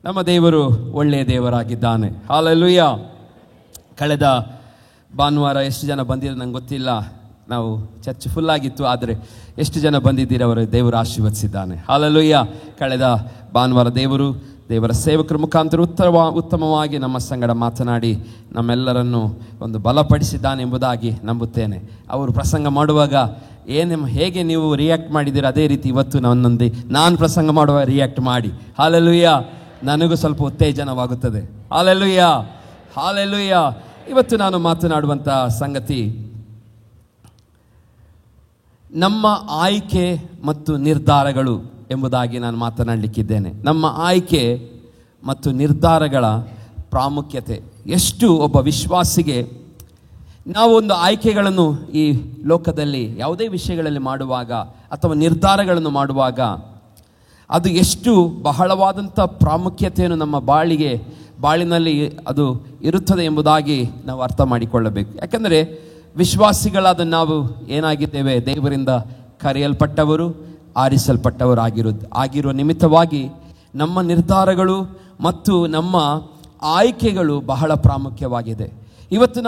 ನಮ್ಮ ದೇವರು ಒಳ್ಳೆಯ ದೇವರಾಗಿದ್ದಾನೆ. ಹಲ್ಲೆಲೂಯಾ. ಕಳೆದ ಭಾನುವಾರ ಎಷ್ಟು ಜನ ಬಂದಿರೋ ನಂಗೆ ಗೊತ್ತಿಲ್ಲ, ನಾವು ಚರ್ಚ್ ಫುಲ್ ಆಗಿತ್ತು, ಆದರೆ ಎಷ್ಟು ಜನ ಬಂದಿದ್ದೀರ ಅವರು ದೇವರು ಆಶೀರ್ವದಿಸಿದ್ದಾನೆ. ಹಲ್ಲೆಲೂಯಾ. ಕಳೆದ ಭಾನುವಾರ ದೇವರ ಸೇವಕರ ಮುಖಾಂತರ ಉತ್ತಮವಾಗಿ ನಮ್ಮ ಸಂಗಡ ಮಾತನಾಡಿ ನಮ್ಮೆಲ್ಲರನ್ನು ಒಂದು ಬಲಪಡಿಸಿದ್ದಾನೆ ಎಂಬುದಾಗಿ ನಂಬುತ್ತೇನೆ. ಅವರು ಪ್ರಸಂಗ ಮಾಡುವಾಗ ಹೇಗೆ ನೀವು ರಿಯಾಕ್ಟ್ ಮಾಡಿದ್ದೀರ ಅದೇ ರೀತಿ ಇವತ್ತು ನಾನು ಪ್ರಸಂಗ ಮಾಡುವಾಗ ರಿಯಾಕ್ಟ್ ಮಾಡಿ. ಹಲ್ಲೆಲೂಯಾ. ನನಗೂ ಸ್ವಲ್ಪ ಉತ್ತೇಜನವಾಗುತ್ತದೆ. Hallelujah, hallelujah. ಇವತ್ತು ನಾನು ಮಾತನಾಡುವಂಥ ಸಂಗತಿ ನಮ್ಮ ಆಯ್ಕೆ ಮತ್ತು ನಿರ್ಧಾರಗಳು ಎಂಬುದಾಗಿ ನಾನು ಮಾತನಾಡಲಿಕ್ಕಿದ್ದೇನೆ. ನಮ್ಮ ಆಯ್ಕೆ ಮತ್ತು ನಿರ್ಧಾರಗಳ ಪ್ರಾಮುಖ್ಯತೆ ಎಷ್ಟು. ಒಬ್ಬ ವಿಶ್ವಾಸಿಗೆ ನಾವು ಒಂದು ಆಯ್ಕೆಗಳನ್ನು ಈ ಲೋಕದಲ್ಲಿ ಯಾವುದೇ ವಿಷಯಗಳಲ್ಲಿ ಮಾಡುವಾಗ ಅಥವಾ ನಿರ್ಧಾರಗಳನ್ನು ಮಾಡುವಾಗ ಅದು ಎಷ್ಟು ಬಹಳವಾದಂಥ ಪ್ರಾಮುಖ್ಯತೆಯನ್ನು ನಮ್ಮ ಬಾಳಿನಲ್ಲಿ ಅದು ಇರುತ್ತದೆ ಎಂಬುದಾಗಿ ನಾವು ಅರ್ಥ ಮಾಡಿಕೊಳ್ಳಬೇಕು. ಯಾಕೆಂದರೆ ವಿಶ್ವಾಸಿಗಳಾದ ನಾವು ಏನಾಗಿದ್ದೇವೆ, ದೇವರಿಂದ ಕರೆಯಲ್ಪಟ್ಟವರು, ಆರಿಸಲ್ಪಟ್ಟವರು ಆಗಿರುವ ನಿಮಿತ್ತವಾಗಿ ನಮ್ಮ ನಿರ್ಧಾರಗಳು ಮತ್ತು ನಮ್ಮ ಆಯ್ಕೆಗಳು ಬಹಳ ಪ್ರಾಮುಖ್ಯವಾಗಿದೆ. ಇವತ್ತು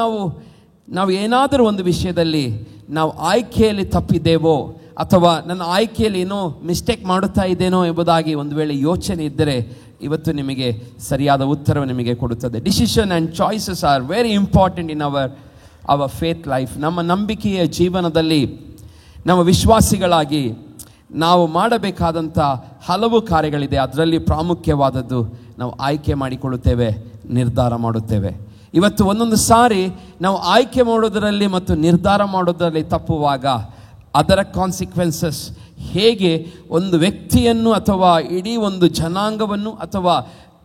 ನಾವು ಏನಾದರೂ ಒಂದು ವಿಷಯದಲ್ಲಿ ನಾವು ಆಯ್ಕೆಯಲ್ಲಿ ತಪ್ಪಿದ್ದೇವೋ ಅಥವಾ ನನ್ನ ಆಯ್ಕೆಯಲ್ಲಿ ಏನೋ ಮಿಸ್ಟೇಕ್ ಮಾಡುತ್ತಾ ಇದ್ದೇನೋ ಎಂಬುದಾಗಿ ಒಂದು ವೇಳೆ ಯೋಚನೆ ಇದ್ದರೆ ಇವತ್ತು ನಿಮಗೆ ಸರಿಯಾದ ಉತ್ತರವು ನಿಮಗೆ ಕೊಡುತ್ತದೆ. Decision and choices are very important in our faith life. ನಮ್ಮ ನಂಬಿಕೆಯ ಜೀವನದಲ್ಲಿ ನಮ್ಮ ವಿಶ್ವಾಸಿಗಳಾಗಿ ನಾವು ಮಾಡಬೇಕಾದಂಥ ಹಲವು ಕಾರ್ಯಗಳಿದೆ. ಅದರಲ್ಲಿ ಪ್ರಾಮುಖ್ಯವಾದದ್ದು ನಾವು ಆಯ್ಕೆ ಮಾಡಿಕೊಳ್ಳುತ್ತೇವೆ, ನಿರ್ಧಾರ ಮಾಡುತ್ತೇವೆ. ಇವತ್ತು ಒಂದೊಂದು ಸಾರಿ ನಾವು ಆಯ್ಕೆ ಮಾಡೋದರಲ್ಲಿ ಮತ್ತು ನಿರ್ಧಾರ ಮಾಡೋದರಲ್ಲಿ ತಪ್ಪುವಾಗ ಅದರ ಕಾನ್ಸಿಕ್ವೆನ್ಸಸ್ ಹೇಗೆ ಒಂದು ವ್ಯಕ್ತಿಯನ್ನು ಅಥವಾ ಇಡೀ ಒಂದು ಜನಾಂಗವನ್ನು ಅಥವಾ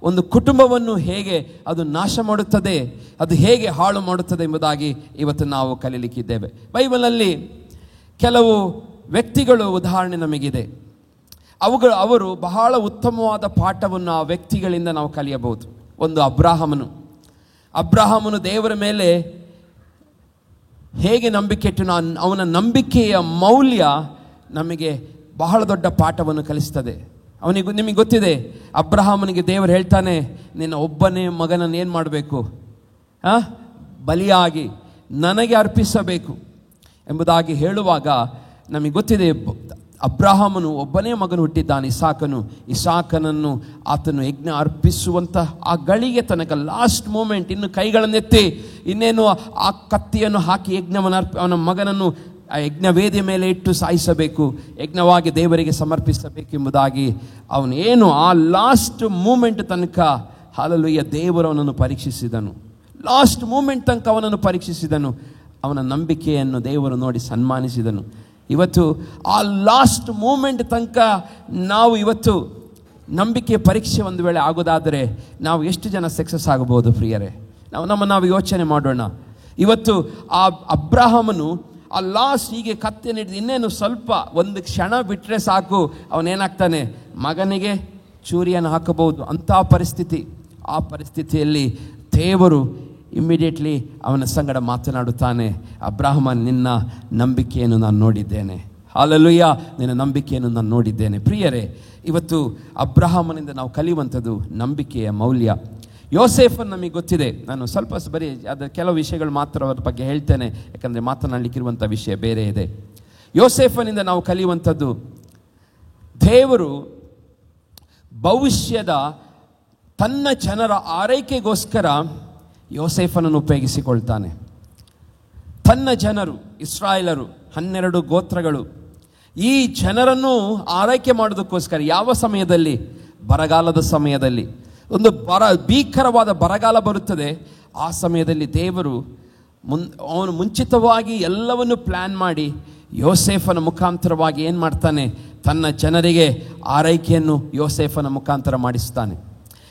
ಒಂದು ಕುಟುಂಬವನ್ನು ಹೇಗೆ ಅದು ನಾಶ ಮಾಡುತ್ತದೆ, ಅದು ಹೇಗೆ ಹಾಳು ಮಾಡುತ್ತದೆ ಎಂಬುದಾಗಿ ಇವತ್ತು ನಾವು ಕಲೀಲಿಕ್ಕಿದ್ದೇವೆ. ಬೈಬಲಲ್ಲಿ ಕೆಲವು ವ್ಯಕ್ತಿಗಳು ಉದಾಹರಣೆ ನಮಗಿದೆ. ಅವರು ಬಹಳ ಉತ್ತಮವಾದ ಪಾಠವನ್ನು ಆ ವ್ಯಕ್ತಿಗಳಿಂದ ನಾವು ಕಲಿಯಬಹುದು. ಒಂದು ಅಬ್ರಾಹಮನು ದೇವರ ಮೇಲೆ ಹೇಗೆ ನಂಬಿಕೆ ಇಟ್ಟು ಅವನ ನಂಬಿಕೆಯ ಮೌಲ್ಯ ನಮಗೆ ಬಹಳ ದೊಡ್ಡ ಪಾಠವನ್ನು ಕಲಿಸ್ತದೆ. ನಿಮಗೆ ಗೊತ್ತಿದೆ, ಅಬ್ರಹಾಮನಿಗೆ ದೇವರು ಹೇಳ್ತಾನೆ, ನಿನ್ನ ಒಬ್ಬನೇ ಮಗನನ್ನು ಏನು ಮಾಡಬೇಕು, ಬಲಿಯಾಗಿ ನನಗೆ ಅರ್ಪಿಸಬೇಕು ಎಂಬುದಾಗಿ ಹೇಳುವಾಗ ನಮಗೆ ಗೊತ್ತಿದೆ, ಅಬ್ರಹಾಮನು ಒಬ್ಬನೇ ಮಗನು ಹುಟ್ಟಿದ್ದಾನೆ, ಇಸಾಕನನ್ನು ಆತನು ಯಜ್ಞ ಅರ್ಪಿಸುವಂಥ ಆ ಗಳಿಗೆ ತನಕ ಲಾಸ್ಟ್ ಮೂಮೆಂಟ್, ಇನ್ನು ಕೈಗಳನ್ನೆತ್ತಿ ಇನ್ನೇನು ಆ ಕತ್ತಿಯನ್ನು ಹಾಕಿ ಅವನ ಮಗನನ್ನು ಆ ಯಜ್ಞವೇದಿಯ ಮೇಲೆ ಇಟ್ಟು ಸಾಯಿಸಬೇಕು, ಯಜ್ಞವಾಗಿ ದೇವರಿಗೆ ಸಮರ್ಪಿಸಬೇಕೆಂಬುದಾಗಿ ಅವನು ಆ ಲಾಸ್ಟ್ ಮೂಮೆಂಟ್ ತನಕ ಹಲ್ಲೆಲೂಯಾ ದೇವರು ಅವನನ್ನು ಪರೀಕ್ಷಿಸಿದನು. ಲಾಸ್ಟ್ ಮೂಮೆಂಟ್ ತನಕ ಅವನನ್ನು ಪರೀಕ್ಷಿಸಿದನು. ಅವನ ನಂಬಿಕೆಯನ್ನು ದೇವರು ನೋಡಿ ಸನ್ಮಾನಿಸಿದನು. ಇವತ್ತು ಆ ಲಾಸ್ಟ್ ಮೂಮೆಂಟ್ ತನಕ ನಾವು ಇವತ್ತು ನಂಬಿಕೆಯ ಪರೀಕ್ಷೆ ಒಂದು ವೇಳೆ ಆಗೋದಾದರೆ ನಾವು ಎಷ್ಟು ಜನ ಸಕ್ಸಸ್ ಆಗಬಹುದು ಪ್ರಿಯರೇ? ನಾವು ಯೋಚನೆ ಮಾಡೋಣ. ಇವತ್ತು ಆ ಅಬ್ರಹಾಮನು ಆ ಲಾಸ್ಟ್ ಹೀಗೆ ಕತ್ತೆಯನ್ನು ಹಿಡಿದು ಇನ್ನೇನು ಸ್ವಲ್ಪ ಒಂದು ಕ್ಷಣ ಬಿಟ್ಟರೆ ಸಾಕು, ಅವನೇನಾಗ್ತಾನೆ, ಮಗನಿಗೆ ಚೂರಿಯನ್ನು ಹಾಕಬಹುದು ಅಂಥ ಪರಿಸ್ಥಿತಿ. ಆ ಪರಿಸ್ಥಿತಿಯಲ್ಲಿ ದೇವರು ಇಮ್ಮಿಡಿಯೇಟ್ಲಿ ಅವನ ಸಂಗಡ ಮಾತನಾಡುತ್ತಾನೆ, ಅಬ್ರಹಾಮನ್, ನಿನ್ನ ನಂಬಿಕೆಯನ್ನು ನಾನು ನೋಡಿದ್ದೇನೆ. ಹಲ್ಲೆಲೂಯಾ, ನಿನ್ನ ನಂಬಿಕೆಯನ್ನು ನಾನು ನೋಡಿದ್ದೇನೆ. ಪ್ರಿಯರೇ, ಇವತ್ತು ಅಬ್ರಹಾಮನಿಂದ ನಾವು ಕಲಿಯುವಂಥದ್ದು ನಂಬಿಕೆಯ ಮೌಲ್ಯ. ಯೋಸೇಫನ್ ನಮಗೆ ಗೊತ್ತಿದೆ. ನಾನು ಸ್ವಲ್ಪ ಬರೀ ಅದರ ಕೆಲವು ವಿಷಯಗಳು ಮಾತ್ರ ಅವರ ಬಗ್ಗೆ ಹೇಳ್ತೇನೆ, ಯಾಕಂದರೆ ಮಾತನಾಡಲಿಕ್ಕಿರುವಂಥ ವಿಷಯ ಬೇರೆ ಇದೆ. ಯೋಸೇಫನಿಂದ ನಾವು ಕಲಿಯುವಂಥದ್ದು, ದೇವರು ಭವಿಷ್ಯದ ತನ್ನ ಜನರ ಆರೈಕೆಗೋಸ್ಕರ ಯೋಸೇಫನನ್ನು ಉಪಯೋಗಿಸಿಕೊಳ್ತಾನೆ. ತನ್ನ ಜನರು ಇಸ್ರಾಯೇಲರು 12 ಗೋತ್ರಗಳು, ಈ ಜನರನ್ನು ಆರೈಕೆ ಮಾಡೋದಕ್ಕೋಸ್ಕರ ಯಾವ ಸಮಯದಲ್ಲಿ, ಬರಗಾಲದ ಸಮಯದಲ್ಲಿ, ಒಂದು ಭೀಕರವಾದ ಬರಗಾಲ ಬರುತ್ತದೆ. ಆ ಸಮಯದಲ್ಲಿ ದೇವರು ಅವನು ಮುಂಚಿತವಾಗಿ ಎಲ್ಲವನ್ನು ಪ್ಲ್ಯಾನ್ ಮಾಡಿ ಯೋಸೇಫನ ಮುಖಾಂತರವಾಗಿ ಏನು ಮಾಡ್ತಾನೆ, ತನ್ನ ಜನರಿಗೆ ಆರೈಕೆಯನ್ನು ಯೋಸೇಫನ ಮುಖಾಂತರ ಮಾಡಿಸ್ತಾನೆ.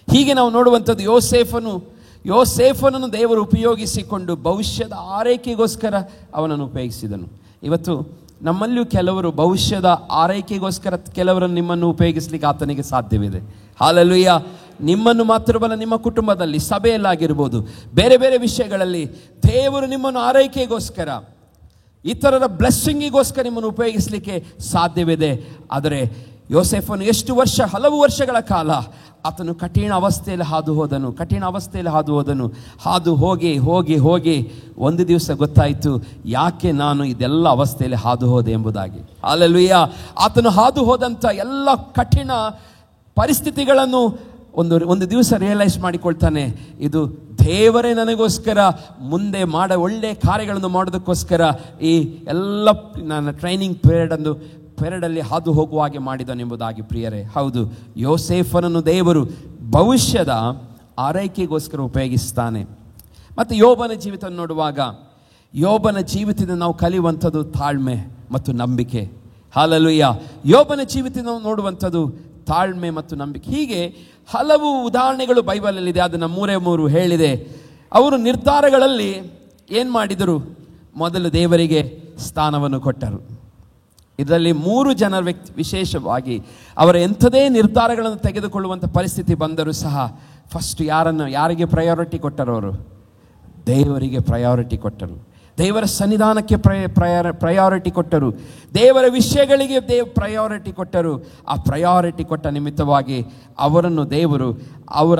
ಹೀಗೆ ನಾವು ನೋಡುವಂಥದ್ದು ಯೋಸೇಫನನ್ನು ದೇವರು ಉಪಯೋಗಿಸಿಕೊಂಡು ಭವಿಷ್ಯದ ಆರೈಕೆಗೋಸ್ಕರ ಅವನನ್ನು ಉಪಯೋಗಿಸಿದನು. ಇವತ್ತು ನಮ್ಮಲ್ಲಿಯೂ ಕೆಲವರು ಭವಿಷ್ಯದ ಆರೈಕೆಗೋಸ್ಕರ ಕೆಲವರನ್ನು ನಿಮ್ಮನ್ನು ಉಪಯೋಗಿಸಲಿಕ್ಕೆ ಆತನಿಗೆ ಸಾಧ್ಯವಿದೆ. ಹಲ್ಲೆಲೂಯಾ. ನಿಮ್ಮನ್ನು ಮಾತ್ರವಲ್ಲ, ನಿಮ್ಮ ಕುಟುಂಬದಲ್ಲಿ, ಸಭೆಯಲ್ಲಾಗಿರ್ಬೋದು, ಬೇರೆ ಬೇರೆ ವಿಷಯಗಳಲ್ಲಿ ದೇವರು ನಿಮ್ಮನ್ನು ಆರೈಕೆಗೋಸ್ಕರ, ಇತರರ ಬ್ಲೆಸ್ಸಿಂಗಿಗೋಸ್ಕರ ನಿಮ್ಮನ್ನು ಉಪಯೋಗಿಸಲಿಕ್ಕೆ ಸಾಧ್ಯವಿದೆ. ಆದರೆ ಯೋಸೇಫನು ಎಷ್ಟು ಹಲವು ವರ್ಷಗಳ ಕಾಲ ಆತನು ಕಠಿಣ ಅವಸ್ಥೆಯಲ್ಲಿ ಹಾದು ಹೋದನು. ಹಾದು ಹೋಗಿ ಒಂದು ದಿವಸ ಗೊತ್ತಾಯಿತು, ಯಾಕೆ ನಾನು ಇದೆಲ್ಲ ಅವಸ್ಥೆಯಲ್ಲಿ ಹಾದು ಹೋದೆ ಎಂಬುದಾಗಿ. ಹಲ್ಲೆಲೂಯಾ. ಆತನು ಹಾದು ಹೋದಂಥ ಎಲ್ಲ ಕಠಿಣ ಪರಿಸ್ಥಿತಿಗಳನ್ನು ಒಂದು ದಿವಸ ರಿಯಲೈಸ್ ಮಾಡಿಕೊಳ್ತಾನೆ, ಇದು ದೇವರೇ ನನಗೋಸ್ಕರ ಮುಂದೆ ಒಳ್ಳೆಯ ಕಾರ್ಯಗಳನ್ನು ಮಾಡೋದಕ್ಕೋಸ್ಕರ ಈ ಎಲ್ಲ ನನ್ನ ಟ್ರೈನಿಂಗ್ ಪೀರಿಯಡಲ್ಲಿ ಹಾದು ಹೋಗುವ ಹಾಗೆ ಮಾಡಿದನೆಂಬುದಾಗಿ. ಪ್ರಿಯರೇ, ಹೌದು, ಯೋಸೇಫನನ್ನು ದೇವರು ಭವಿಷ್ಯದ ಆರೈಕೆಗೋಸ್ಕರ ಉಪಯೋಗಿಸ್ತಾನೆ. ಮತ್ತು ಯೋಬನ ಜೀವಿತ ನೋಡುವಾಗ, ಯೋಬನ ಜೀವಿತದಿಂದ ನಾವು ಕಲಿಯುವಂಥದ್ದು ತಾಳ್ಮೆ ಮತ್ತು ನಂಬಿಕೆ. ಹಲ್ಲೆಲೂಯಾ. ಯೋಬನ ಜೀವಿತ ನಾವು ನೋಡುವಂಥದ್ದು ತಾಳ್ಮೆ ಮತ್ತು ನಂಬಿಕೆ. ಹೀಗೆ ಹಲವು ಉದಾಹರಣೆಗಳು ಬೈಬಲಲ್ಲಿದೆ. ಅದನ್ನು 3 ಹೇಳಿದೆ. ಅವರು ನಿರ್ಧಾರಗಳಲ್ಲಿ ಏನು ಮಾಡಿದರು? ಮೊದಲು ದೇವರಿಗೆ ಸ್ಥಾನವನ್ನು ಕೊಟ್ಟರು. ಇದರಲ್ಲಿ 3 ಜನರ ವಿಶೇಷವಾಗಿ ಅವರ ಎಂಥದೇ ನಿರ್ಧಾರಗಳನ್ನು ತೆಗೆದುಕೊಳ್ಳುವಂಥ ಪರಿಸ್ಥಿತಿ ಬಂದರೂ ಸಹ ಫಸ್ಟ್ ಯಾರಿಗೆ ಪ್ರಯಾರಿಟಿ ಕೊಟ್ಟರು? ಅವರು ದೇವರಿಗೆ ಪ್ರಯಾರಿಟಿ ಕೊಟ್ಟರು. ದೇವರ ಸನ್ನಿಧಾನಕ್ಕೆ ಪ್ರಯಾರಿಟಿ ಕೊಟ್ಟರು. ದೇವರ ವಿಷಯಗಳಿಗೆ ಪ್ರಯಾರಿಟಿ ಕೊಟ್ಟರು. ಆ ಪ್ರಯಾರಿಟಿ ಕೊಟ್ಟ ನಿಮಿತ್ತವಾಗಿ ಅವರನ್ನು ದೇವರು ಅವರ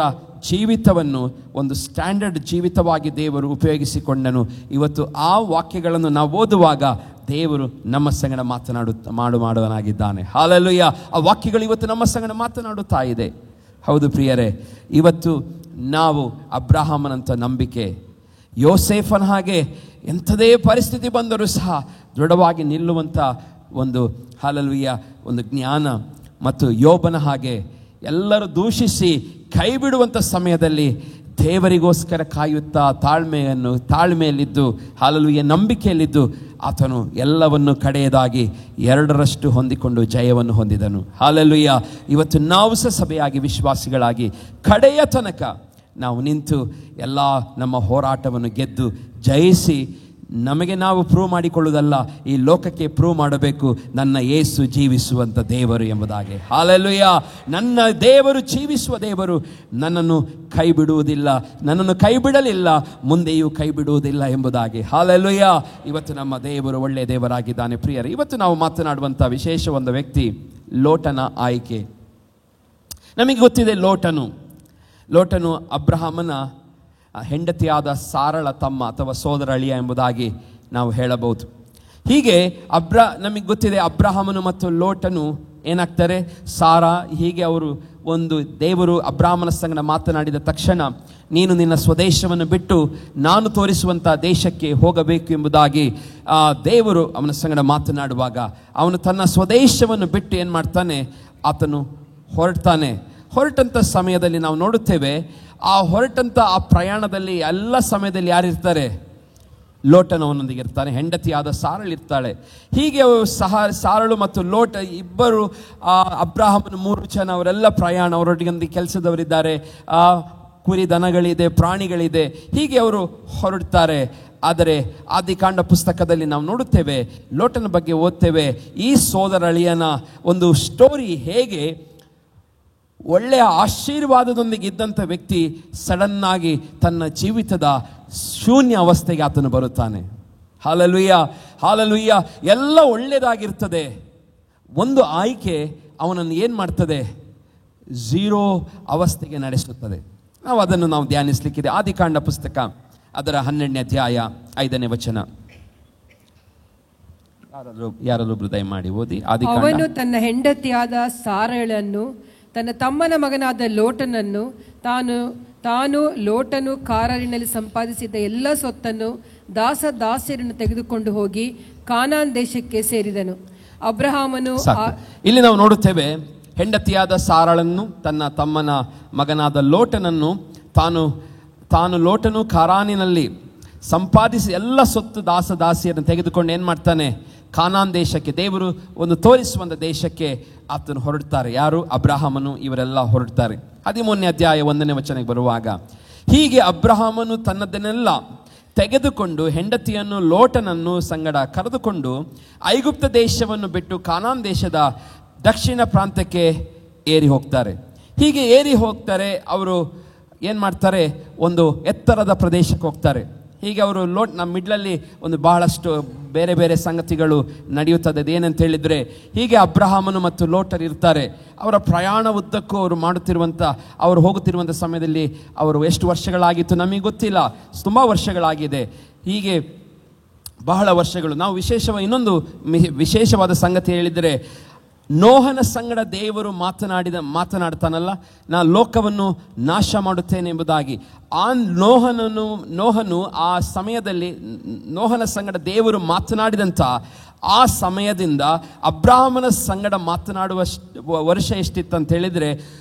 ಜೀವಿತವನ್ನು ಒಂದು ಸ್ಟ್ಯಾಂಡರ್ಡ್ ಜೀವಿತವಾಗಿ ದೇವರು ಉಪಯೋಗಿಸಿಕೊಂಡನು. ಇವತ್ತು ಆ ವಾಕ್ಯಗಳನ್ನು ನಾವು ಓದುವಾಗ ದೇವರು ನಮ್ಮ ಸಂಗಡ ಮಾಡುವನಾಗಿದ್ದಾನೆ. ಹಲ್ಲೆಲೂಯಾ. ಆ ವಾಕ್ಯಗಳು ಇವತ್ತು ನಮ್ಮ ಸಂಗಡ ಮಾತನಾಡುತ್ತಾ ಇದೆ. ಹೌದು ಪ್ರಿಯರೇ, ಇವತ್ತು ನಾವು ಅಬ್ರಹಾಮನಂಥ ನಂಬಿಕೆ, ಯೋಸೇಫನ ಹಾಗೆ ಎಂಥದೇ ಪರಿಸ್ಥಿತಿ ಬಂದರೂ ಸಹ ದೃಢವಾಗಿ ನಿಲ್ಲುವಂಥ ಒಂದು ಹಲ್ಲೆಲೂಯಾ ಒಂದು ಜ್ಞಾನ, ಮತ್ತು ಯೋಬನ ಹಾಗೆ ಎಲ್ಲರೂ ದೂಷಿಸಿ ಕೈ ಬಿಡುವಂಥ ಸಮಯದಲ್ಲಿ ದೇವರಿಗೋಸ್ಕರ ಕಾಯುತ್ತಾ ತಾಳ್ಮೆಯಲ್ಲಿದ್ದು ಹಲ್ಲೆಲೂಯಾ ನಂಬಿಕೆಯಲ್ಲಿದ್ದು ಆತನು ಎಲ್ಲವನ್ನು ಕಡೆಯದಾಗಿ 2ರಷ್ಟು ಹೊಂದಿಕೊಂಡು ಜಯವನ್ನು ಹೊಂದಿದನು. ಹಲ್ಲೆಲೂಯಾ. ಇವತ್ತು ನಾವು ಸಭೆಯಾಗಿ ವಿಶ್ವಾಸಿಗಳಾಗಿ ಕಡೆಯ ತನಕ ನಾವು ನಿಂತು ಎಲ್ಲ ನಮ್ಮ ಹೋರಾಟವನ್ನು ಗೆದ್ದು ಜಯಿಸಿ ನಮಗೆ ನಾವು ಪ್ರೂವ್ ಮಾಡಿಕೊಳ್ಳುವುದಲ್ಲ, ಈ ಲೋಕಕ್ಕೆ ಪ್ರೂವ್ ಮಾಡಬೇಕು ನನ್ನ ಯೇಸು ಜೀವಿಸುವಂಥ ದೇವರು ಎಂಬುದಾಗಿ. ಹಲ್ಲೆಲೂಯಾ. ನನ್ನ ದೇವರು ಜೀವಿಸುವ ದೇವರು, ನನ್ನನ್ನು ಕೈ ಬಿಡುವುದಿಲ್ಲ, ನನ್ನನ್ನು ಕೈ ಬಿಡಲಿಲ್ಲ, ಮುಂದೆಯೂ ಕೈ ಬಿಡುವುದಿಲ್ಲ ಎಂಬುದಾಗಿ. ಹಲ್ಲೆಲೂಯಾ. ಇವತ್ತು ನಮ್ಮ ದೇವರು ಒಳ್ಳೆಯ ದೇವರಾಗಿದ್ದಾನೆ. ಪ್ರಿಯರೇ, ಇವತ್ತು ನಾವು ಮಾತನಾಡುವಂಥ ವಿಶೇಷ ಒಂದು ವ್ಯಕ್ತಿ ಲೋಟನ ಆಯ್ಕೆ. ನಮಗೆ ಗೊತ್ತಿದೆ, ಲೋಟನು ಅಬ್ರಹಾಮನ ಹೆಂಡತಿಯಾದ ಸಾರಳ ತಮ್ಮ ಅಥವಾ ಸೋದರ ಅಳಿಯ ಎಂಬುದಾಗಿ ನಾವು ಹೇಳಬಹುದು. ಹೀಗೆ ನಮಗೆ ಗೊತ್ತಿದೆ, ಅಬ್ರಹಾಮನು ಮತ್ತು ಲೋಟನು ಏನಾಗ್ತಾರೆ? ಸಾರಾ. ಹೀಗೆ ಅವರು ದೇವರು ಅಬ್ರಹಾಮನ ಸಂಗಡ ಮಾತನಾಡಿದ ತಕ್ಷಣ, ನೀನು ನಿನ್ನ ಸ್ವದೇಶವನ್ನು ಬಿಟ್ಟು ನಾನು ತೋರಿಸುವಂಥ ದೇಶಕ್ಕೆ ಹೋಗಬೇಕು ಎಂಬುದಾಗಿ ದೇವರು ಅವನ ಸಂಗಡ ಮಾತನಾಡುವಾಗ ಅವನು ತನ್ನ ಸ್ವದೇಶವನ್ನು ಬಿಟ್ಟು ಏನು ಮಾಡ್ತಾನೆ? ಆತನು ಹೊರಟಂಥ ಸಮಯದಲ್ಲಿ ನಾವು ನೋಡುತ್ತೇವೆ, ಹೊರಟಂಥ ಆ ಪ್ರಯಾಣದಲ್ಲಿ ಎಲ್ಲ ಸಮಯದಲ್ಲಿ ಯಾರಿರ್ತಾರೆ? ಲೋಟನವನೊಂದಿಗೆ ಇರ್ತಾನೆ, ಹೆಂಡತಿಯಾದ ಸಾರಳಿರ್ತಾಳೆ. ಹೀಗೆ ಸಾರಳು ಮತ್ತು ಲೋಟ ಇಬ್ಬರು, ಅಬ್ರಹಾಮನ 3 ಜನ, ಅವರೆಲ್ಲ ಪ್ರಯಾಣ, ಅವರೊಟ್ಟಿಗೆ ಕೆಲಸದವರಿದ್ದಾರೆ, ಕುರಿ ದನಗಳಿದೆ, ಪ್ರಾಣಿಗಳಿದೆ. ಹೀಗೆ ಅವರು ಹೊರಡ್ತಾರೆ. ಆದರೆ ಆದಿಕಾಂಡ ಪುಸ್ತಕದಲ್ಲಿ ನಾವು ನೋಡುತ್ತೇವೆ, ಲೋಟನ ಬಗ್ಗೆ ಓದ್ತೇವೆ, ಈ ಸೋದರಳಿಯನ ಒಂದು ಸ್ಟೋರಿ ಹೇಗೆ ಒಳ್ಳೆಯ ಆಶೀರ್ವಾದದೊಂದಿಗೆ ಇದ್ದಂಥ ವ್ಯಕ್ತಿ ಸಡನ್ ಆಗಿ ತನ್ನ ಜೀವಿತದ ಶೂನ್ಯ ಅವಸ್ಥೆಗೆ ಆತನು ಬರುತ್ತಾನೆ. ಹಲ್ಲೆಲೂಯಾ. ಹಲ್ಲೆಲೂಯಾ. ಎಲ್ಲ ಒಳ್ಳೆಯದಾಗಿರ್ತದೆ, ಒಂದು ಆಯ್ಕೆ ಅವನನ್ನು ಏನು ಮಾಡ್ತದೆ? 0 ಅವಸ್ಥೆಗೆ ನಡೆಸುತ್ತದೆ. ನಾವು ಧ್ಯಾನಿಸಲಿಕ್ಕಿದೆ. ಆದಿಕಾಂಡ ಪುಸ್ತಕ ಅದರ 12ನೇ ಅಧ್ಯಾಯ 5ನೇ ವಚನ. ಯಾರೊಬ್ಬರು ದಯಮಾಡಿ ಓದಿ. ಅವನು ತನ್ನ ಹೆಂಡತಿಯಾದ ಸಾರಳನ್ನು, ತನ್ನ ತಮ್ಮನ ಮಗನಾದ ಲೋಟನನ್ನು, ತಾನು ಲೋಟನು ಕಾರಾರಿನಲ್ಲಿ ಸಂಪಾದಿಸಿದ ಎಲ್ಲ ಸೊತ್ತನ್ನು ದಾಸರನ್ನು ತೆಗೆದುಕೊಂಡು ಹೋಗಿ ಕಾನಾನ್ ದೇಶಕ್ಕೆ ಸೇರಿದನು. ಅಬ್ರಹಾಮನು ಇಲ್ಲಿ ನಾವು ನೋಡುತ್ತೇವೆ, ಹೆಂಡತಿಯಾದ ಸಾರಳನ್ನು, ತನ್ನ ತಮ್ಮನ ಮಗನಾದ ಲೋಟನನ್ನು, ತಾನು ಲೋಟನು ಕಾರಾನಿನಲ್ಲಿ ಸಂಪಾದಿಸಿ ಎಲ್ಲ ಸೊತ್ತು ದಾಸಿಯರನ್ನು ತೆಗೆದುಕೊಂಡು ಏನು ಮಾಡ್ತಾನೆ? ಕಾನಾನ್ ದೇಶಕ್ಕೆ, ದೇವರು ಒಂದು ತೋರಿಸುವಂಥ ದೇಶಕ್ಕೆ ಆತನು ಹೊರಡ್ತಾರೆ. ಯಾರು? ಅಬ್ರಹಾಮನು, ಇವರೆಲ್ಲ ಹೊರಡ್ತಾರೆ. 13ನೇ ಅಧ್ಯಾಯ 1ನೇ ವಚನಕ್ಕೆ ಬರುವಾಗ, ಹೀಗೆ ಅಬ್ರಹಾಮನು ತನ್ನದನ್ನೆಲ್ಲ ತೆಗೆದುಕೊಂಡು ಹೆಂಡತಿಯನ್ನು ಲೋಟನನ್ನು ಸಂಗಡ ಕರೆದುಕೊಂಡು ಐಗುಪ್ತ ದೇಶವನ್ನು ಬಿಟ್ಟು ಕಾನಾನ್ ದೇಶದ ದಕ್ಷಿಣ ಪ್ರಾಂತ್ಯಕ್ಕೆ ಏರಿ ಹೋಗ್ತಾರೆ. ಹೀಗೆ ಏರಿ ಹೋಗ್ತಾರೆ. ಅವರು ಏನು ಮಾಡ್ತಾರೆ? ಒಂದು ಎತ್ತರದ ಪ್ರದೇಶಕ್ಕೆ ಹೋಗ್ತಾರೆ. ಹೀಗೆ ಅವರು ನಮ್ಮ ಮಿಡ್ಲಲ್ಲಿ ಒಂದು ಬಹಳಷ್ಟು ಬೇರೆ ಬೇರೆ ಸಂಗತಿಗಳು ನಡೆಯುತ್ತದೆ. ಅದೇನಂತ ಹೇಳಿದರೆ, ಹೀಗೆ ಅಬ್ರಹಾಮನು ಮತ್ತು ಲೋಟರು ಇರ್ತಾರೆ. ಅವರ ಪ್ರಯಾಣ ಉದ್ದಕ್ಕೂ ಅವರು ಹೋಗುತ್ತಿರುವಂಥ ಸಮಯದಲ್ಲಿ ಅವರು ಎಷ್ಟು ವರ್ಷಗಳಾಗಿತ್ತು ನಮಗೆ ಗೊತ್ತಿಲ್ಲ, ತುಂಬ ವರ್ಷಗಳಾಗಿದೆ. ಹೀಗೆ ಬಹಳ ವರ್ಷಗಳು. ನಾವು ಇನ್ನೊಂದು ವಿಶೇಷವಾದ ಸಂಗತಿ ಹೇಳಿದರೆ, ನೋಹನ ಸಂಗಡ ದೇವರು ಮಾತನಾಡ್ತಾನಲ್ಲ, ನಾ ಲೋಕವನ್ನು ನಾಶ ಮಾಡುತ್ತೇನೆ ಎಂಬುದಾಗಿ. ನೋಹನು ಆ ಸಮಯದಲ್ಲಿ ನೋಹನ ಸಂಗಡ ದೇವರು ಮಾತನಾಡಿದಂಥ ಆ ಸಮಯದಿಂದ ಅಬ್ರಹಾಮನ ಸಂಗಡ ಮಾತನಾಡುವ ವರ್ಷ ಎಷ್ಟಿತ್ತಂತ ಹೇಳಿದರೆ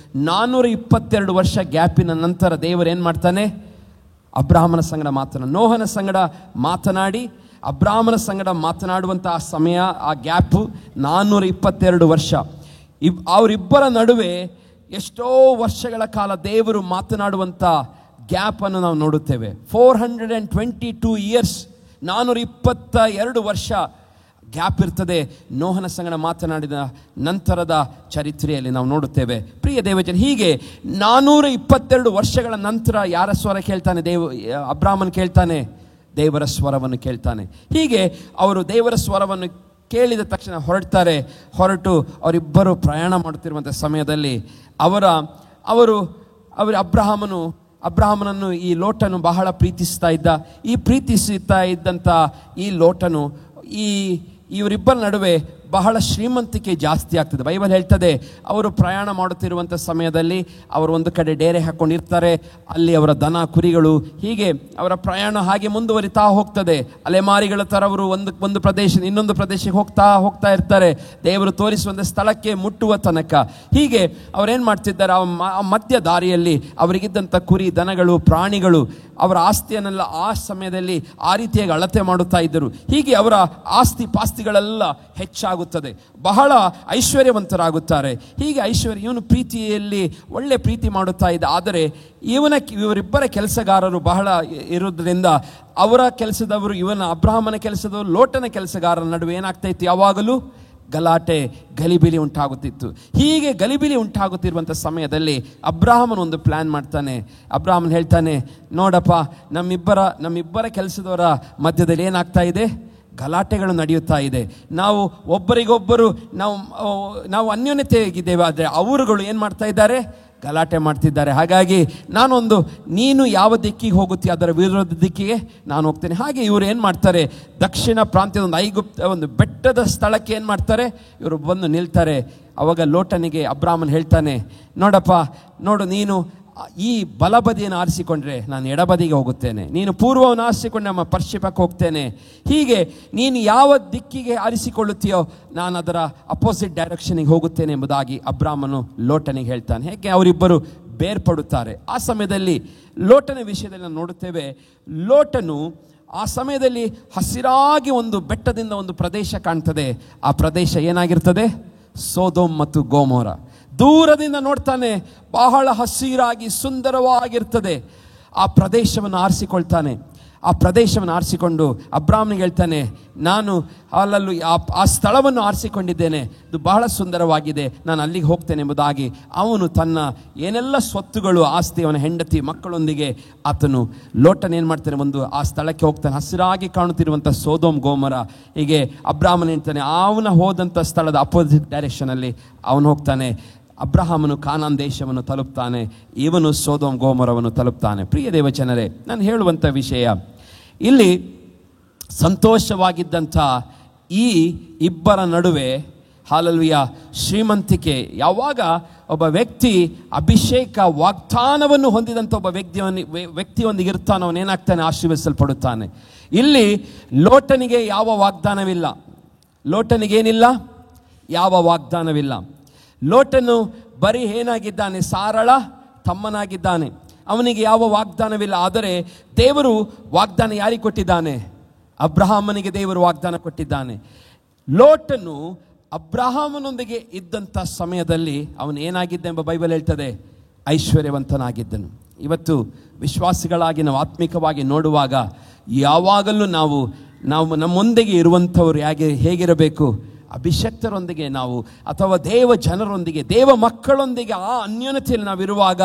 422 ವರ್ಷ ಗ್ಯಾಪಿನ ನಂತರ ದೇವರು ಏನು ಮಾಡ್ತಾನೆ, ಅಬ್ರಹಾಮನ ಸಂಗಡ ನೋಹನ ಸಂಗಡ ಮಾತನಾಡಿ ಅಬ್ರಹಾಮನ ಸಂಗಡ ಮಾತನಾಡುವಂಥ ಆ ಸಮಯ, ಆ ಗ್ಯಾಪು 422 ವರ್ಷ. ಅವರಿಬ್ಬರ ನಡುವೆ ಎಷ್ಟೋ ವರ್ಷಗಳ ಕಾಲ ದೇವರು ಮಾತನಾಡುವಂಥ ಗ್ಯಾಪನ್ನು ನಾವು ನೋಡುತ್ತೇವೆ. 422 ಇಯರ್ಸ್, 422 ವರ್ಷ ಗ್ಯಾಪ್ ಇರ್ತದೆ ನೋಹನ ಸಂಗಡ ಮಾತನಾಡಿದ ನಂತರದ ಚರಿತ್ರೆಯಲ್ಲಿ ನಾವು ನೋಡುತ್ತೇವೆ. ಪ್ರಿಯ ದೇವಜನ, ಹೀಗೆ 422 ವರ್ಷಗಳ ನಂತರ ಯಾರ ಸ್ವರ ಕೇಳ್ತಾನೆ? ಅಬ್ರಹಾಮನ್ ಕೇಳ್ತಾನೆ, ದೇವರ ಸ್ವರವನ್ನು ಕೇಳ್ತಾನೆ. ಹೀಗೆ ಅವರು ದೇವರ ಸ್ವರವನ್ನು ಕೇಳಿದ ತಕ್ಷಣ ಹೊರಟು ಅವರಿಬ್ಬರು ಪ್ರಯಾಣ ಮಾಡುತ್ತಿರುವಂಥ ಸಮಯದಲ್ಲಿ ಅಬ್ರಹಾಮನನ್ನು ಈ ಲೋಟನು ಬಹಳ ಪ್ರೀತಿಸ್ತಾ ಇದ್ದಂಥ ಈ ಲೋಟನು ಇವರಿಬ್ಬರ ನಡುವೆ ಬಹಳ ಶ್ರೀಮಂತಿಕೆ ಜಾಸ್ತಿ ಆಗ್ತದೆ. ಬೈಬಲ್ ಹೇಳ್ತದೆ, ಅವರು ಪ್ರಯಾಣ ಮಾಡುತ್ತಿರುವಂಥ ಸಮಯದಲ್ಲಿ ಅವರು ಒಂದು ಕಡೆ ಡೇರೆ ಹಾಕ್ಕೊಂಡಿರ್ತಾರೆ. ಅಲ್ಲಿ ಅವರ ದನ ಕುರಿಗಳು, ಹೀಗೆ ಅವರ ಪ್ರಯಾಣ ಹಾಗೆ ಮುಂದುವರಿತಾ ಹೋಗ್ತದೆ. ಅಲೆಮಾರಿಗಳ ಥರ ಅವರು ಒಂದು ಪ್ರದೇಶ ಇನ್ನೊಂದು ಪ್ರದೇಶಕ್ಕೆ ಹೋಗ್ತಾ ಇರ್ತಾರೆ, ದೇವರು ತೋರಿಸುವಂಥ ಸ್ಥಳಕ್ಕೆ ಮುಟ್ಟುವ ತನಕ. ಹೀಗೆ ಅವರೇನು ಮಾಡ್ತಿದ್ದಾರೆ, ಆ ಮಧ್ಯ ದಾರಿಯಲ್ಲಿ ಅವರಿಗಿದ್ದಂಥ ಕುರಿ, ದನಗಳು, ಪ್ರಾಣಿಗಳು, ಅವರ ಆಸ್ತಿಯನ್ನೆಲ್ಲ ಆ ಸಮಯದಲ್ಲಿ ಆ ರೀತಿಯಾಗಿ ಅಳತೆ ಮಾಡುತ್ತಾ ಇದ್ದರು. ಹೀಗೆ ಅವರ ಆಸ್ತಿ ಪಾಸ್ತಿಗಳೆಲ್ಲ ಹೆಚ್ಚಾಗುತ್ತದೆ, ಬಹಳ ಐಶ್ವರ್ಯವಂತರಾಗುತ್ತಾರೆ. ಹೀಗೆ ಇವನು ಪ್ರೀತಿಯಲ್ಲಿ ಒಳ್ಳೆ ಪ್ರೀತಿ ಮಾಡುತ್ತಾ ಇದ್ದ. ಆದರೆ ಇವರಿಬ್ಬರ ಕೆಲಸಗಾರರು ಬಹಳ ಇರೋದ್ರಿಂದ ಅವರ ಕೆಲಸದವರು, ಅಬ್ರಹಾಮನ ಕೆಲಸದವರು, ಲೋಟನ ಕೆಲಸಗಾರರ ನಡುವೆ ಏನಾಗ್ತಾ ಇತ್ತು, ಯಾವಾಗಲೂ ಗಲಾಟೆ, ಗಲಿಬಿಲಿ ಉಂಟಾಗುತ್ತಿತ್ತು. ಹೀಗೆ ಗಲಿಬಿಲಿ ಉಂಟಾಗುತ್ತಿರುವಂಥ ಸಮಯದಲ್ಲಿ ಅಬ್ರಹಾಮನ ಒಂದು ಪ್ಲ್ಯಾನ್ ಮಾಡ್ತಾನೆ. ಅಬ್ರಹಾಮನ್ ಹೇಳ್ತಾನೆ, ನೋಡಪ್ಪ, ನಮ್ಮಿಬ್ಬರ ಕೆಲಸದವರ ಮಧ್ಯದಲ್ಲಿ ಏನಾಗ್ತಾ ಇದೆ, ಗಲಾಟೆಗಳು ನಡೆಯುತ್ತಾ ಇದೆ. ನಾವು ಒಬ್ಬರಿಗೊಬ್ಬರು ನಾವು ಅನ್ಯೋನ್ಯತೆಯಾಗಿದ್ದೇವೆ, ಆದರೆ ಅವರುಗಳು ಏನು ಮಾಡ್ತಾ ಇದ್ದಾರೆ, ಗಲಾಟೆ ಮಾಡ್ತಿದ್ದಾರೆ. ಹಾಗಾಗಿ ನೀನು ಯಾವ ದಿಕ್ಕಿಗೆ ಹೋಗುತ್ತೀಯ ಅದರ ವಿರೋಧ ದಿಕ್ಕಿಗೆ ನಾನು ಹೋಗ್ತೇನೆ. ಹಾಗೆ ಇವರು ಏನು ಮಾಡ್ತಾರೆ, ದಕ್ಷಿಣ ಪ್ರಾಂತ್ಯದ ಒಂದು ಬೆಟ್ಟದ ಸ್ಥಳಕ್ಕೆ ಏನು ಮಾಡ್ತಾರೆ, ಇವರು ಬಂದು ನಿಲ್ತಾರೆ. ಅವಾಗ ಲೋಟನಿಗೆ ಅಬ್ರಹಾಮನ್ ಹೇಳ್ತಾನೆ, ನೋಡು, ನೀನು ಈ ಬಲಬದಿಯನ್ನು ಆರಿಸಿಕೊಂಡ್ರೆ ನಾನು ಎಡಬದಿಗೆ ಹೋಗುತ್ತೇನೆ, ನೀನು ಪೂರ್ವವನ್ನು ಆರಿಸಿಕೊಂಡ್ರೆ ನಮ್ಮ ಪಶ್ಚಿಮಕ್ಕೆ ಹೋಗ್ತೇನೆ. ಹೀಗೆ ನೀನು ಯಾವ ದಿಕ್ಕಿಗೆ ಆರಿಸಿಕೊಳ್ಳುತ್ತೀಯೋ ನಾನು ಅದರ ಅಪೋಸಿಟ್ ಡೈರೆಕ್ಷನಿಗೆ ಹೋಗುತ್ತೇನೆ ಎಂಬುದಾಗಿ ಅಬ್ರಹಾಮನು ಲೋಟನಿಗೆ ಹೇಳ್ತಾನೆ. ಹೇಗೆ ಅವರಿಬ್ಬರು ಬೇರ್ಪಡುತ್ತಾರೆ. ಆ ಸಮಯದಲ್ಲಿ ಲೋಟನ ವಿಷಯದಲ್ಲಿ ನಾವು ನೋಡುತ್ತೇವೆ, ಲೋಟನು ಆ ಸಮಯದಲ್ಲಿ ಹಸಿರಾಗಿ ಒಂದು ಬೆಟ್ಟದಿಂದ ಒಂದು ಪ್ರದೇಶ ಕಾಣ್ತದೆ. ಆ ಪ್ರದೇಶ ಏನಾಗಿರ್ತದೆ, ಸೋದೋಮ್ ಮತ್ತು ಗೋಮೋರ. ದೂರದಿಂದ ನೋಡ್ತಾನೆ, ಬಹಳ ಹಸಿರಾಗಿ ಸುಂದರವಾಗಿರ್ತದೆ. ಆ ಪ್ರದೇಶವನ್ನು ಆರಿಸಿಕೊಂಡು ಅಬ್ರಹಾಮನಿಗೆ ಹೇಳ್ತಾನೆ, ನಾನು ಅಲ್ಲೂ ಆ ಸ್ಥಳವನ್ನು ಆರಿಸಿಕೊಂಡಿದ್ದೇನೆ, ಇದು ಬಹಳ ಸುಂದರವಾಗಿದೆ, ನಾನು ಅಲ್ಲಿಗೆ ಹೋಗ್ತೇನೆ ಎಂಬುದಾಗಿ ಅವನು ತನ್ನ ಏನೆಲ್ಲ ಸ್ವತ್ತುಗಳು, ಆಸ್ತಿ, ಅವನ ಹೆಂಡತಿ, ಮಕ್ಕಳೊಂದಿಗೆ ಆತನು ಲೋಟನ್ ಏನು ಮಾಡ್ತಾನೆ, ಆ ಸ್ಥಳಕ್ಕೆ ಹೋಗ್ತಾನೆ. ಹಸಿರಾಗಿ ಕಾಣುತ್ತಿರುವಂಥ ಸೋದೋಮ್ ಗೋಮರ. ಹೀಗೆ ಅಬ್ರಹಾಮನ್ ಹೇಳ್ತಾನೆ, ಅವನ ಹೋದಂಥ ಸ್ಥಳದ ಅಪೋಸಿಟ್ ಡೈರೆಕ್ಷನಲ್ಲಿ ಅವನು ಹೋಗ್ತಾನೆ. ಅಬ್ರಹಾಮನು ಕಾನಾನ್ ದೇಶವನ್ನು ತಲುಪ್ತಾನೆ, ಇವನು ಸೋದೋಮ್ ಗೋಮರವನ್ನು ತಲುಪ್ತಾನೆ. ಪ್ರಿಯ ದೇವಜನರೇ, ನಾನು ಹೇಳುವಂಥ ವಿಷಯ, ಇಲ್ಲಿ ಸಂತೋಷವಾಗಿದ್ದಂಥ ಈ ಇಬ್ಬರ ನಡುವೆ ಹಾಲೆಲೂಯಾ ಶ್ರೀಮಂತಿಕೆ. ಯಾವಾಗ ಒಬ್ಬ ವ್ಯಕ್ತಿ ಅಭಿಷೇಕ ವಾಗ್ದಾನವನ್ನು ಹೊಂದಿದಂಥ ಒಬ್ಬ ವ್ಯಕ್ತಿಯೊಂದಿಗೆ ಇರ್ತಾನೆ, ಅವನೇನಾಗ್ತಾನೆ, ಆಶೀರ್ವದಿಸಲ್ಪಡುತ್ತಾನೆ. ಇಲ್ಲಿ ಲೋಟನಿಗೆ ಯಾವ ವಾಗ್ದಾನವಿಲ್ಲ, ಲೋಟನಿಗೇನಿಲ್ಲ, ಯಾವ ವಾಗ್ದಾನವಿಲ್ಲ. ಲೋಟನು ಬರೀ ಏನಾಗಿದ್ದಾನೆ, ಸಾರಳ ತಮ್ಮನಾಗಿದ್ದಾನೆ, ಅವನಿಗೆ ಯಾವ ವಾಗ್ದಾನವಿಲ್ಲ. ಆದರೆ ದೇವರು ವಾಗ್ದಾನ ಯಾರಿಗೆ ಕೊಟ್ಟಿದ್ದಾನೆ, ಅಬ್ರಹಾಮನಿಗೆ ದೇವರು ವಾಗ್ದಾನ ಕೊಟ್ಟಿದ್ದಾನೆ. ಲೋಟನು ಅಬ್ರಹಾಮನೊಂದಿಗೆ ಇದ್ದಂಥ ಸಮಯದಲ್ಲಿ ಅವನು ಏನಾಗಿದ್ದ ಎಂಬ ಬೈಬಲ್ ಹೇಳ್ತದೆ, ಐಶ್ವರ್ಯವಂತನಾಗಿದ್ದನು. ಇವತ್ತು ವಿಶ್ವಾಸಿಗಳಾಗಿ ನಾವು ಆತ್ಮಿಕವಾಗಿ ನೋಡುವಾಗ ಯಾವಾಗಲೂ ನಾವು ನಮ್ಮೊಂದಿಗೆ ಇರುವಂಥವ್ರು ಹೇಗಿರಬೇಕು, ಅಭಿಷಕ್ತರೊಂದಿಗೆ ನಾವು ಅಥವಾ ದೇವ ಜನರೊಂದಿಗೆ, ದೇವ ಮಕ್ಕಳೊಂದಿಗೆ ಆ ಅನ್ಯೋನ್ಯತೆಯಲ್ಲಿ ನಾವಿರುವಾಗ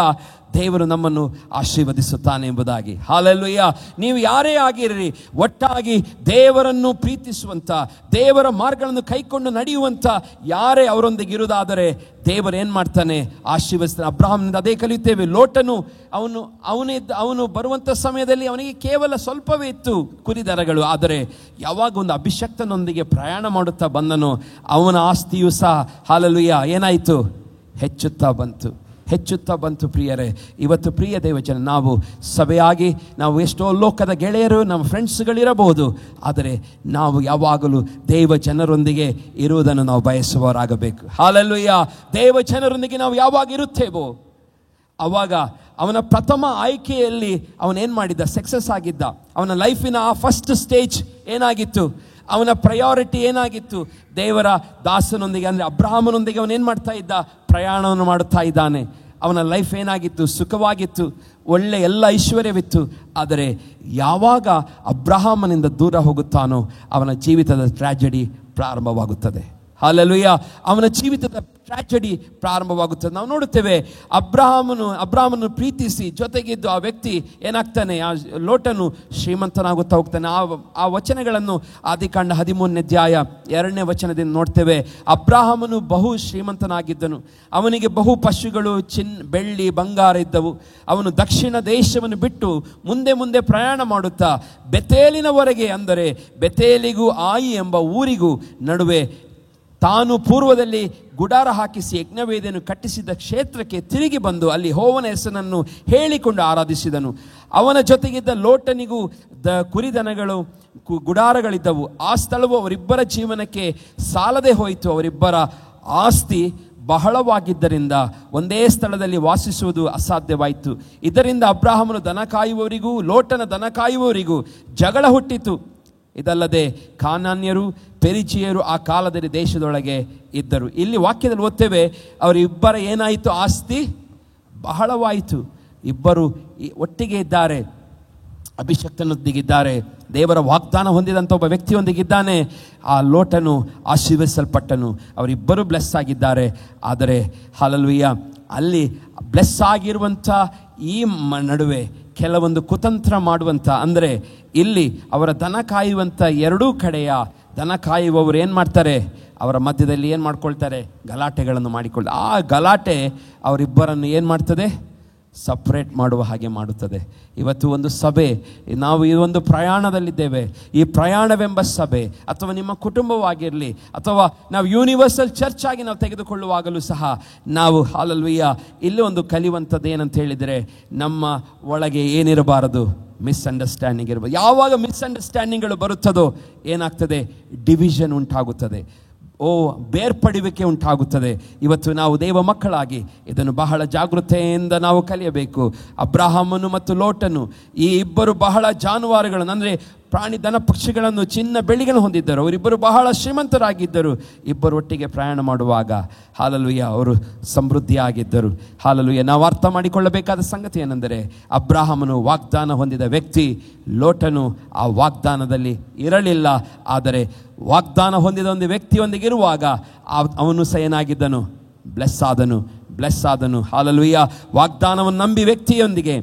ದೇವರು ನಮ್ಮನ್ನು ಆಶೀರ್ವದಿಸುತ್ತಾನೆ ಎಂಬುದಾಗಿ. ಹಲ್ಲೆಲೂಯಾ. ನೀವು ಯಾರೇ ಆಗಿರಲಿ, ಒಟ್ಟಾಗಿ ದೇವರನ್ನು ಪ್ರೀತಿಸುವಂಥ, ದೇವರ ಮಾರ್ಗಗಳನ್ನು ಕೈಕೊಂಡು ನಡೆಯುವಂಥ ಯಾರೇ ಅವರೊಂದಿಗೆ ಇರುವುದಾದರೆ ದೇವರು ಏನು ಮಾಡ್ತಾನೆ? ಆಶೀರ್ವದಿಸ್ತಾನೆ. ಅಬ್ರಹಾಮನಿಂದ ಅದೇ ಕಲಿಯುತ್ತೇವೆ. ಲೋಟನು ಅವನು ಬರುವಂಥ ಸಮಯದಲ್ಲಿ ಅವನಿಗೆ ಕೇವಲ ಸ್ವಲ್ಪವೇ ಇತ್ತು ಕುರಿದರಗಳು. ಆದರೆ ಯಾವಾಗ ಒಂದು ಅಭಿಷಕ್ತನೊಂದಿಗೆ ಪ್ರಯಾಣ ಮಾಡುತ್ತಾ ಬಂದನು, ಅವನ ಆಸ್ತಿಯು ಸಹ ಹಲ್ಲೆಲೂಯಾ ಏನಾಯಿತು? ಹೆಚ್ಚುತ್ತಾ ಬಂತು ಪ್ರಿಯರೇ. ಇವತ್ತು ಪ್ರಿಯ ದೇವಜನ, ನಾವು ಸಭೆಯಾಗಿ ನಾವು ಎಷ್ಟೋ ಲೋಕದ ಗೆಳೆಯರು, ನಮ್ಮ ಫ್ರೆಂಡ್ಸ್ಗಳಿರಬಹುದು, ಆದರೆ ನಾವು ಯಾವಾಗಲೂ ದೇವ ಜನರೊಂದಿಗೆ ಇರುವುದನ್ನು ನಾವು ಬಯಸುವವರಾಗಬೇಕು. ಹಲ್ಲೆಲೂಯಾ. ದೇವ ಜನರೊಂದಿಗೆ ನಾವು ಯಾವಾಗ ಇರುತ್ತೇವೋ ಆವಾಗ ಅವನ ಪ್ರಥಮ ಆಯ್ಕೆಯಲ್ಲಿ ಅವನೇನು ಮಾಡಿದ್ದ? ಸಕ್ಸಸ್ ಆಗಿದ್ದ. ಅವನ ಲೈಫಿನ ಆ ಫಸ್ಟ್ ಸ್ಟೇಜ್ ಏನಾಗಿತ್ತು? ಅವನ ಪ್ರಯಾರಿಟಿ ಏನಾಗಿತ್ತು? ದೇವರ ದಾಸನೊಂದಿಗೆ, ಅಂದರೆ ಅಬ್ರಹಾಮನೊಂದಿಗೆ ಅವನೇನು ಮಾಡ್ತಾ ಇದ್ದ? ಪ್ರಯಾಣವನ್ನು ಮಾಡುತ್ತಾ ಇದ್ದಾನೆ. ಅವನ ಲೈಫ್ ಏನಾಗಿತ್ತು? ಸುಖವಾಗಿತ್ತು, ಒಳ್ಳೆ ಎಲ್ಲ ಐಶ್ವರ್ಯವಿತ್ತು. ಆದರೆ ಯಾವಾಗ ಅಬ್ರಹಾಮನಿಂದ ದೂರ ಹೋಗುತ್ತಾನೋ ಅವನ ಜೀವಿತದ ಟ್ರ್ಯಾಜಡಿ ಪ್ರಾರಂಭವಾಗುತ್ತದೆ. ಹಲ್ಲೆಲೂಯಾ. ಅವನ ಜೀವಿತದ ಟ್ರ್ಯಾಜಡಿ ಪ್ರಾರಂಭವಾಗುತ್ತದೆ. ನಾವು ನೋಡುತ್ತೇವೆ, ಅಬ್ರಹಾಮನು ಪ್ರೀತಿಸಿ ಜೊತೆಗಿದ್ದು ಆ ವ್ಯಕ್ತಿ ಏನಾಗ್ತಾನೆ? ಆ ಲೋಟನು ಶ್ರೀಮಂತನಾಗುತ್ತಾ ಹೋಗ್ತಾನೆ. ಆ ವಚನಗಳನ್ನು ಆದಿಕಾಂಡ 13ನೇ ಅಧ್ಯಾಯ 2ನೇ ವಚನದಿಂದ ನೋಡ್ತೇವೆ. ಅಬ್ರಹಾಮನು ಬಹು ಶ್ರೀಮಂತನಾಗಿದ್ದನು. ಅವನಿಗೆ ಬಹು ಪಶುಗಳು, ಬೆಳ್ಳಿ, ಬಂಗಾರ ಇದ್ದವು. ಅವನು ದಕ್ಷಿಣ ದೇಶವನ್ನು ಬಿಟ್ಟು ಮುಂದೆ ಪ್ರಯಾಣ ಮಾಡುತ್ತಾ ಬೆತೇಲಿನವರೆಗೆ, ಅಂದರೆ ಬೆತೇಲಿಗೂ ಆಯಿ ಎಂಬ ಊರಿಗೂ ನಡುವೆ ತಾನು ಪೂರ್ವದಲ್ಲಿ ಗುಡಾರ ಹಾಕಿಸಿ ಯಜ್ಞವೇದಿಯನ್ನು ಕಟ್ಟಿಸಿದ ಕ್ಷೇತ್ರಕ್ಕೆ ತಿರುಗಿ ಬಂದು ಅಲ್ಲಿ ಯೆಹೋವನ ಹೆಸರನ್ನು ಹೇಳಿಕೊಂಡು ಆರಾಧಿಸಿದನು. ಅವನ ಜೊತೆಗಿದ್ದ ಲೋಟನಿಗೂ ಕುರಿದನಗಳು, ಗುಡಾರಗಳಿದ್ದವು. ಆ ಸ್ಥಳವು ಅವರಿಬ್ಬರ ಜೀವನಕ್ಕೆ ಸಾಲದೆ ಹೋಯಿತು. ಅವರಿಬ್ಬರ ಆಸ್ತಿ ಬಹಳವಾಗಿದ್ದರಿಂದ ಒಂದೇ ಸ್ಥಳದಲ್ಲಿ ವಾಸಿಸುವುದು ಅಸಾಧ್ಯವಾಯಿತು. ಇದರಿಂದ ಅಬ್ರಹಾಮನು ದನ ಕಾಯುವವರಿಗೂ ಲೋಟನ ದನ ಕಾಯುವವರಿಗೂ ಜಗಳ ಹುಟ್ಟಿತು. ಇದಲ್ಲದೆ ಕಾನಾನ್ಯರು, ಪೆರಿಜಿಯರು ಆ ಕಾಲದಲ್ಲಿ ದೇಶದೊಳಗೆ ಇದ್ದರು. ಇಲ್ಲಿ ವಾಕ್ಯದಲ್ಲಿ ಓದ್ತೇವೆ, ಅವರಿಬ್ಬರ ಏನಾಯಿತು? ಆಸ್ತಿ ಬಹಳವಾಯಿತು. ಇಬ್ಬರು ಒಟ್ಟಿಗೆ ಇದ್ದಾರೆ, ಅಭಿಷಕ್ತನೊಂದಿಗಿದ್ದಾರೆ, ದೇವರ ವಾಗ್ದಾನ ಹೊಂದಿದಂಥ ಒಬ್ಬ ವ್ಯಕ್ತಿಯೊಂದಿಗಿದ್ದಾನೆ. ಆ ಲೋಟನು ಆಶೀರ್ವದಿಸಲ್ಪಟ್ಟನು. ಅವರಿಬ್ಬರು ಬ್ಲೆಸ್ ಆಗಿದ್ದಾರೆ. ಆದರೆ ಹಲ್ಲೆಲೂಯಾ, ಅಲ್ಲಿ ಬ್ಲೆಸ್ ಆಗಿರುವಂಥ ಈ ನಡುವೆ ಕೆಲವೊಂದು ಕುತಂತ್ರ ಮಾಡುವಂಥ, ಅಂದರೆ ಇಲ್ಲಿ ಅವರ ದನ ಕಾಯುವಂಥ ಎರಡೂ ಕಡೆಯ ದನ ಕಾಯುವವರು ಏನು ಮಾಡ್ತಾರೆ? ಅವರ ಮಧ್ಯದಲ್ಲಿ ಏನು ಮಾಡ್ಕೊಳ್ತಾರೆ? ಗಲಾಟೆಗಳನ್ನು ಮಾಡಿಕೊಳ್ತಾರೆ. ಆ ಗಲಾಟೆ ಅವರಿಬ್ಬರನ್ನು ಏನು ಮಾಡ್ತದೆ? ಸಪ್ರೇಟ್ ಮಾಡುವ ಹಾಗೆ ಮಾಡುತ್ತದೆ. ಇವತ್ತು ಒಂದು ಸಭೆ, ನಾವು ಈ ಒಂದು ಪ್ರಯಾಣದಲ್ಲಿದ್ದೇವೆ. ಈ ಪ್ರಯಾಣವೆಂಬ ಸಭೆ ಅಥವಾ ನಿಮ್ಮ ಕುಟುಂಬವಾಗಿರಲಿ ಅಥವಾ ನಾವು ಯೂನಿವರ್ಸಲ್ ಚರ್ಚ್ ಆಗಿ ನಾವು ತೆಗೆದುಕೊಳ್ಳುವಾಗಲೂ ಸಹ ನಾವು ಹಲ್ಲೆಲೂಯಾ ಇಲ್ಲಿ ಒಂದು ಕಲಿಯುವಂಥದ್ದು ಏನಂತ ಹೇಳಿದರೆ, ನಮ್ಮ ಒಳಗೆ ಏನಿರಬಾರದು? ಮಿಸ್ಅಂಡರ್ಸ್ಟ್ಯಾಂಡಿಂಗ್ ಇರಬಾರದು. ಯಾವಾಗ ಮಿಸ್ಅಂಡರ್ಸ್ಟ್ಯಾಂಡಿಂಗ್ಗಳು ಬರುತ್ತದೋ ಏನಾಗ್ತದೆ? ಡಿವಿಷನ್ ಉಂಟಾಗುತ್ತದೆ, ಬೇರ್ಪಡುವಿಕೆ ಉಂಟಾಗುತ್ತದೆ. ಇವತ್ತು ನಾವು ದೇವ ಮಕ್ಕಳಾಗಿ ಇದನ್ನು ಬಹಳ ಜಾಗೃತೆಯಿಂದ ನಾವು ಕಲಿಯಬೇಕು. ಅಬ್ರಹಾಮನು ಮತ್ತು ಲೋಟನು ಈ ಇಬ್ಬರು ಬಹಳ ಜಾನುವಾರುಗಳನ್ನು, ಅಂದರೆ ಪ್ರಾಣಿ ದನ ಪಕ್ಷಿಗಳನ್ನು, ಚಿನ್ನ ಬೆಳ್ಳಿಗಳನ್ನು ಹೊಂದಿದ್ದರು. ಅವರಿಬ್ಬರು ಬಹಳ ಶ್ರೀಮಂತರಾಗಿದ್ದರು. ಇಬ್ಬರು ಒಟ್ಟಿಗೆ ಪ್ರಯಾಣ ಮಾಡುವಾಗ ಹಲ್ಲೆಲೂಯಾ ಅವರು ಸಮೃದ್ಧಿಯಾಗಿದ್ದರು. ಹಲ್ಲೆಲೂಯಾ. ನಾವು ಅರ್ಥ ಮಾಡಿಕೊಳ್ಳಬೇಕಾದ ಸಂಗತಿ ಏನೆಂದರೆ, ಅಬ್ರಹಾಮನು ವಾಗ್ದಾನ ಹೊಂದಿದ ವ್ಯಕ್ತಿ, ಲೋಟನು ಆ ವಾಗ್ದಾನದಲ್ಲಿ ಇರಲಿಲ್ಲ. ಆದರೆ ವಾಗ್ದಾನ ಹೊಂದಿದ ಒಂದು ವ್ಯಕ್ತಿಯೊಂದಿಗಿರುವಾಗ ಅವನು ಸಹ ಏನಾಗಿದ್ದನು? ಬ್ಲೆಸ್ ಆದನು. ಹಲ್ಲೆಲೂಯಾ. ವಾಗ್ದಾನವನ್ನು ನಂಬಿ ವ್ಯಕ್ತಿಯೊಂದಿಗೆ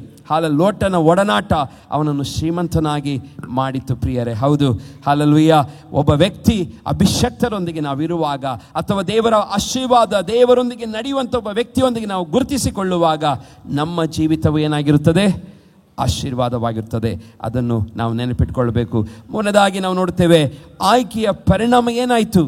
ಲೋಟನ ಒಡನಾಟ ಅವನನ್ನು ಶ್ರೀಮಂತನಾಗಿ ಮಾಡಿತು ಪ್ರಿಯರೇ. ಹೌದು, ಹಲ್ಲೆಲೂಯಾ. ಒಬ್ಬ ವ್ಯಕ್ತಿ ಅಭಿಷಕ್ತರೊಂದಿಗೆ ನಾವಿರುವಾಗ ಅಥವಾ ದೇವರ ಆಶೀರ್ವಾದ, ದೇವರೊಂದಿಗೆ ನಡೆಯುವಂಥ ಒಬ್ಬ ವ್ಯಕ್ತಿಯೊಂದಿಗೆ ನಾವು ಗುರುತಿಸಿಕೊಳ್ಳುವಾಗ ನಮ್ಮ ಜೀವಿತವು ಏನಾಗಿರುತ್ತದೆ? ಆಶೀರ್ವಾದವಾಗಿರುತ್ತದೆ. ಅದನ್ನು ನಾವು ನೆನಪಿಟ್ಕೊಳ್ಬೇಕು. ಮೊದಲದಾಗಿ ನಾವು ನೋಡ್ತೇವೆ, ಆಯ್ಕೆಯ ಪರಿಣಾಮ ಏನಾಯಿತು?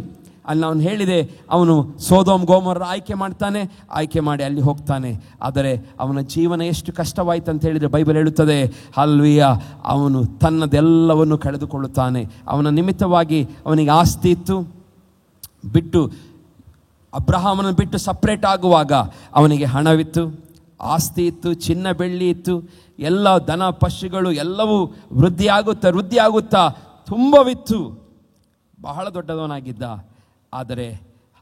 ಅಲ್ಲಿ ನಾನು ಹೇಳಿದೆ, ಅವನು ಸೋದೋಮ್ ಗೋಮೋರ ಆಯ್ಕೆ ಮಾಡಿ ಅಲ್ಲಿ ಹೋಗ್ತಾನೆ. ಆದರೆ ಅವನ ಜೀವನ ಎಷ್ಟು ಕಷ್ಟವಾಯಿತು ಅಂತ ಹೇಳಿದರೆ ಬೈಬಲ್ ಹೇಳುತ್ತದೆ, ಹಲ್ಲೆಲೂಯಾ, ಅವನು ತನ್ನದೆಲ್ಲವನ್ನು ಕಳೆದುಕೊಳ್ಳುತ್ತಾನೆ. ಅವನ ನಿಮಿತ್ತವಾಗಿ ಅವನಿಗೆ ಆಸ್ತಿ ಇತ್ತು, ಅಬ್ರಹಾಮನ ಬಿಟ್ಟು ಸಪ್ರೇಟ್ ಆಗುವಾಗ ಅವನಿಗೆ ಹಣವಿತ್ತು, ಆಸ್ತಿ ಇತ್ತು, ಚಿನ್ನ ಬೆಳ್ಳಿ ಇತ್ತು, ಎಲ್ಲ ದನ ಪಶುಗಳು ಎಲ್ಲವೂ ವೃದ್ಧಿಯಾಗುತ್ತಾ ತುಂಬವಿತ್ತು. ಬಹಳ ದೊಡ್ಡದವನಾಗಿದ್ದ. ಆದರೆ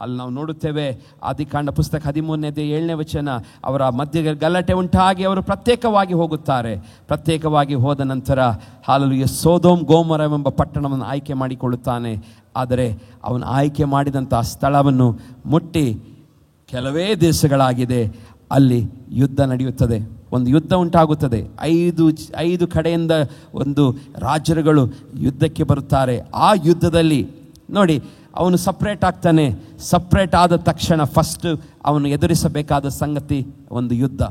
ಅಲ್ಲಿ ನಾವು ನೋಡುತ್ತೇವೆ, ಆದಿಕಾಂಡ ಪುಸ್ತಕ 13ನೇ 7ನೇ ವಚನ, ಅವರ ಮಧ್ಯೆ ಗಲಾಟೆ ಉಂಟಾಗಿ ಅವರು ಪ್ರತ್ಯೇಕವಾಗಿ ಹೋಗುತ್ತಾರೆ. ಪ್ರತ್ಯೇಕವಾಗಿ ಹೋದ ನಂತರ ಹಲ್ಲೆಲೂಯಾ ಸೋದೋಮ್ ಗೋಮೋರವೆಂಬ ಪಟ್ಟಣವನ್ನು ಆಯ್ಕೆ ಮಾಡಿಕೊಳ್ಳುತ್ತಾನೆ. ಆದರೆ ಅವನು ಆಯ್ಕೆ ಮಾಡಿದಂಥ ಸ್ಥಳವನ್ನು ಮುಟ್ಟಿ ಕೆಲವೇ ದಿವಸಗಳಾಗಿದೆ, ಅಲ್ಲಿ ಯುದ್ಧ ನಡೆಯುತ್ತದೆ. ಒಂದು ಯುದ್ಧ ಉಂಟಾಗುತ್ತದೆ. ಐದು ಕಡೆಯಿಂದ ಒಂದು ರಾಜರುಗಳು ಯುದ್ಧಕ್ಕೆ ಬರುತ್ತಾರೆ. ಆ ಯುದ್ಧದಲ್ಲಿ ನೋಡಿ, ಅವನು ಸಪ್ರೇಟ್ ಆಗ್ತಾನೆ. ಸಪ್ರೇಟ್ ಆದ ತಕ್ಷಣ ಫಸ್ಟ್ ಅವನು ಎದುರಿಸಬೇಕಾದ ಸಂಗತಿ ಒಂದು ಯುದ್ಧ.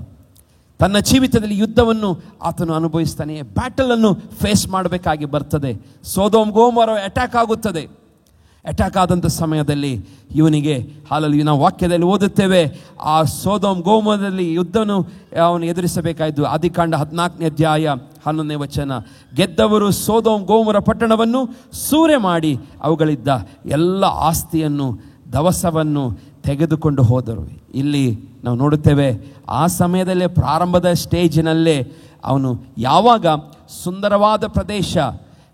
ತನ್ನ ಜೀವಿತದಲ್ಲಿ ಯುದ್ಧವನ್ನು ಆತನು ಅನುಭವಿಸ್ತಾನೆ. ಬ್ಯಾಟಲನ್ನು ಫೇಸ್ ಮಾಡಬೇಕಾಗಿ ಬರ್ತದೆ. ಸೊದೋಮ್ ಗೊಮೋರ ಅಟ್ಯಾಕ್ ಆಗುತ್ತದೆ. ಅಟ್ಯಾಕ್ ಆದಂಥ ಸಮಯದಲ್ಲಿ ಇವನಿಗೆ ಹಾಲಲ್ಲಿ ನಾವು ವಾಕ್ಯದಲ್ಲಿ ಓದುತ್ತೇವೆ, ಆ ಸೊದೋಮ್ ಗೊಮೋರದಲ್ಲಿ ಯುದ್ಧವನ್ನು ಅವನು ಎದುರಿಸಬೇಕಾಯಿತು. ಆದಿಕಾಂಡ 14ನೇ ಅಧ್ಯಾಯ 11ನೇ ವಚನ, ಗೆದ್ದವರು ಸೊದೋಮ್ ಗೊಮೋರ ಪಟ್ಟಣವನ್ನು ಸೂರೆ ಮಾಡಿ ಅವುಗಳಿದ್ದ ಎಲ್ಲ ಆಸ್ತಿಯನ್ನು ದವಸವನ್ನು ತೆಗೆದುಕೊಂಡು ಹೋದರು. ಇಲ್ಲಿ ನಾವು ನೋಡುತ್ತೇವೆ, ಆ ಸಮಯದಲ್ಲೇ ಪ್ರಾರಂಭದ ಸ್ಟೇಜಿನಲ್ಲೇ ಅವನು ಯಾವಾಗ ಸುಂದರವಾದ ಪ್ರದೇಶ,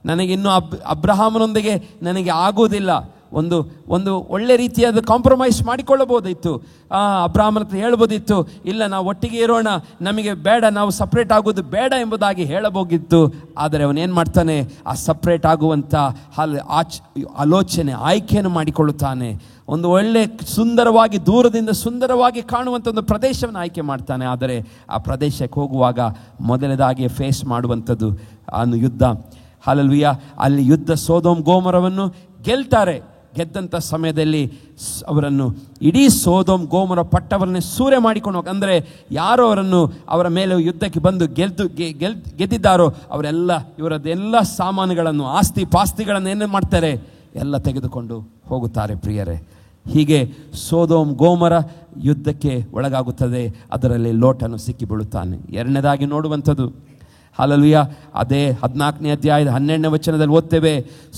ನನಗಿನ್ನೂ ಅಬ್ರಹಾಮನೊಂದಿಗೆ ನನಗೆ ಆಗೋದಿಲ್ಲ, ಒಂದು ಒಳ್ಳೆ ರೀತಿಯಾದ ಕಾಂಪ್ರಮೈಸ್ ಮಾಡಿಕೊಳ್ಳಬಹುದಿತ್ತು. ಅಬ್ರಹಾಮನ ಹತ್ರ ಹೇಳ್ಬೋದಿತ್ತು, ಇಲ್ಲ ನಾವು ಒಟ್ಟಿಗೆ ಇರೋಣ, ನಮಗೆ ಬೇಡ, ನಾವು ಸಪ್ರೇಟ್ ಆಗೋದು ಬೇಡ ಎಂಬುದಾಗಿ ಹೇಳಬಹುದಿತ್ತು. ಆದರೆ ಅವನೇನು ಮಾಡ್ತಾನೆ, ಆ ಸಪ್ರೇಟ್ ಆಗುವಂಥ ಆಲೋಚನೆ ಆಯ್ಕೆಯನ್ನು ಮಾಡಿಕೊಳ್ಳುತ್ತಾನೆ. ಒಂದು ಒಳ್ಳೆ ಸುಂದರವಾಗಿ, ದೂರದಿಂದ ಸುಂದರವಾಗಿ ಕಾಣುವಂಥ ಒಂದು ಪ್ರದೇಶವನ್ನು ಆಯ್ಕೆ ಮಾಡ್ತಾನೆ. ಆದರೆ ಆ ಪ್ರದೇಶಕ್ಕೆ ಹೋಗುವಾಗ ಮೊದಲನೇದಾಗಿ ಫೇಸ್ ಮಾಡುವಂಥದ್ದು ಯುದ್ಧ. ಹಲ್ಲೆಲೂಯಾ. ಅಲ್ಲಿ ಯುದ್ಧ ಸೊದೋಮ್ ಗೊಮೋರವನ್ನು ಗೆಲ್ತಾರೆ. ಗೆದ್ದಂಥ ಸಮಯದಲ್ಲಿ ಅವರನ್ನು ಇಡೀ ಸೊದೋಮ್ ಗೊಮೋರ ಪಟ್ಟಣವನ್ನೇ ಸೂರೆ ಮಾಡಿಕೊಂಡು ಅಂದರೆ ಯಾರು ಅವರ ಮೇಲೆ ಯುದ್ಧಕ್ಕೆ ಬಂದು ಗೆದ್ದಿದ್ದಾರೋ ಅವರೆಲ್ಲ ಇವರದ್ದೆಲ್ಲ ಸಾಮಾನುಗಳನ್ನು, ಆಸ್ತಿ ಪಾಸ್ತಿಗಳನ್ನು ಏನು ಮಾಡ್ತಾರೆ, ಎಲ್ಲ ತೆಗೆದುಕೊಂಡು ಹೋಗುತ್ತಾರೆ ಪ್ರಿಯರೇ. ಹೀಗೆ ಸೊದೋಮ್ ಗೊಮೋರ ಯುದ್ಧಕ್ಕೆ ಒಳಗಾಗುತ್ತದೆ. ಅದರಲ್ಲಿ ಲೋಟನು ಸಿಕ್ಕಿಬೀಳುತ್ತಾನೆ. ಎರಡನೇದಾಗಿ ನೋಡುವಂಥದ್ದು, ಹಲ್ಲೆಲೂಯಾ, ಅದೇ 14ನೇ ಅಧ್ಯಾಯದ 12ನೇ ವಚನದಲ್ಲಿ ಓದ್ತೇವೆ,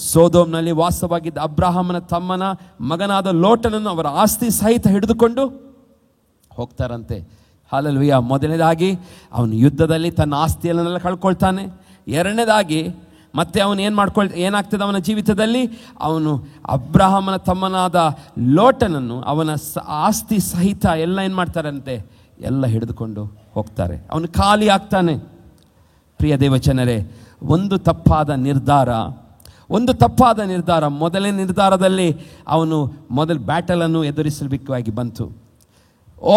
ಸೊದೋಮ್ನಲ್ಲಿ ವಾಸವಾಗಿದ್ದ ಅಬ್ರಹಾಮನ ತಮ್ಮನ ಮಗನಾದ ಲೋಟನನ್ನು ಅವರ ಆಸ್ತಿ ಸಹಿತ ಹಿಡಿದುಕೊಂಡು ಹೋಗ್ತಾರಂತೆ. ಹಲ್ಲೆಲೂಯಾ. ಮೊದಲನೇದಾಗಿ ಅವನು ಯುದ್ಧದಲ್ಲಿ ತನ್ನ ಆಸ್ತಿಯನ್ನೆಲ್ಲ ಕಳ್ಕೊಳ್ತಾನೆ. ಎರಡನೇದಾಗಿ ಮತ್ತೆ ಅವನು ಏನಾಗ್ತದೆ ಅವನ ಜೀವಿತದಲ್ಲಿ, ಅವನು ಅಬ್ರಹಾಮನ ತಮ್ಮನಾದ ಲೋಟನನ್ನು ಅವನ ಆಸ್ತಿ ಸಹಿತ ಎಲ್ಲ ಏನು ಮಾಡ್ತಾರಂತೆ, ಎಲ್ಲ ಹಿಡಿದುಕೊಂಡು ಹೋಗ್ತಾರೆ. ಅವನು ಖಾಲಿ ಆಗ್ತಾನೆ. ಪ್ರಿಯ ದೇವಚನರೇ, ಒಂದು ತಪ್ಪಾದ ನಿರ್ಧಾರ, ಮೊದಲನೇ ನಿರ್ಧಾರದಲ್ಲಿ ಅವನು ಬ್ಯಾಟಲನ್ನು ಎದುರಿಸಬೇಕಾಗಿ ಬಂತು.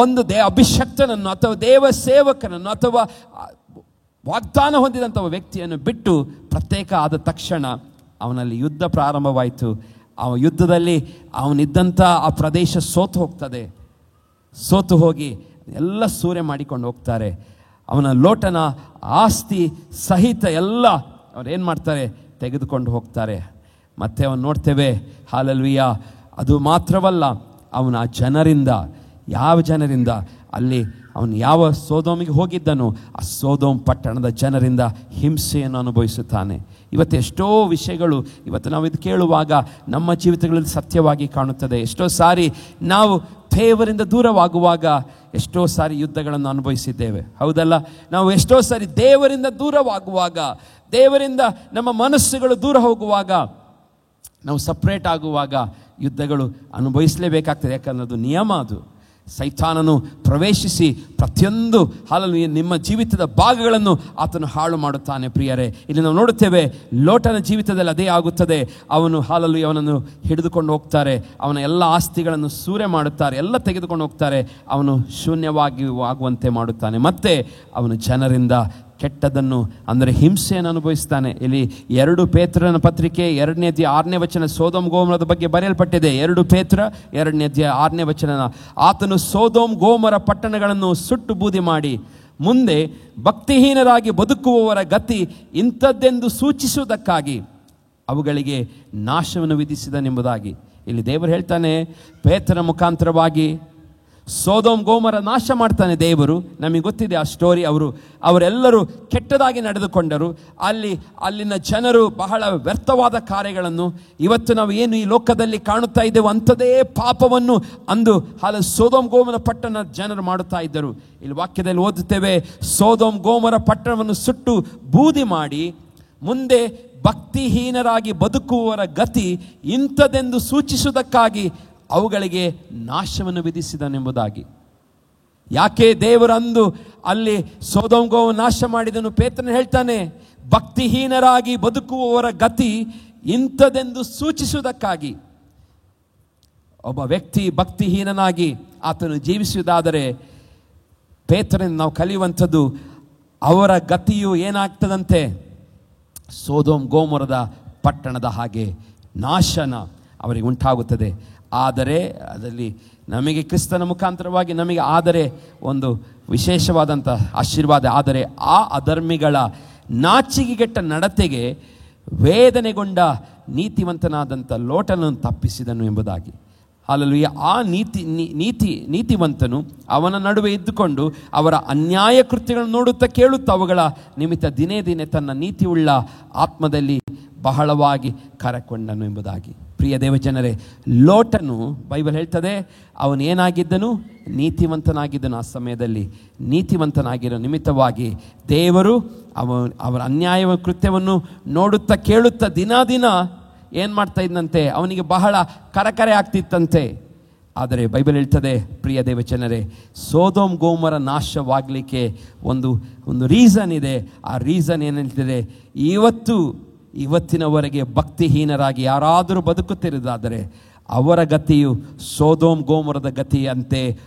ಒಂದು ಅಭಿಷಕ್ತನನ್ನು ಅಥವಾ ದೇವ ಸೇವಕನನ್ನು ಅಥವಾ ವಾಗ್ದಾನ ಹೊಂದಿದಂಥ ವ್ಯಕ್ತಿಯನ್ನು ಬಿಟ್ಟು ಪ್ರತ್ಯೇಕ ಆದ ತಕ್ಷಣ ಅವನಲ್ಲಿ ಯುದ್ಧ ಪ್ರಾರಂಭವಾಯಿತು. ಆ ಯುದ್ಧದಲ್ಲಿ ಅವನಿದ್ದಂಥ ಆ ಪ್ರದೇಶ ಸೋತು ಹೋಗಿ ಎಲ್ಲ ಸೂರೆ ಮಾಡಿಕೊಂಡು ಹೋಗ್ತಾರೆ. ಅವನ ಲೋಟನ ಆಸ್ತಿ ಸಹಿತ ಎಲ್ಲ ಅವ್ರೇನು ಮಾಡ್ತಾರೆ, ತೆಗೆದುಕೊಂಡು ಹೋಗ್ತಾರೆ. ಮತ್ತೆ ಅವನು ನೋಡ್ತೇವೆ, ಹಲ್ಲೆಲೂಯಾ, ಅದು ಮಾತ್ರವಲ್ಲ, ಅವನ ಯಾವ ಜನರಿಂದ ಅಲ್ಲಿ ಅವನು ಯಾವ ಸೊದೋಮಿಗೆ ಹೋಗಿದ್ದನೋ ಆ ಸೊದೋಮ್ ಪಟ್ಟಣದ ಜನರಿಂದ ಹಿಂಸೆಯನ್ನು ಅನುಭವಿಸುತ್ತಾನೆ. ಇವತ್ತು ಎಷ್ಟೋ ವಿಷಯಗಳು ನಾವು ಇದು ಕೇಳುವಾಗ ನಮ್ಮ ಜೀವಿತಗಳಲ್ಲಿ ಸತ್ಯವಾಗಿ ಕಾಣುತ್ತದೆ. ಎಷ್ಟೋ ಸಾರಿ ನಾವು ದೇವರಿಂದ ದೂರವಾಗುವಾಗ ಎಷ್ಟೋ ಸಾರಿ ಯುದ್ಧಗಳನ್ನು ಅನುಭವಿಸಿದ್ದೇವೆ, ಹೌದಲ್ಲ? ನಾವು ಎಷ್ಟೋ ಸಾರಿ ದೇವರಿಂದ ದೂರವಾಗುವಾಗ, ದೇವರಿಂದ ನಮ್ಮ ಮನಸ್ಸುಗಳು ದೂರ ಹೋಗುವಾಗ, ನಾವು ಸಪ್ರೇಟ್ ಆಗುವಾಗ ಯುದ್ಧಗಳು ಅನುಭವಿಸಲೇಬೇಕಾಗ್ತದೆ. ಯಾಕಂದ್ರೆ ಅದು ನಿಯಮ. ಅದು ಸೈತಾನನು ಪ್ರವೇಶಿಸಿ ಪ್ರತಿಯೊಂದು ನಿಮ್ಮ ಜೀವಿತದ ಭಾಗಗಳನ್ನು ಆತನು ಹಾಳು ಮಾಡುತ್ತಾನೆ. ಪ್ರಿಯರೇ, ಇಲ್ಲಿ ನಾವು ನೋಡುತ್ತೇವೆ, ಲೋಟನ ಜೀವಿತದಲ್ಲಿ ಅದೇ ಆಗುತ್ತದೆ. ಅವನನ್ನು ಹಿಡಿದುಕೊಂಡು ಹೋಗ್ತಾರೆ, ಅವನ ಎಲ್ಲ ಆಸ್ತಿಗಳನ್ನು ಸೂರೆ ಮಾಡುತ್ತಾರೆ, ಎಲ್ಲ ತೆಗೆದುಕೊಂಡು ಹೋಗ್ತಾರೆ. ಅವನು ಶೂನ್ಯವಾಗಿ ಆಗುವಂತೆ ಮಾಡುತ್ತಾನೆ. ಮತ್ತೆ ಅವನು ಜನರಿಂದ ಕೆಟ್ಟದನ್ನು ಅಂದರೆ ಹಿಂಸೆಯನ್ನು ಅನುಭವಿಸ್ತಾನೆ. ಇಲ್ಲಿ 2 ಪೇತ್ರನ ಪತ್ರಿಕೆ 2ನೇ ಅಧ್ಯಾಯ 6ನೇ ವಚನ ಸೊದೋಮ್ ಗೊಮೋರದ ಬಗ್ಗೆ ಬರೆಯಲ್ಪಟ್ಟಿದೆ. 2 ಪೇತ್ರ 2ನೇ ಅಧ್ಯಾಯ 6ನೇ ವಚನ, ಆತನು ಸೊದೋಮ್ ಗೊಮೋರ ಪಟ್ಟಣಗಳನ್ನು ಸುಟ್ಟು ಬೂದಿ ಮಾಡಿ ಮುಂದೆ ಭಕ್ತಿಹೀನರಾಗಿ ಬದುಕುವವರ ಗತಿ ಇಂಥದ್ದೆಂದು ಸೂಚಿಸುವುದಕ್ಕಾಗಿ ಅವುಗಳಿಗೆ ನಾಶವನ್ನು ವಿಧಿಸಿದನೆಂಬುದಾಗಿ ಇಲ್ಲಿ ದೇವರು ಹೇಳ್ತಾನೆ. ಪೇತ್ರನ ಮುಖಾಂತರವಾಗಿ ಸೊದೋಮ್ ಗೊಮೋರ ನಾಶ ಮಾಡ್ತಾನೆ ದೇವರು. ನಮಗೆ ಗೊತ್ತಿದೆ ಆ ಸ್ಟೋರಿ. ಅವರೆಲ್ಲರೂ ಕೆಟ್ಟದಾಗಿ ನಡೆದುಕೊಂಡರು. ಅಲ್ಲಿನ ಜನರು ಬಹಳ ವ್ಯರ್ಥವಾದ ಕಾರ್ಯಗಳನ್ನು, ಇವತ್ತು ನಾವು ಏನು ಈ ಲೋಕದಲ್ಲಿ ಕಾಣುತ್ತಾ ಇದ್ದೇವೆ ಅಂಥದೇ ಪಾಪವನ್ನು ಅಂದು ಸೊದೋಮ್ ಗೊಮೋರ ಪಟ್ಟಣ ಜನರು ಮಾಡುತ್ತಾ ಇದ್ದರು. ಇಲ್ಲಿ ವಾಕ್ಯದಲ್ಲಿ ಓದುತ್ತೇವೆ, ಸೊದೋಮ್ ಗೊಮೋರ ಪಟ್ಟಣವನ್ನು ಸುಟ್ಟು ಬೂದಿ ಮಾಡಿ ಮುಂದೆ ಭಕ್ತಿಹೀನರಾಗಿ ಬದುಕುವವರ ಗತಿ ಇಂಥದೆಂದು ಸೂಚಿಸುವುದಕ್ಕಾಗಿ ಅವುಗಳಿಗೆ ನಾಶವನ್ನು ವಿಧಿಸಿದನೆಂಬುದಾಗಿ. ಯಾಕೆ ದೇವರಂದು ಅಲ್ಲಿ ಸೊದೋಮ್ ಗೊಮೋರ ನಾಶ ಮಾಡಿದನು? ಪೇತ್ರನು ಹೇಳ್ತಾನೆ, ಭಕ್ತಿಹೀನರಾಗಿ ಬದುಕುವವರ ಗತಿ ಇಂಥದೆಂದು ಸೂಚಿಸುವುದಕ್ಕಾಗಿ. ಒಬ್ಬ ವ್ಯಕ್ತಿ ಭಕ್ತಿಹೀನನಾಗಿ ಆತನು ಜೀವಿಸುವುದಾದರೆ ಪೇತ್ರನಿಂದ ನಾವು ಕಲಿಯುವಂಥದ್ದು, ಅವರ ಗತಿಯು ಏನಾಗ್ತದಂತೆ, ಸೊದೋಮ್ ಗೊಮೋರದ ಪಟ್ಟಣದ ಹಾಗೆ ನಾಶನ ಅವರಿಗೆ ಉಂಟಾಗುತ್ತದೆ. ಆದರೆ ಅದರಲ್ಲಿ ನಮಗೆ ಕ್ರಿಸ್ತನ ಮುಖಾಂತರವಾಗಿ ನಮಗೆ ಆದರೆ ಒಂದು ವಿಶೇಷವಾದಂಥ ಆಶೀರ್ವಾದ, ಆದರೆ ಆ ಅಧರ್ಮಿಗಳ ನಾಚಿಕೆಗೆಟ್ಟ ನಡತೆಗೆ ವೇದನೆಗೊಂಡ ನೀತಿವಂತನಾದಂಥ ಲೋಟನನ್ನು ತಪ್ಪಿಸಿದನು ಎಂಬುದಾಗಿ. ಹಲ್ಲೆಲೂಯಾ. ಆ ನೀತಿವಂತನು ಅವನ ನಡುವೆ ಇದ್ದುಕೊಂಡು ಅವರ ಅನ್ಯಾಯ ಕೃತ್ಯಗಳನ್ನು ನೋಡುತ್ತಾ ಕೇಳುತ್ತಾ ಅವುಗಳ ನಿಮಿತ್ತ ದಿನೇ ದಿನೇ ತನ್ನ ನೀತಿಯುಳ್ಳ ಆತ್ಮದಲ್ಲಿ ಬಹಳವಾಗಿ ಕರಕೊಂಡನು ಎಂಬುದಾಗಿ. ಪ್ರಿಯ ದೇವಜನರೇ, ಲೋಟನು ಬೈಬಲ್ ಹೇಳ್ತದೆ ಅವನೇನಾಗಿದ್ದನು, ನೀತಿವಂತನಾಗಿದ್ದನು. ಆ ಸಮಯದಲ್ಲಿ ನೀತಿವಂತನಾಗಿರೋ ನಿಮಿತ್ತವಾಗಿ ದೇವರು ಅವರ ಅನ್ಯಾಯ ಕೃತ್ಯವನ್ನು ನೋಡುತ್ತಾ ಕೇಳುತ್ತಾ ದಿನ ಏನು ಮಾಡ್ತಾ ಇದ್ದಂತೆ, ಅವನಿಗೆ ಬಹಳ ಕರಕರೆ ಆಗ್ತಿತ್ತಂತೆ. ಆದರೆ ಬೈಬಲ್ ಹೇಳ್ತದೆ ಪ್ರಿಯ ದೇವಜನರೇ, ಸೊದೋಮ್ ಗೊಮೋರ ನಾಶವಾಗಲಿಕ್ಕೆ ಒಂದು ರೀಸನ್ ಇದೆ. ಆ ರೀಸನ್ ಏನು ಹೇಳ್ತಿದೆ, ಇವತ್ತಿನವರೆಗೆ ಭಕ್ತಿಹೀನರಾಗಿ ಯಾರಾದರೂ ಬದುಕುತ್ತಿರುವುದಾದರೆ ಅವರ ಗತಿಯು ಸೊದೋಮ್ ಗೊಮೋರದ ಗತಿಯಂತೆ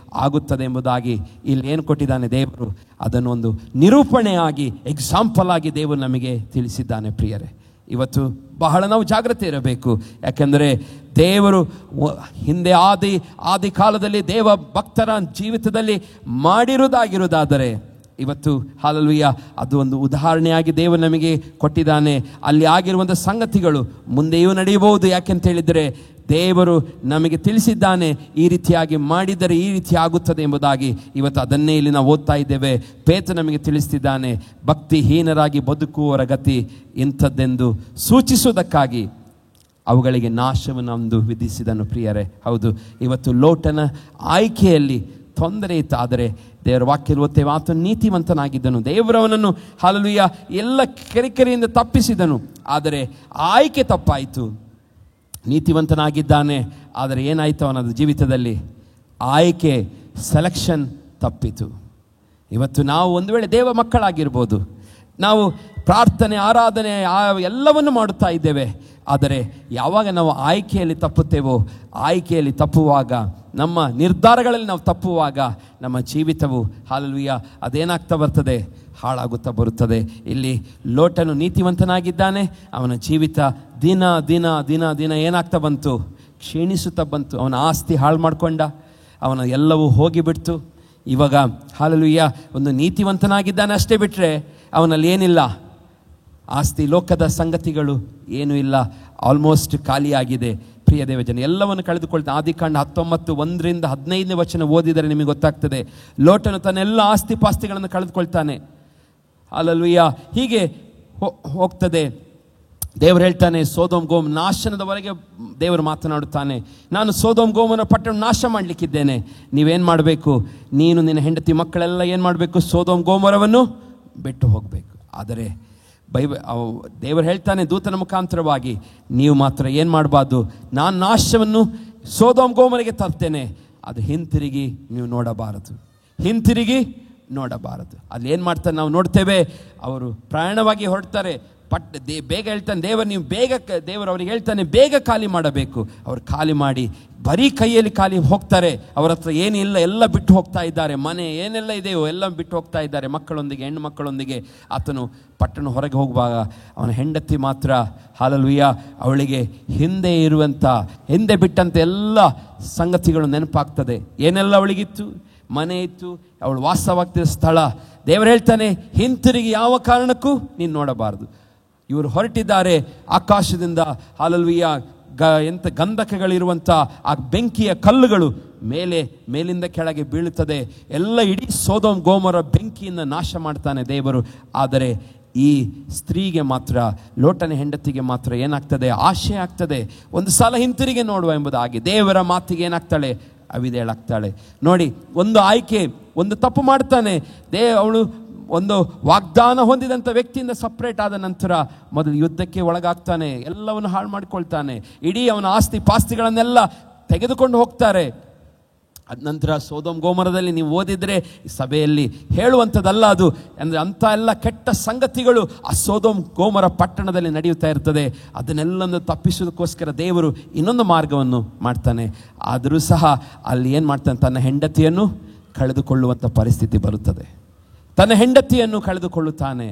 ಆಗುತ್ತದೆ ಎಂಬುದಾಗಿ ಇಲ್ಲಿ ಏನು ಕೊಟ್ಟಿದ್ದಾನೆ ದೇವರು, ಅದನ್ನು ಒಂದು ನಿರೂಪಣೆಯಾಗಿ, ಎಕ್ಸಾಂಪಲ್ ಆಗಿ ದೇವರು ನಮಗೆ ತಿಳಿಸಿದ್ದಾನೆ. ಪ್ರಿಯರೇ, ಇವತ್ತು ಬಹಳ ನಾವು ಜಾಗ್ರತೆ ಇರಬೇಕು. ಯಾಕೆಂದರೆ ದೇವರು ಹಿಂದೆ ಆದಿ ಕಾಲದಲ್ಲಿ ದೇವ ಭಕ್ತರ ಜೀವಿತದಲ್ಲಿ ಮಾಡಿರುವುದಾಗಿರುವುದಾದರೆ ಇವತ್ತು ಹಲ್ಲೆಲೂಯಾ ಅದು ಒಂದು ಉದಾಹರಣೆಯಾಗಿ ದೇವರು ನಮಗೆ ಕೊಟ್ಟಿದ್ದಾನೆ. ಅಲ್ಲಿ ಆಗಿರುವಂಥ ಸಂಗತಿಗಳು ಮುಂದೆಯೂ ನಡೆಯಬಹುದು. ಯಾಕೆಂತ ಹೇಳಿದರೆ ದೇವರು ನಮಗೆ ತಿಳಿಸಿದ್ದಾನೆ, ಈ ರೀತಿಯಾಗಿ ಮಾಡಿದರೆ ಈ ರೀತಿ ಆಗುತ್ತದೆ ಎಂಬುದಾಗಿ. ಇವತ್ತು ಅದನ್ನೇ ಇಲ್ಲಿ ನಾವು ಓದ್ತಾ ಇದ್ದೇವೆ. ಪೇತ್ರ ನಮಗೆ ತಿಳಿಸ್ತಿದ್ದಾನೆ, ಭಕ್ತಿಹೀನರಾಗಿ ಬದುಕುವವರ ಗತಿ ಇಂಥದ್ದೆಂದು ಸೂಚಿಸುವುದಕ್ಕಾಗಿ ಅವುಗಳಿಗೆ ನಾಶವನ್ನು ವಿಧಿಸಿದನು. ಪ್ರಿಯರೇ, ಹೌದು, ಇವತ್ತು ಲೋಟನ ಆಯ್ಕೆಯಲ್ಲಿ ತೊಂದರೆ ಇತ್ತು. ಆದರೆ ದೇವರ ವಾಕ್ಯ ಓದ್ತೇವೆ, ಆತನು ನೀತಿವಂತನಾಗಿದ್ದನು, ದೇವರವನನ್ನು ಹಲ್ಲೆಲೂಯಾ ಎಲ್ಲ ಕೆರೆಕೆರೆಯಿಂದ ತಪ್ಪಿಸಿದನು. ಆದರೆ ಆಯ್ಕೆ ತಪ್ಪಾಯಿತು. ನೀತಿವಂತನಾಗಿದ್ದಾನೆ, ಆದರೆ ಏನಾಯಿತು ಅವನ ಜೀವಿತದಲ್ಲಿ, ಆಯ್ಕೆ ಸೆಲೆಕ್ಷನ್ ತಪ್ಪಿತು. ಇವತ್ತು ನಾವು ಒಂದು ವೇಳೆ ದೇವ ಮಕ್ಕಳಾಗಿರ್ಬೋದು, ನಾವು ಪ್ರಾರ್ಥನೆ ಆರಾಧನೆ ಎಲ್ಲವನ್ನು ಮಾಡುತ್ತಾ ಇದ್ದೇವೆ. ಆದರೆ ಯಾವಾಗ ನಾವು ಆಯ್ಕೆಯಲ್ಲಿ ತಪ್ಪುತ್ತೇವೋ, ಆಯ್ಕೆಯಲ್ಲಿ ತಪ್ಪುವಾಗ, ನಮ್ಮ ನಿರ್ಧಾರಗಳಲ್ಲಿ ನಾವು ತಪ್ಪುವಾಗ ನಮ್ಮ ಜೀವಿತವು ಹಲ್ಲೆಲೂಯಾ ಅದೇನಾಗ್ತಾ ಬರ್ತದೆ, ಹಾಳಾಗುತ್ತಾ ಬರುತ್ತದೆ. ಇಲ್ಲಿ ಲೋಟನು ನೀತಿವಂತನಾಗಿದ್ದಾನೆ, ಅವನ ಜೀವಿತ ದಿನ ದಿನ ದಿನ ದಿನ ಏನಾಗ್ತಾ ಬಂತು, ಕ್ಷೀಣಿಸುತ್ತಾ ಬಂತು. ಅವನ ಆಸ್ತಿ ಹಾಳು ಮಾಡಿಕೊಂಡ, ಅವನ ಎಲ್ಲವೂ ಹೋಗಿಬಿಡ್ತು. ಇವಾಗ ಹಲ್ಲೆಲೂಯಾ ಒಂದು ನೀತಿವಂತನಾಗಿದ್ದಾನೆ ಅಷ್ಟೇ ಬಿಟ್ಟರೆ ಅವನಲ್ಲಿ ಏನಿಲ್ಲ, ಆಸ್ತಿ ಲೋಕದ ಸಂಗತಿಗಳು ಏನೂ ಇಲ್ಲ, ಆಲ್ಮೋಸ್ಟ್ ಖಾಲಿಯಾಗಿದೆ. ಪ್ರಿಯ ದೇವಜನ, ಎಲ್ಲವನ್ನು ಕಳೆದುಕೊಳ್ತಾನೆ. ಆದಿಕಾಂಡ 19:1-15 ಓದಿದರೆ ನಿಮಗೆ ಗೊತ್ತಾಗ್ತದೆ, ಲೋಟನು ತನ್ನೆಲ್ಲ ಆಸ್ತಿ ಪಾಸ್ತಿಗಳನ್ನು ಕಳೆದುಕೊಳ್ತಾನೆ. ಹಲ್ಲೆಲೂಯಾ. ಹೀಗೆ ಹೋಗ್ತದೆ. ದೇವರು ಹೇಳ್ತಾನೆ, ಸೊದೋಮ್ ಗೊಮೋರ ನಾಶನದವರೆಗೆ ದೇವರು ಮಾತನಾಡುತ್ತಾನೆ, ನಾನು ಸೊದೋಮ್ ಗೊಮೋರ ಪಟ್ಟಣ ನಾಶ ಮಾಡಲಿಕ್ಕಿದ್ದೇನೆ. ನೀವೇನು ಮಾಡಬೇಕು, ನೀನು ನಿನ್ನ ಹೆಂಡತಿ ಮಕ್ಕಳೆಲ್ಲ ಏನು ಮಾಡಬೇಕು, ಸೊದೋಮ್ ಗೊಮೋರವನ್ನು ಬಿಟ್ಟು ಹೋಗಬೇಕು. ಆದರೆ ದೇವರು ಹೇಳ್ತಾನೆ ದೂತನ ಮುಖಾಂತರವಾಗಿ, ನೀವು ಮಾತ್ರ ಏನು ಮಾಡಬಾರ್ದು, ನಾನು ನಾಶವನ್ನು ಸೊದೋಮ್ ಗೊಮೋರಿಗೆ ತರ್ತೇನೆ, ಅದು ಹಿಂತಿರುಗಿ ನೀವು ನೋಡಬಾರದು, ಹಿಂತಿರುಗಿ ನೋಡಬಾರದು. ಅಲ್ಲಿ ಏನು ಮಾಡ್ತಾರೆ ನಾವು ನೋಡ್ತೇವೆ, ಅವರು ಪ್ರಯಾಣವಾಗಿ ಹೊರಡ್ತಾರೆ. ಬೇಗ ಹೇಳ್ತಾನೆ ದೇವರು ಅವ್ರಿಗೆ ಹೇಳ್ತಾನೆ, ಬೇಗ ಖಾಲಿ ಮಾಡಬೇಕು. ಅವ್ರು ಖಾಲಿ ಮಾಡಿ ಬರೀ ಕೈಯಲ್ಲಿ ಖಾಲಿ ಹೋಗ್ತಾರೆ. ಅವರ ಹತ್ರ ಏನಿಲ್ಲ, ಎಲ್ಲ ಬಿಟ್ಟು ಹೋಗ್ತಾ ಇದ್ದಾರೆ. ಮನೆ ಏನೆಲ್ಲ ಇದೆಯೋ ಎಲ್ಲ ಬಿಟ್ಟು ಹೋಗ್ತಾ ಇದ್ದಾರೆ, ಮಕ್ಕಳೊಂದಿಗೆ, ಹೆಣ್ಣು ಮಕ್ಕಳೊಂದಿಗೆ. ಆತನು ಪಟ್ಟಣ ಹೊರಗೆ ಹೋಗುವಾಗ ಅವನ ಹೆಂಡತಿ ಮಾತ್ರ ಹಲ್ಲೆಲೂಯಾ ಅವಳಿಗೆ ಹಿಂದೆ ಬಿಟ್ಟಂತೆ ಎಲ್ಲ ಸಂಗತಿಗಳು ನೆನಪಾಗ್ತದೆ. ಏನೆಲ್ಲ ಅವಳಿಗಿತ್ತು, ಮನೆ ಇತ್ತು, ಅವಳು ವಾಸವಾಗ್ತಿದ್ದ ಸ್ಥಳ. ದೇವರು ಹೇಳ್ತಾನೆ, ಹಿಂತಿರುಗಿ ಯಾವ ಕಾರಣಕ್ಕೂ ನೀನು ನೋಡಬಾರದು. ಇವರು ಹೊರಟಿದ್ದಾರೆ ಆಕಾಶದಿಂದ, ಹಲ್ಲೆಲೂಯಾ ಎಂಥ ಗಂಧಕಗಳಿರುವಂಥ ಆ ಬೆಂಕಿಯ ಕಲ್ಲುಗಳು ಮೇಲಿಂದ ಕೆಳಗೆ ಬೀಳುತ್ತದೆ. ಎಲ್ಲ ಇಡೀ ಸೊದೋಮ್ ಗೊಮೋರ ಬೆಂಕಿಯಿಂದ ನಾಶ ಮಾಡ್ತಾನೆ ದೇವರು. ಆದರೆ ಈ ಸ್ತ್ರೀಗೆ ಮಾತ್ರ, ಲೋಟನ ಹೆಂಡತಿಗೆ ಮಾತ್ರ ಏನಾಗ್ತದೆ, ಆಶೆ ಆಗ್ತದೆ, ಒಂದು ಸಲ ಹಿಂತಿರುಗಿ ನೋಡುವ ಎಂಬುದಾಗಿ. ದೇವರ ಮಾತಿಗೆ ಏನಾಗ್ತಾಳೆ, ಅವಿಧೇಯಳಾಗ್ತಾಳೆ. ನೋಡಿ, ಒಂದು ಆಯ್ಕೆ, ಒಂದು ತಪ್ಪು ಮಾಡ್ತಾನೆ. ಅವಳು ಒಂದು ವಾಗ್ದಾನ ಹೊಂದಿದಂಥ ವ್ಯಕ್ತಿಯಿಂದ ಸಪ್ರೇಟ್ ಆದ ನಂತರ ಮೊದಲು ಯುದ್ಧಕ್ಕೆ ಒಳಗಾಗ್ತಾನೆ, ಎಲ್ಲವನ್ನು ಹಾಳು ಮಾಡಿಕೊಳ್ತಾನೆ. ಇಡೀ ಅವನ ಆಸ್ತಿ ಪಾಸ್ತಿಗಳನ್ನೆಲ್ಲ ತೆಗೆದುಕೊಂಡು ಹೋಗ್ತಾರೆ. ಅದ ನಂತರ ಸೊದೋಮ್ ಗೊಮೋರದಲ್ಲಿ ನೀವು ಓದಿದರೆ ಸಭೆಯಲ್ಲಿ ಹೇಳುವಂಥದ್ದಲ್ಲ ಅದು. ಅಂದರೆ ಅಂಥ ಎಲ್ಲ ಕೆಟ್ಟ ಸಂಗತಿಗಳು ಆ ಸೊದೋಮ್ ಗೊಮೋರ ಪಟ್ಟಣದಲ್ಲಿ ನಡೆಯುತ್ತಾ ಇರ್ತದೆ. ಅದನ್ನೆಲ್ಲನ್ನು ತಪ್ಪಿಸೋದಕ್ಕೋಸ್ಕರ ದೇವರು ಇನ್ನೊಂದು ಮಾರ್ಗವನ್ನು ಮಾಡ್ತಾನೆ. ಆದರೂ ಸಹ ಅಲ್ಲಿ ಏನು ಮಾಡ್ತಾನೆ, ತನ್ನ ಹೆಂಡತಿಯನ್ನು ಕಳೆದುಕೊಳ್ಳುವಂಥ ಪರಿಸ್ಥಿತಿ ಬರುತ್ತದೆ. ತನ್ನ ಹೆಂಡತಿಯನ್ನು ಕಳೆದುಕೊಳ್ಳುತ್ತಾನೆ.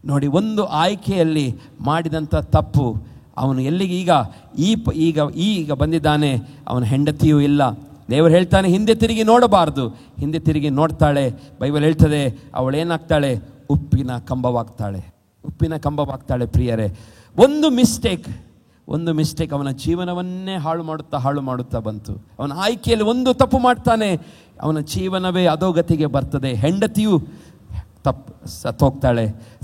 ನೋಡಿ, ಒಂದು ಆಯ್ಕೆಯಲ್ಲಿ ಮಾಡಿದಂಥ ತಪ್ಪು, ಅವನು ಎಲ್ಲಿಗೆ ಈಗ ಬಂದಿದ್ದಾನೆ, ಅವನ ಹೆಂಡತಿಯೂ ಇಲ್ಲ. ದೇವರು ಹೇಳ್ತಾನೆ ಹಿಂದೆ ತಿರುಗಿ ನೋಡಬಾರ್ದು. ಹಿಂದೆ ತಿರುಗಿ ನೋಡ್ತಾಳೆ. ಬೈಬಲ್ ಹೇಳ್ತದೆ ಅವಳೇನಾಗ್ತಾಳೆ? ಉಪ್ಪಿನ ಕಂಬವಾಗ್ತಾಳೆ ಪ್ರಿಯರೇ. ಒಂದು ಮಿಸ್ಟೇಕ್ ಅವನ ಜೀವನವನ್ನೇ ಹಾಳು ಮಾಡುತ್ತಾ ಬಂತು. ಅವನ ಆಯ್ಕೆಯಲ್ಲಿ ಒಂದು ತಪ್ಪು ಮಾಡ್ತಾನೆ, ಅವನ ಜೀವನವೇ ಅಧೋಗತಿಗೆ ಬರ್ತದೆ. ಹೆಂಡತಿಯು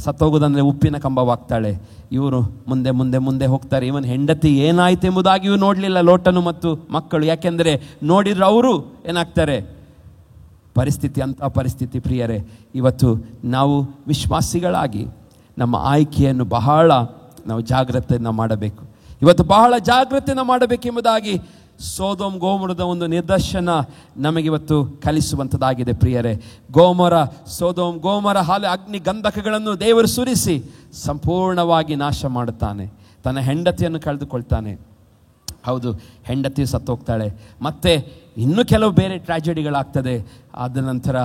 ಸತ್ತೋಗೋದಂದ್ರೆ ಉಪ್ಪಿನ ಕಂಬವಾಗ್ತಾಳೆ. ಇವರು ಮುಂದೆ ಹೋಗ್ತಾರೆ. ಇವನ್ ಹೆಂಡತಿ ಏನಾಯ್ತು ಎಂಬುದಾಗಿಯೂ ನೋಡಲಿಲ್ಲ ಲೋಟನು ಮತ್ತು ಮಕ್ಕಳು. ಯಾಕೆಂದರೆ ನೋಡಿದ್ರೆ ಅವರು ಏನಾಗ್ತಾರೆ? ಅಂಥ ಪರಿಸ್ಥಿತಿ ಪ್ರಿಯರೇ. ಇವತ್ತು ನಾವು ವಿಶ್ವಾಸಿಗಳಾಗಿ ನಮ್ಮ ಆಯ್ಕೆಯನ್ನು ಬಹಳ ನಾವು ಜಾಗ್ರತೆಯನ್ನು ಮಾಡಬೇಕು. ಇವತ್ತು ಬಹಳ ಜಾಗ್ರತೆಯನ್ನು ಮಾಡಬೇಕೆಂಬುದಾಗಿ ಸೋದೋಮ್ ಗೋಮರದ ಒಂದು ನಿದರ್ಶನ ನಮಗಿವತ್ತು ಕಲಿಸುವಂಥದ್ದಾಗಿದೆ ಪ್ರಿಯರೇ. ಸೋದೋಮ್ ಗೋಮರ ಹಾಲು ಅಗ್ನಿ ಗಂಧಕಗಳನ್ನು ದೇವರು ಸುರಿಸಿ ಸಂಪೂರ್ಣವಾಗಿ ನಾಶ ಮಾಡುತ್ತಾನೆ. ತನ್ನ ಹೆಂಡತಿಯನ್ನು ಕಳೆದುಕೊಳ್ತಾನೆ. ಹೌದು, ಹೆಂಡತಿ ಸತ್ತೋಗ್ತಾಳೆ. ಮತ್ತೆ ಇನ್ನೂ ಕೆಲವು ಬೇರೆ ಟ್ರಾಜಿಡಿಗಳಾಗ್ತದೆ. ಆದ ನಂತರ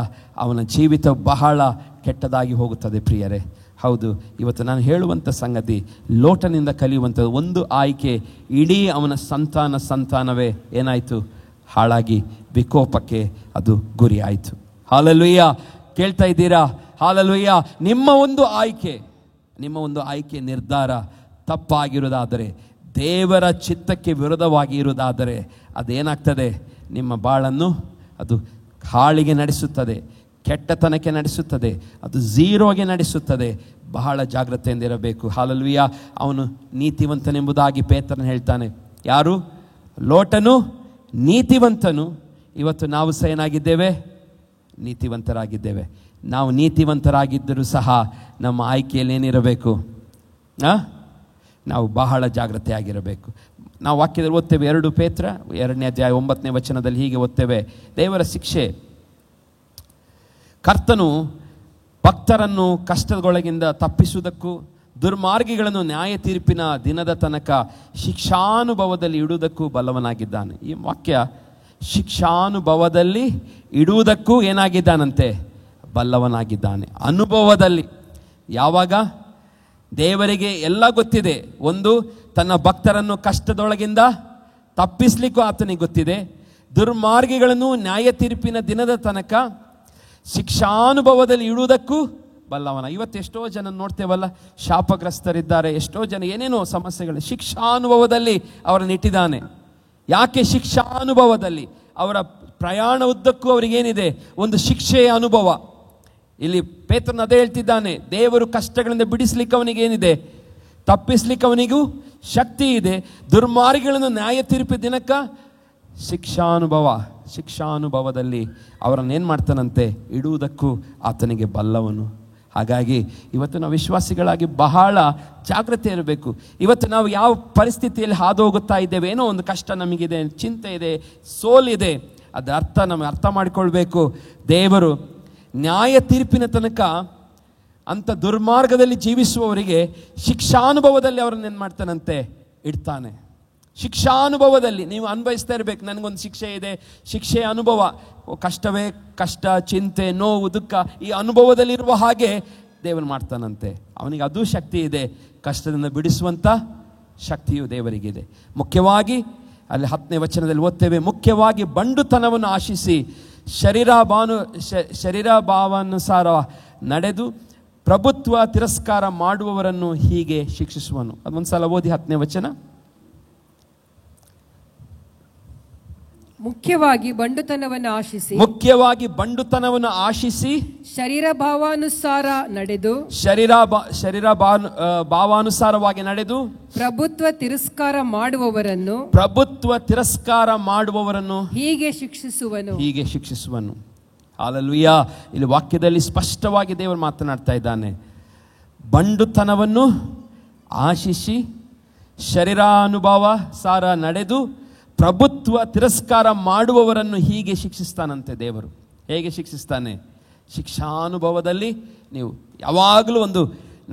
ಅವನ ಜೀವಿತ ಬಹಳ ಕೆಟ್ಟದಾಗಿ ಹೋಗುತ್ತದೆ ಪ್ರಿಯರೇ. ಹೌದು, ಇವತ್ತು ನಾನು ಹೇಳುವಂಥ ಸಂಗತಿ, ಲೋಟನಿಂದ ಕಲಿಯುವಂಥದ್ದು ಒಂದು ಆಯ್ಕೆ. ಇಡೀ ಅವನ ಸಂತಾನವೇ ಏನಾಯಿತು? ಹಾಳಾಗಿ ವಿಕೋಪಕ್ಕೆ ಅದು ಗುರಿ ಆಯಿತು. ಹಾಲೆಲೂಯಾ, ಕೇಳ್ತಾ ಇದ್ದೀರಾ? ಹಾಲೆಲೂಯಾ. ನಿಮ್ಮ ಒಂದು ಆಯ್ಕೆ ನಿರ್ಧಾರ ತಪ್ಪಾಗಿರುವುದಾದರೆ, ದೇವರ ಚಿತ್ತಕ್ಕೆ ವಿರೋಧವಾಗಿ ಇರುವುದಾದರೆ ಅದೇನಾಗ್ತದೆ? ನಿಮ್ಮ ಬಾಳನ್ನು ಅದು ಹಾಳಿಗೆ ನಡೆಸುತ್ತದೆ, ಕೆಟ್ಟತನಕ್ಕೆ ನಡೆಸುತ್ತದೆ, ಅದು ಝೀರೋಗೆ ನಡೆಸುತ್ತದೆ. ಬಹಳ ಜಾಗ್ರತೆಯಿಂದಿರಬೇಕು. ಹಾಲೆಲೂಯಾ. ಅವನು ನೀತಿವಂತನೆಂಬುದಾಗಿ ಪೇತ್ರನು ಹೇಳ್ತಾನೆ. ಯಾರು? ಲೋಟನು ನೀತಿವಂತನು. ಇವತ್ತು ನಾವು ಸಹ ಏನಾಗಿದ್ದೇವೆ? ನೀತಿವಂತರಾಗಿದ್ದೇವೆ. ನಾವು ನೀತಿವಂತರಾಗಿದ್ದರೂ ಸಹ ನಮ್ಮ ಆಯ್ಕೆಯಲ್ಲಿ ಏನಿರಬೇಕು? ನಾವು ಬಹಳ ಜಾಗ್ರತೆಯಾಗಿರಬೇಕು. ನಾವು ವಾಕ್ಯದಲ್ಲಿ ಓದ್ತೇವೆ, 2 ಪೇತ್ರ 2ನೇ ಅಧ್ಯಾಯ 9ನೇ ವಚನದಲ್ಲಿ ಹೀಗೆ ಓದ್ತೇವೆ. ದೇವರ ಶಿಕ್ಷೆ, ಕರ್ತನು ಭಕ್ತರನ್ನು ಕಷ್ಟದೊಳಗಿಂದ ತಪ್ಪಿಸುವುದಕ್ಕೂ ದುರ್ಮಾರ್ಗಿಗಳನ್ನು ನ್ಯಾಯ ತೀರ್ಪಿನ ದಿನದ ತನಕ ಶಿಕ್ಷಾನುಭವದಲ್ಲಿ ಇಡುವುದಕ್ಕೂ ಬಲ್ಲವನಾಗಿದ್ದಾನೆ. ಈ ವಾಕ್ಯ ಶಿಕ್ಷಾನುಭವದಲ್ಲಿ ಇಡುವುದಕ್ಕೂ ಏನಾಗಿದ್ದಾನಂತೆ? ಬಲ್ಲವನಾಗಿದ್ದಾನೆ. ಅನುಭವದಲ್ಲಿ. ಯಾವಾಗ? ದೇವರಿಗೆ ಎಲ್ಲ ಗೊತ್ತಿದೆ. ಒಂದು, ತನ್ನ ಭಕ್ತರನ್ನು ಕಷ್ಟದೊಳಗಿಂದ ತಪ್ಪಿಸ್ಲಿಕ್ಕೂ ಆತನಿಗೆ ಗೊತ್ತಿದೆ. ದುರ್ಮಾರ್ಗಿಗಳನ್ನು ನ್ಯಾಯ ತೀರ್ಪಿನ ದಿನದ ತನಕ ಶಿಕ್ಷಾನುಭವದಲ್ಲಿ ಇಡುವುದಕ್ಕೂ ಬಲ್ಲವನ. ಇವತ್ತು ಎಷ್ಟೋ ಜನ ನೋಡ್ತೇವಲ್ಲ, ಶಾಪಗ್ರಸ್ತರಿದ್ದಾರೆ, ಎಷ್ಟೋ ಜನ ಏನೇನೋ ಸಮಸ್ಯೆಗಳು. ಶಿಕ್ಷಾನುಭವದಲ್ಲಿ ಅವರನ್ನು ಇಟ್ಟಿದ್ದಾನೆ. ಯಾಕೆ ಶಿಕ್ಷಾನುಭವದಲ್ಲಿ? ಅವರ ಪ್ರಯಾಣ ಉದ್ದಕ್ಕೂ ಅವರಿಗೇನಿದೆ? ಒಂದು ಶಿಕ್ಷೆಯ ಅನುಭವ. ಇಲ್ಲಿ ಪೇತ್ರನು ಅದೇ ಹೇಳ್ತಿದ್ದಾನೆ. ದೇವರು ಕಷ್ಟಗಳಿಂದ ಬಿಡಿಸ್ಲಿಕ್ಕೆ ಅವನಿಗೇನಿದೆ? ತಪ್ಪಿಸ್ಲಿಕ್ಕೆ ಅವನಿಗೂ ಶಕ್ತಿ ಇದೆ. ದುರ್ಮಾರ್ಗಿಗಳನ್ನು ನ್ಯಾಯ ತೀರ್ಪು ದಿನಕ್ಕ ಶಿಕ್ಷಾನುಭವದಲ್ಲಿ ಅವರನ್ನೇನು ಮಾಡ್ತಾನಂತೆ? ಇಡುವುದಕ್ಕೂ ಆತನಿಗೆ ಬಲ್ಲವನು. ಹಾಗಾಗಿ ಇವತ್ತು ನಾವು ವಿಶ್ವಾಸಿಗಳಾಗಿ ಬಹಳ ಜಾಗ್ರತೆ ಇರಬೇಕು. ಇವತ್ತು ನಾವು ಯಾವ ಪರಿಸ್ಥಿತಿಯಲ್ಲಿ ಹಾದು ಹೋಗುತ್ತಾ ಇದ್ದೇವೆ, ಏನೋ ಒಂದು ಕಷ್ಟ ನಮಗಿದೆ, ಚಿಂತೆ ಇದೆ, ಸೋಲಿದೆ, ಅದರ ನಮಗೆ ಅರ್ಥ ಮಾಡಿಕೊಳ್ಬೇಕು. ದೇವರು ನ್ಯಾಯ ತೀರ್ಪಿನ ತನಕ ಅಂಥ ದುರ್ಮಾರ್ಗದಲ್ಲಿ ಜೀವಿಸುವವರಿಗೆ ಶಿಕ್ಷಾನುಭವದಲ್ಲಿ ಅವರನ್ನೇನು ಮಾಡ್ತಾನಂತೆ? ಇಡ್ತಾನೆ. ಶಿಕ್ಷಾನುಭವದಲ್ಲಿ ನೀವು ಅನುಭವಿಸ್ತಾ ಇರಬೇಕು. ನನಗೊಂದು ಶಿಕ್ಷೆ ಇದೆ, ಶಿಕ್ಷೆಯ ಅನುಭವ, ಕಷ್ಟವೇ ಕಷ್ಟ, ಚಿಂತೆ, ನೋವು, ದುಃಖ, ಈ ಅನುಭವದಲ್ಲಿರುವ ಹಾಗೆ ದೇವರು ಮಾಡ್ತಾನಂತೆ. ಅವನಿಗೆ ಅದು ಶಕ್ತಿ ಇದೆ. ಕಷ್ಟದಿಂದ ಬಿಡಿಸುವಂಥ ಶಕ್ತಿಯು ದೇವರಿಗಿದೆ. ಮುಖ್ಯವಾಗಿ ಅಲ್ಲಿ 10ನೇ ವಚನದಲ್ಲಿ ಓದ್ತೇವೆ, ಮುಖ್ಯವಾಗಿ ಬಂಡುತನವನ್ನು ಆಶಿಸಿ ಶರೀರಭಾವಾನುಸಾರ ನಡೆದು ಪ್ರಭುತ್ವ ತಿರಸ್ಕಾರ ಮಾಡುವವರನ್ನು ಹೀಗೆ ಶಿಕ್ಷಿಸುವನು. ಅದೊಂದ್ಸಲ ಓದಿ 10ನೇ ವಚನ. ಮುಖ್ಯವಾಗಿ ಬಂಡುತನವನ್ನು ಆಶಿಸಿ ಶರೀರಭಾವಾನುಸಾರ ನಡೆದು ಭಾವಾನುಸಾರವಾಗಿ ನಡೆದು ಪ್ರಭುತ್ವ ತಿರಸ್ಕಾರ ಮಾಡುವವರನ್ನು ಹೀಗೆ ಶಿಕ್ಷಿಸುವನು. ಹಾಲೆಲೂಯಾ. ಇಲ್ಲಿ ವಾಕ್ಯದಲ್ಲಿ ಸ್ಪಷ್ಟವಾಗಿ ದೇವರು ಮಾತನಾಡ್ತಾ ಇದ್ದಾನೆ. ಬಂಡುತನವನ್ನು ಆಶಿಸಿ ಶರೀರಾನುಭವ ಸಾರ ನಡೆದು ಪ್ರಭುತ್ವ ತಿರಸ್ಕಾರ ಮಾಡುವವರನ್ನು ಹೀಗೆ ಶಿಕ್ಷಿಸ್ತಾನಂತೆ ದೇವರು. ಹೇಗೆ ಶಿಕ್ಷಿಸ್ತಾನೆ? ಶಿಕ್ಷಾನುಭವದಲ್ಲಿ ನೀವು ಯಾವಾಗಲೂ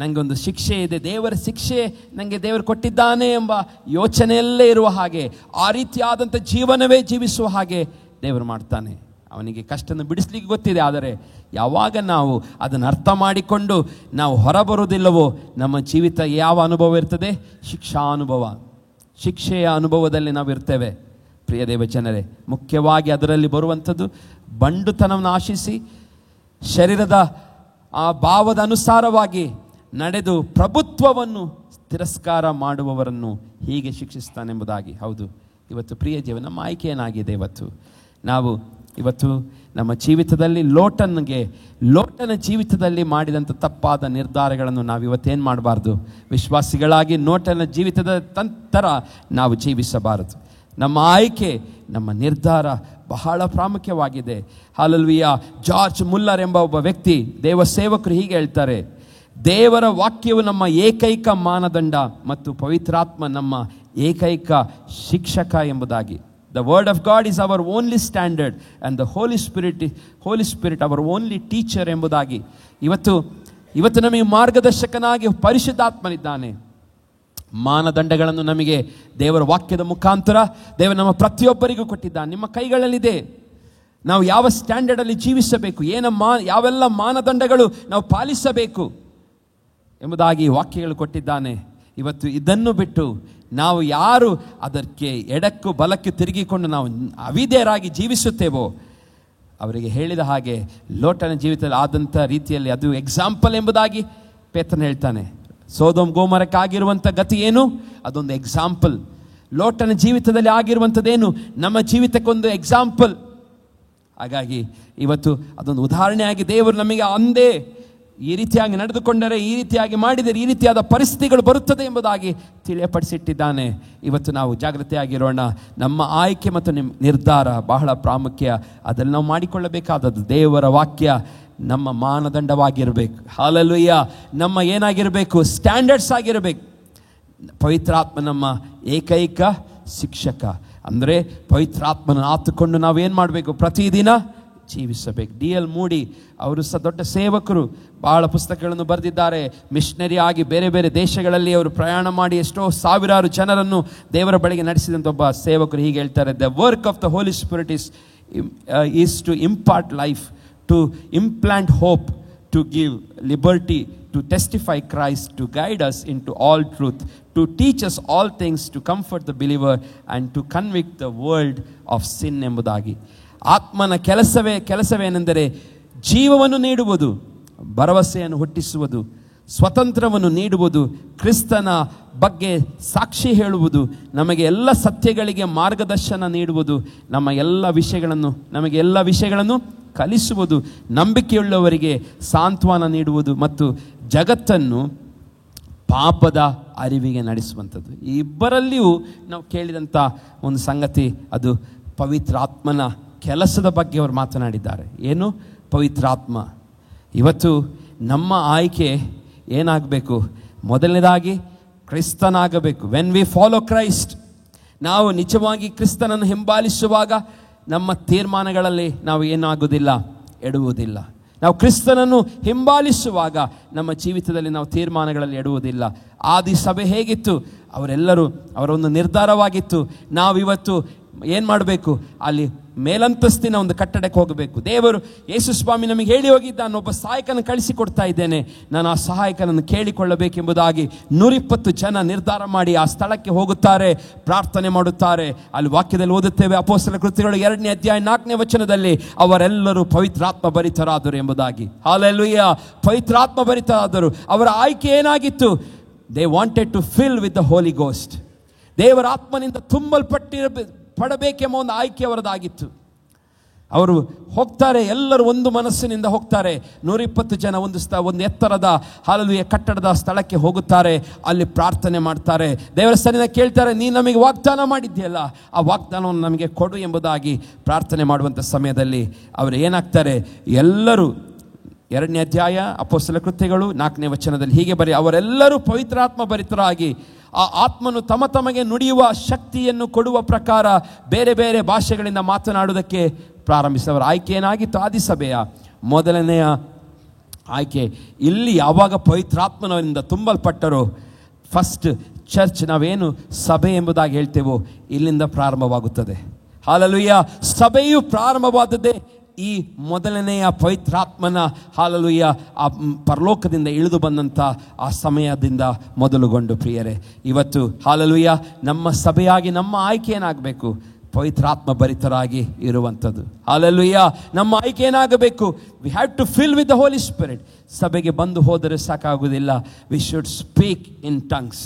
ನನಗೆ ಒಂದು ಶಿಕ್ಷೆ ಇದೆ, ದೇವರ ಶಿಕ್ಷೆ ನನಗೆ ದೇವರು ಕೊಟ್ಟಿದ್ದಾನೆ ಎಂಬ ಯೋಚನೆಯಲ್ಲೇ ಇರುವ ಹಾಗೆ, ಆ ರೀತಿಯಾದಂಥ ಜೀವನವೇ ಜೀವಿಸುವ ಹಾಗೆ ದೇವರು ಮಾಡ್ತಾನೆ. ಅವನಿಗೆ ಕಷ್ಟನ ಬಿಡಿಸ್ಲಿಕ್ಕೆ ಗೊತ್ತಿದೆ. ಆದರೆ ಯಾವಾಗ ನಾವು ಅದನ್ನು ಅರ್ಥ ಮಾಡಿಕೊಂಡು ನಾವು ಹೊರಬರುವುದಿಲ್ಲವೋ ನಮ್ಮ ಜೀವಿತ ಯಾವ ಅನುಭವ ಇರ್ತದೆ? ಶಿಕ್ಷಾನುಭವ, ಶಿಕ್ಷೆಯ ಅನುಭವದಲ್ಲಿ ನಾವು ಇರ್ತೇವೆ. ಪ್ರಿಯ ದೇವಜನರೇ, ಮುಖ್ಯವಾಗಿ ಅದರಲ್ಲಿ ಬರುವಂಥದ್ದು ಬಂಡುತನವನ್ನು ಆಶಿಸಿ ಶರೀರದ ಆ ಭಾವದ ಅನುಸಾರವಾಗಿ ನಡೆದು ಪ್ರಭುತ್ವವನ್ನು ತಿರಸ್ಕಾರ ಮಾಡುವವರನ್ನು ಹೀಗೆ ಶಿಕ್ಷಿಸ್ತಾನೆಂಬುದಾಗಿ. ಹೌದು, ಇವತ್ತು ಪ್ರಿಯ ಜೀವ ನಮ್ಮ ಆಯ್ಕೆ ಏನಾಗಿದೆ? ಇವತ್ತು ನಮ್ಮ ಜೀವಿತದಲ್ಲಿ ಲೋಟನ ಜೀವಿತದಲ್ಲಿ ಮಾಡಿದಂಥ ತಪ್ಪಾದ ನಿರ್ಧಾರಗಳನ್ನು ನಾವು ಇವತ್ತೇನು ಮಾಡಬಾರ್ದು? ವಿಶ್ವಾಸಿಗಳಾಗಿ ಲೋಟನ ಜೀವಿತದ ಥರ ನಾವು ಜೀವಿಸಬಾರದು. ನಮ್ಮ ಆಯ್ಕೆ, ನಮ್ಮ ನಿರ್ಧಾರ ಬಹಳ ಪ್ರಾಮುಖ್ಯವಾಗಿದೆ. ಹಲ್ಲೆಲೂಯಾ. ಜಾರ್ಜ್ ಮುಲ್ಲರ್ ಎಂಬ ಒಬ್ಬ ವ್ಯಕ್ತಿ, ದೇವ ಸೇವಕರು ಹೀಗೆ ಹೇಳ್ತಾರೆ, ದೇವರ ವಾಕ್ಯವು ನಮ್ಮ ಏಕೈಕ ಮಾನದಂಡ ಮತ್ತು ಪವಿತ್ರಾತ್ಮ ನಮ್ಮ ಏಕೈಕ ಶಿಕ್ಷಕ ಎಂಬುದಾಗಿ. The word of God is our only standard and the Holy Spirit our only teacher ಎಂಬುದಾಗಿ. ಇವತ್ತು ನಮಗೆ ಮಾರ್ಗದರ್ಶಕನಾಗಿ ಪರಿಶುದ್ಧಾತ್ಮನಿದ್ದಾನೆ. ಮಾನದಂಡಗಳನ್ನು ನಮಗೆ ದೇವರ ವಾಕ್ಯದ ಮುಖಾಂತರ ದೇವರು ನಮ್ಮ ಪ್ರತಿಯೊಬ್ಬರಿಗೂ ಕೊಟ್ಟಿದ್ದಾನೆ. ನಿಮ್ಮ ಕೈಗಳಲ್ಲಿದೆ. ನಾವು ಯಾವ ಸ್ಟ್ಯಾಂಡರ್ಡಲ್ಲಿ ಜೀವಿಸಬೇಕು, ಯಾವೆಲ್ಲ ಮಾನದಂಡಗಳು ನಾವು ಪಾಲಿಸಬೇಕು ಎಂಬುದಾಗಿ ವಾಕ್ಯಗಳು ಕೊಟ್ಟಿದ್ದಾನೆ. ಇವತ್ತು ಇದನ್ನು ಬಿಟ್ಟು ನಾವು ಯಾರು ಅದಕ್ಕೆ ಎಡಕ್ಕೂ ಬಲಕ್ಕೂ ತಿರುಗಿಕೊಂಡು ನಾವು ಅವಿಧೇಯರಾಗಿ ಜೀವಿಸುತ್ತೇವೋ ಅವರಿಗೆ ಹೇಳಿದ ಹಾಗೆ ಲೋಟನ ಜೀವಿತದಲ್ಲಿ ಆದಂಥ ರೀತಿಯಲ್ಲಿ ಅದು ಎಕ್ಸಾಂಪಲ್ ಎಂಬುದಾಗಿ ಪೇತ್ರನು ಹೇಳ್ತಾನೆ. ಸೋದೋಮ್ ಗೋಮರಕ್ಕಾಗಿರುವಂಥ ಗತಿ ಏನು? ಅದೊಂದು ಎಕ್ಸಾಂಪಲ್. ಲೋಟನ ಜೀವಿತದಲ್ಲಿ ಆಗಿರುವಂಥದ್ದೇನು? ನಮ್ಮ ಜೀವಿತಕ್ಕೊಂದು ಎಕ್ಸಾಂಪಲ್. ಹಾಗಾಗಿ ಇವತ್ತು ಅದೊಂದು ಉದಾಹರಣೆಯಾಗಿ ದೇವರು ನಮಗೆ ಅಂದೇ ಈ ರೀತಿಯಾಗಿ ನಡೆದುಕೊಂಡರೆ, ಈ ರೀತಿಯಾಗಿ ಮಾಡಿದರೆ ಈ ರೀತಿಯಾದ ಪರಿಸ್ಥಿತಿಗಳು ಬರುತ್ತದೆ ಎಂಬುದಾಗಿ ತಿಳಿಯಪಡಿಸಿಟ್ಟಿದ್ದಾನೆ. ಇವತ್ತು ನಾವು ಜಾಗೃತಿಯಾಗಿರೋಣ. ನಮ್ಮ ಆಯ್ಕೆ ಮತ್ತು ನಿರ್ಧಾರ ಬಹಳ ಪ್ರಾಮುಖ್ಯ. ಅದನ್ನು ನಾವು ಮಾಡಿಕೊಳ್ಳಬೇಕಾದದ್ದು ದೇವರ ವಾಕ್ಯ ನಮ್ಮ ಮಾನದಂಡವಾಗಿರಬೇಕು. ಹಲ್ಲೆಲೂಯಾ. ನಮ್ಮ ಏನಾಗಿರಬೇಕು? ಸ್ಟ್ಯಾಂಡರ್ಡ್ಸ್ ಆಗಿರಬೇಕು. ಪವಿತ್ರಾತ್ಮ ನಮ್ಮ ಏಕೈಕ ಶಿಕ್ಷಕ. ಅಂದರೆ ಪವಿತ್ರಾತ್ಮನ ಆತುಕೊಂಡು ನಾವೇನು ಮಾಡಬೇಕು? ಪ್ರತಿದಿನ ಜೀವಿಸಬೇಕು. D.L. ಮೂಡಿ ಅವರು ದೊಡ್ಡ ಸೇವಕರು, ಬಹಳ ಪುಸ್ತಕಗಳನ್ನು ಬರೆದಿದ್ದಾರೆ. ಮಿಷನರಿ ಆಗಿ ಬೇರೆ ಬೇರೆ ದೇಶಗಳಲ್ಲಿ ಅವರು ಪ್ರಯಾಣ ಮಾಡಿ ಎಷ್ಟೋ ಸಾವಿರಾರು ಜನರನ್ನು ದೇವರ ಬಳಿಗೆ ನಡೆಸಿದಂಥ ಒಬ್ಬ ಸೇವಕರು ಹೀಗೆ ಹೇಳ್ತಾರೆ, the work of the holy spirit is to impart life, to implant hope, to give liberty, to testify Christ, to guide us into all truth, to teach us all things, to comfort the believer and to convict the world of sin ಎಂಬುದಾಗಿ. ಆತ್ಮನ ಕೆಲಸವೇನೆಂದರೆ ಜೀವವನ್ನು ನೀಡುವುದು, ಭರವಸೆಯನ್ನು ಹುಟ್ಟಿಸುವುದು, ಸ್ವತಂತ್ರವನ್ನು ನೀಡುವುದು, ಕ್ರಿಸ್ತನ ಬಗ್ಗೆ ಸಾಕ್ಷಿ ಹೇಳುವುದು, ನಮಗೆ ಎಲ್ಲ ಸತ್ಯಗಳಿಗೆ ಮಾರ್ಗದರ್ಶನ ನೀಡುವುದು, ನಮಗೆ ಎಲ್ಲ ವಿಷಯಗಳನ್ನು ಕಲಿಸುವುದು, ನಂಬಿಕೆಯುಳ್ಳವರಿಗೆ ಸಾಂತ್ವನ ನೀಡುವುದು ಮತ್ತು ಜಗತ್ತನ್ನು ಪಾಪದ ಅರಿವಿಗೆ ನಡೆಸುವಂಥದ್ದು. ಈ ಇಬ್ಬರಲ್ಲಿಯೂ ನಾವು ಕೇಳಿದಂಥ ಒಂದು ಸಂಗತಿ ಅದು ಪವಿತ್ರಾತ್ಮನ ಕೆಲಸದ ಬಗ್ಗೆ ಅವರು ಮಾತನಾಡಿದ್ದಾರೆ. ಏನು? ಪವಿತ್ರಾತ್ಮ. ಇವತ್ತು ನಮ್ಮ ಆಯ್ಕೆ ಏನಾಗಬೇಕು? ಮೊದಲನೇದಾಗಿ ಕ್ರಿಸ್ತನಾಗಬೇಕು. ವೆನ್ ವಿ ಫಾಲೋ ಕ್ರೈಸ್ಟ್, ನಾವು ನಿಜವಾಗಿ ಕ್ರಿಸ್ತನನ್ನು ಹಿಂಬಾಲಿಸುವಾಗ ನಮ್ಮ ತೀರ್ಮಾನಗಳಲ್ಲಿ ನಾವು ಏನಾಗುವುದಿಲ್ಲ, ಎಡುವುದಿಲ್ಲ. ನಾವು ಕ್ರಿಸ್ತನನ್ನು ಹಿಂಬಾಲಿಸುವಾಗ ನಮ್ಮ ಜೀವಿತದಲ್ಲಿ ನಾವು ತೀರ್ಮಾನಗಳಲ್ಲಿ ಎಡುವುದಿಲ್ಲ. ಆದಿ ಸಭೆ ಹೇಗಿತ್ತು? ಅವರ ಒಂದು ನಿರ್ಧಾರವಾಗಿತ್ತು, ನಾವಿವತ್ತು ಏನು ಮಾಡಬೇಕು? ಅಲ್ಲಿ ಮೇಲಂತಸ್ತಿನ ಒಂದು ಕಟ್ಟಡಕ್ಕೆ ಹೋಗಬೇಕು. ದೇವರು ಯೇಸು ಸ್ವಾಮಿ ನಮಗೆ ಹೇಳಿ ಹೋಗಿದ್ದಾನೆ, ಒಬ್ಬ ಸಹಾಯಕನ ಕಳಿಸಿಕೊಡ್ತಾ ಇದ್ದೇನೆ, ನಾನು ಆ ಸಹಾಯಕನನ್ನು ಕೇಳಿಕೊಳ್ಳಬೇಕೆಂಬುದಾಗಿ 120 ಜನ ನಿರ್ಧಾರ ಮಾಡಿ ಆ ಸ್ಥಳಕ್ಕೆ ಹೋಗುತ್ತಾರೆ, ಪ್ರಾರ್ಥನೆ ಮಾಡುತ್ತಾರೆ. ಅಲ್ಲಿ ವಾಕ್ಯದಲ್ಲಿ ಓದುತ್ತೇವೆ, ಅಪೊಸ್ತಲರ ಕೃತ್ಯಗಳು 2ನೇ ಅಧ್ಯಾಯ 4ನೇ ವಚನದಲ್ಲಿ ಅವರೆಲ್ಲರೂ ಪವಿತ್ರಾತ್ಮ ಭರಿತರಾದರು ಎಂಬುದಾಗಿ. ಹಲ್ಲೆಲೂಯಾ. ಪವಿತ್ರಾತ್ಮ ಭರಿತರಾದರು. ಅವರ ಆಯ್ಕೆ ಏನಾಗಿತ್ತು? They wanted to fill with the holy ghost. ದೇವರ ಆತ್ಮನಿಂದ ಪಡಬೇಕೆಂಬ ಒಂದು ಆಯ್ಕೆ ಅವರದಾಗಿತ್ತು. ಅವರು ಹೋಗ್ತಾರೆ, ಎಲ್ಲರೂ ಒಂದು ಮನಸ್ಸಿನಿಂದ ಹೋಗ್ತಾರೆ. 120 ಜನ ಒಂದು ಎತ್ತರದ ಹಲ್ಲೆಲೂಯಾ ಕಟ್ಟಡದ ಸ್ಥಳಕ್ಕೆ ಹೋಗುತ್ತಾರೆ. ಅಲ್ಲಿ ಪ್ರಾರ್ಥನೆ ಮಾಡ್ತಾರೆ, ದೇವರ ಸನ್ನಿಧಿಯಲ್ಲಿ ಕೇಳ್ತಾರೆ, ನೀನು ನಮಗೆ ವಾಗ್ದಾನ ಮಾಡಿದ್ಯಲ್ಲ, ಆ ವಾಗ್ದಾನವನ್ನು ನಮಗೆ ಕೊಡು ಎಂಬುದಾಗಿ ಪ್ರಾರ್ಥನೆ ಮಾಡುವಂಥ ಸಮಯದಲ್ಲಿ ಅವರು ಏನಾಗ್ತಾರೆ? ಎಲ್ಲರೂ 2ನೇ ಅಧ್ಯಾಯ ಅಪೊಸ್ತಲರ ಕೃತ್ಯಗಳು 4ನೇ ವಚನದಲ್ಲಿ ಹೀಗೆ ಅವರೆಲ್ಲರೂ ಪವಿತ್ರಾತ್ಮ ಭರಿತರಾಗಿ ಆ ಆತ್ಮನು ತಮಗೆ ನುಡಿಯುವ ಶಕ್ತಿಯನ್ನು ಕೊಡುವ ಪ್ರಕಾರ ಬೇರೆ ಬೇರೆ ಭಾಷೆಗಳಿಂದ ಮಾತನಾಡುವುದಕ್ಕೆ ಪ್ರಾರಂಭಿಸಿದವರ ಆಯ್ಕೆ ಏನಾಗಿತ್ತು? ಆದಿಸಭೆಯ ಮೊದಲನೆಯ ಆಯ್ಕೆ. ಇಲ್ಲಿ ಯಾವಾಗ ಪವಿತ್ರಾತ್ಮನಿಂದ ತುಂಬಲ್ಪಟ್ಟರೋ, ಫಸ್ಟ್ ಚರ್ಚ್, ನಾವೇನು ಸಭೆ ಎಂಬುದಾಗಿ ಹೇಳ್ತೇವೋ, ಇಲ್ಲಿಂದ ಪ್ರಾರಂಭವಾಗುತ್ತದೆ. ಹಲ್ಲೆಲೂಯಾ. ಸಭೆಯು ಪ್ರಾರಂಭವಾದದ್ದೇ ಈ ಮೊದಲನೆಯ ಪವಿತ್ರಾತ್ಮನ ಹಾಲೆಲೂಯ ಆ ಪರಲೋಕದಿಂದ ಇಳಿದು ಬಂದಂಥ ಆ ಸಮಯದಿಂದ ಮೊದಲುಗೊಂಡು ಪ್ರಿಯರೇ, ಇವತ್ತು ಹಾಲೆಲೂಯ ನಮ್ಮ ಸಭೆಯಾಗಿ ನಮ್ಮ ಆಯ್ಕೆ ಏನಾಗಬೇಕು? ಪವಿತ್ರಾತ್ಮ ಭರಿತರಾಗಿ ಇರುವಂಥದ್ದು. ಹಾಲೆಲೂಯ, ನಮ್ಮ ಆಯ್ಕೆ ಏನಾಗಬೇಕು? We have to fill with the holy spirit. ಸಭೆಗೆ ಬಂದು ಹೋದರೆ ಸಾಕಾಗುವುದಿಲ್ಲ. We should speak in tongues.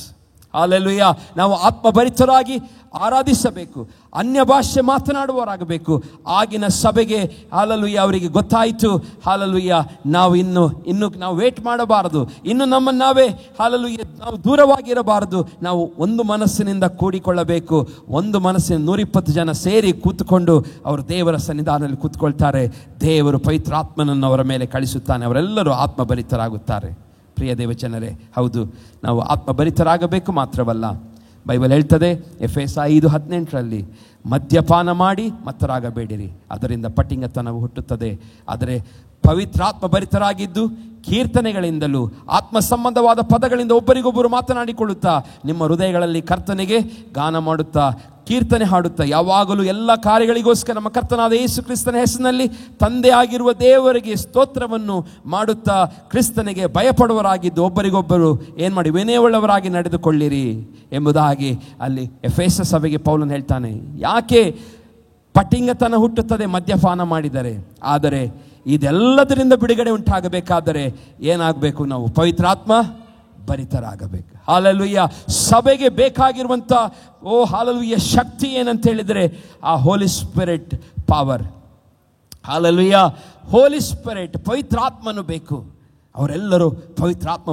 Hallelujah, ನಾವು ಆತ್ಮಭರಿತರಾಗಿ ಆರಾಧಿಸಬೇಕು, ಅನ್ಯ ಭಾಷೆ ಮಾತನಾಡುವವರಾಗಬೇಕು. ಆಗಿನ ಸಭೆಗೆ ಹಾಲೆಲೂಯ ಅವರಿಗೆ ಗೊತ್ತಾಯಿತು, ಹಾಲೆಲೂಯ ನಾವು ಇನ್ನು ವೇಟ್ ಮಾಡಬಾರದು, ಇನ್ನು ನಮ್ಮನ್ನು ನಾವೇ ಹಾಲೆಲೂಯ ನಾವು ದೂರವಾಗಿರಬಾರದು. ನಾವು ಒಂದು ಮನಸ್ಸಿನಿಂದ ಕೂಡಿಕೊಳ್ಳಬೇಕು. ಒಂದು ಮನಸ್ಸಿನ 120 ಜನ ಸೇರಿ ಕೂತ್ಕೊಂಡು ಅವರು ದೇವರ ಸನ್ನಿಧಾನದಲ್ಲಿ ಕೂತ್ಕೊಳ್ತಾರೆ. ದೇವರು ಪವಿತ್ರಾತ್ಮನನ್ನು ಅವರ ಮೇಲೆ ಕಳಿಸುತ್ತಾನೆ. ಅವರೆಲ್ಲರೂ ಆತ್ಮಭರಿತರಾಗುತ್ತಾರೆ. ಪ್ರಿಯ ದೇವಜನರೇ, ಹೌದು, ನಾವು ಆತ್ಮಭರಿತರಾಗಬೇಕು. ಮಾತ್ರವಲ್ಲ, ಬೈಬಲ್ ಹೇಳ್ತದೆ ಎಫೆಸ 5:18 ಮದ್ಯಪಾನ ಮಾಡಿ ಮತ್ತರಾಗಬೇಡಿರಿ, ಅದರಿಂದ ಪಟಿಂಗತನವು ಹುಟ್ಟುತ್ತದೆ. ಆದರೆ ಪವಿತ್ರಾತ್ಮ ಭರಿತರಾಗಿದ್ದು ಕೀರ್ತನೆಗಳಿಂದಲೂ ಆತ್ಮ ಸಂಬಂಧವಾದ ಪದಗಳಿಂದ ಒಬ್ಬರಿಗೊಬ್ಬರು ಮಾತನಾಡಿಕೊಳ್ಳುತ್ತಾ ನಿಮ್ಮ ಹೃದಯಗಳಲ್ಲಿ ಕರ್ತನಿಗೆ ಗಾನ ಮಾಡುತ್ತಾ ಕೀರ್ತನೆ ಹಾಡುತ್ತಾ ಯಾವಾಗಲೂ ಎಲ್ಲ ಕಾರ್ಯಗಳಿಗೋಸ್ಕರ ನಮ್ಮ ಕರ್ತನಾದ ಯೇಸು ಕ್ರಿಸ್ತನ ಹೆಸರಿನಲ್ಲಿ ತಂದೆ ಆಗಿರುವ ದೇವರಿಗೆ ಸ್ತೋತ್ರವನ್ನು ಮಾಡುತ್ತಾ ಕ್ರಿಸ್ತನಿಗೆ ಭಯಪಡುವರಾಗಿದ್ದು ಒಬ್ಬರಿಗೊಬ್ಬರು ಏನು ಮಾಡಿ ವಿನಯವುಳ್ಳವರಾಗಿ ನಡೆದುಕೊಳ್ಳಿರಿ ಎಂಬುದಾಗಿ ಅಲ್ಲಿ ಎಫೆಸ ಸಭೆಗೆ ಪೌಲನು ಹೇಳ್ತಾನೆ. ಯಾಕೆ ಪಟಿಂಗತನ ಹುಟ್ಟುತ್ತದೆ ಮದ್ಯಪಾನ ಮಾಡಿದರೆ? ಆದರೆ ಇದೆಲ್ಲದರಿಂದ ಬಿಡುಗಡೆ ಉಂಟಾಗಬೇಕಾದರೆ ಏನಾಗಬೇಕು? ನಾವು ಪವಿತ್ರಾತ್ಮ ಭರಿತರಾಗಬೇಕು. ಹಾಲೆಲೂಯ. ಸಭೆಗೆ ಬೇಕಾಗಿರುವಂಥ ಹಾಲೆಲೂಯ ಶಕ್ತಿ ಏನಂತ ಹೇಳಿದರೆ ಆ ಹೋಲಿ ಸ್ಪಿರಿಟ್ ಪವರ್. ಹಾಲೆಲೂಯ, ಹೋಲಿ ಸ್ಪಿರಿಟ್, ಪವಿತ್ರಾತ್ಮನು ಬೇಕು. ಅವರೆಲ್ಲರೂ ಪವಿತ್ರಾತ್ಮ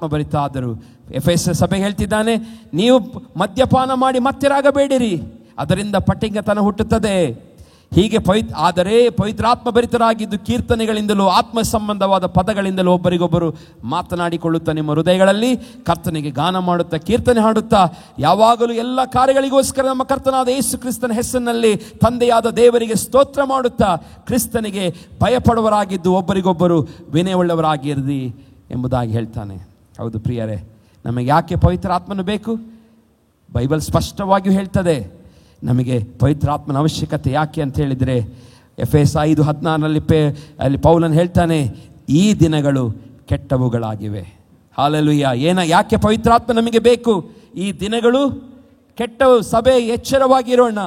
ಭರಿತರಾದರು. ಎಫೆಸ ಸಭೆಗೆ ಹೇಳ್ತಿದ್ದಾನೆ, ನೀವು ಮದ್ಯಪಾನ ಮಾಡಿ ಮತ್ತೆರಾಗಬೇಡಿರಿ, ಅದರಿಂದ ಪಟಿಂಗತನ ಹುಟ್ಟುತ್ತದೆ. ಹೀಗೆ ಆದರೆ ಪವಿತ್ರಾತ್ಮ ಭರಿತರಾಗಿದ್ದು ಕೀರ್ತನೆಗಳಿಂದಲೂ ಆತ್ಮ ಸಂಬಂಧವಾದ ಪದಗಳಿಂದಲೂ ಒಬ್ಬರಿಗೊಬ್ಬರು ಮಾತನಾಡಿಕೊಳ್ಳುತ್ತಾ ನಿಮ್ಮ ಹೃದಯಗಳಲ್ಲಿ ಕರ್ತನಿಗೆ ಗಾನ ಮಾಡುತ್ತಾ ಕೀರ್ತನೆ ಹಾಡುತ್ತಾ ಯಾವಾಗಲೂ ಎಲ್ಲ ಕಾರ್ಯಗಳಿಗೋಸ್ಕರ ನಮ್ಮ ಕರ್ತನಾದ ಯೇಸು ಕ್ರಿಸ್ತನ ಹೆಸರಿನಲ್ಲಿ ತಂದೆಯಾದ ದೇವರಿಗೆ ಸ್ತೋತ್ರ ಮಾಡುತ್ತಾ ಕ್ರಿಸ್ತನಿಗೆ ಭಯಪಡುವರಾಗಿದ್ದು ಒಬ್ಬರಿಗೊಬ್ಬರು ವಿನಯವುಳ್ಳವರಾಗಿರ್ರಿ ಎಂಬುದಾಗಿ ಹೇಳ್ತಾನೆ. ಹೌದು ಪ್ರಿಯರೇ, ನಮಗೆ ಯಾಕೆ ಪವಿತ್ರಾತ್ಮನು ಬೇಕು? ಬೈಬಲ್ ಸ್ಪಷ್ಟವಾಗಿಯೂ ಹೇಳ್ತದೆ ನಮಗೆ ಪವಿತ್ರಾತ್ಮನ ಅವಶ್ಯಕತೆ ಯಾಕೆ ಅಂತ ಹೇಳಿದರೆ, ಎಫೆಸ 5:16 ಅಲ್ಲಿ ಪೌಲನು ಹೇಳ್ತಾನೆ, ಈ ದಿನಗಳು ಕೆಟ್ಟವುಗಳಾಗಿವೆ. ಹಾಲೆಲೂಯ. ಯಾಕೆ ಪವಿತ್ರಾತ್ಮ ನಮಗೆ ಬೇಕು? ಈ ದಿನಗಳು ಕೆಟ್ಟವು. ಸಭೆ ಎಚ್ಚರವಾಗಿರೋಣ.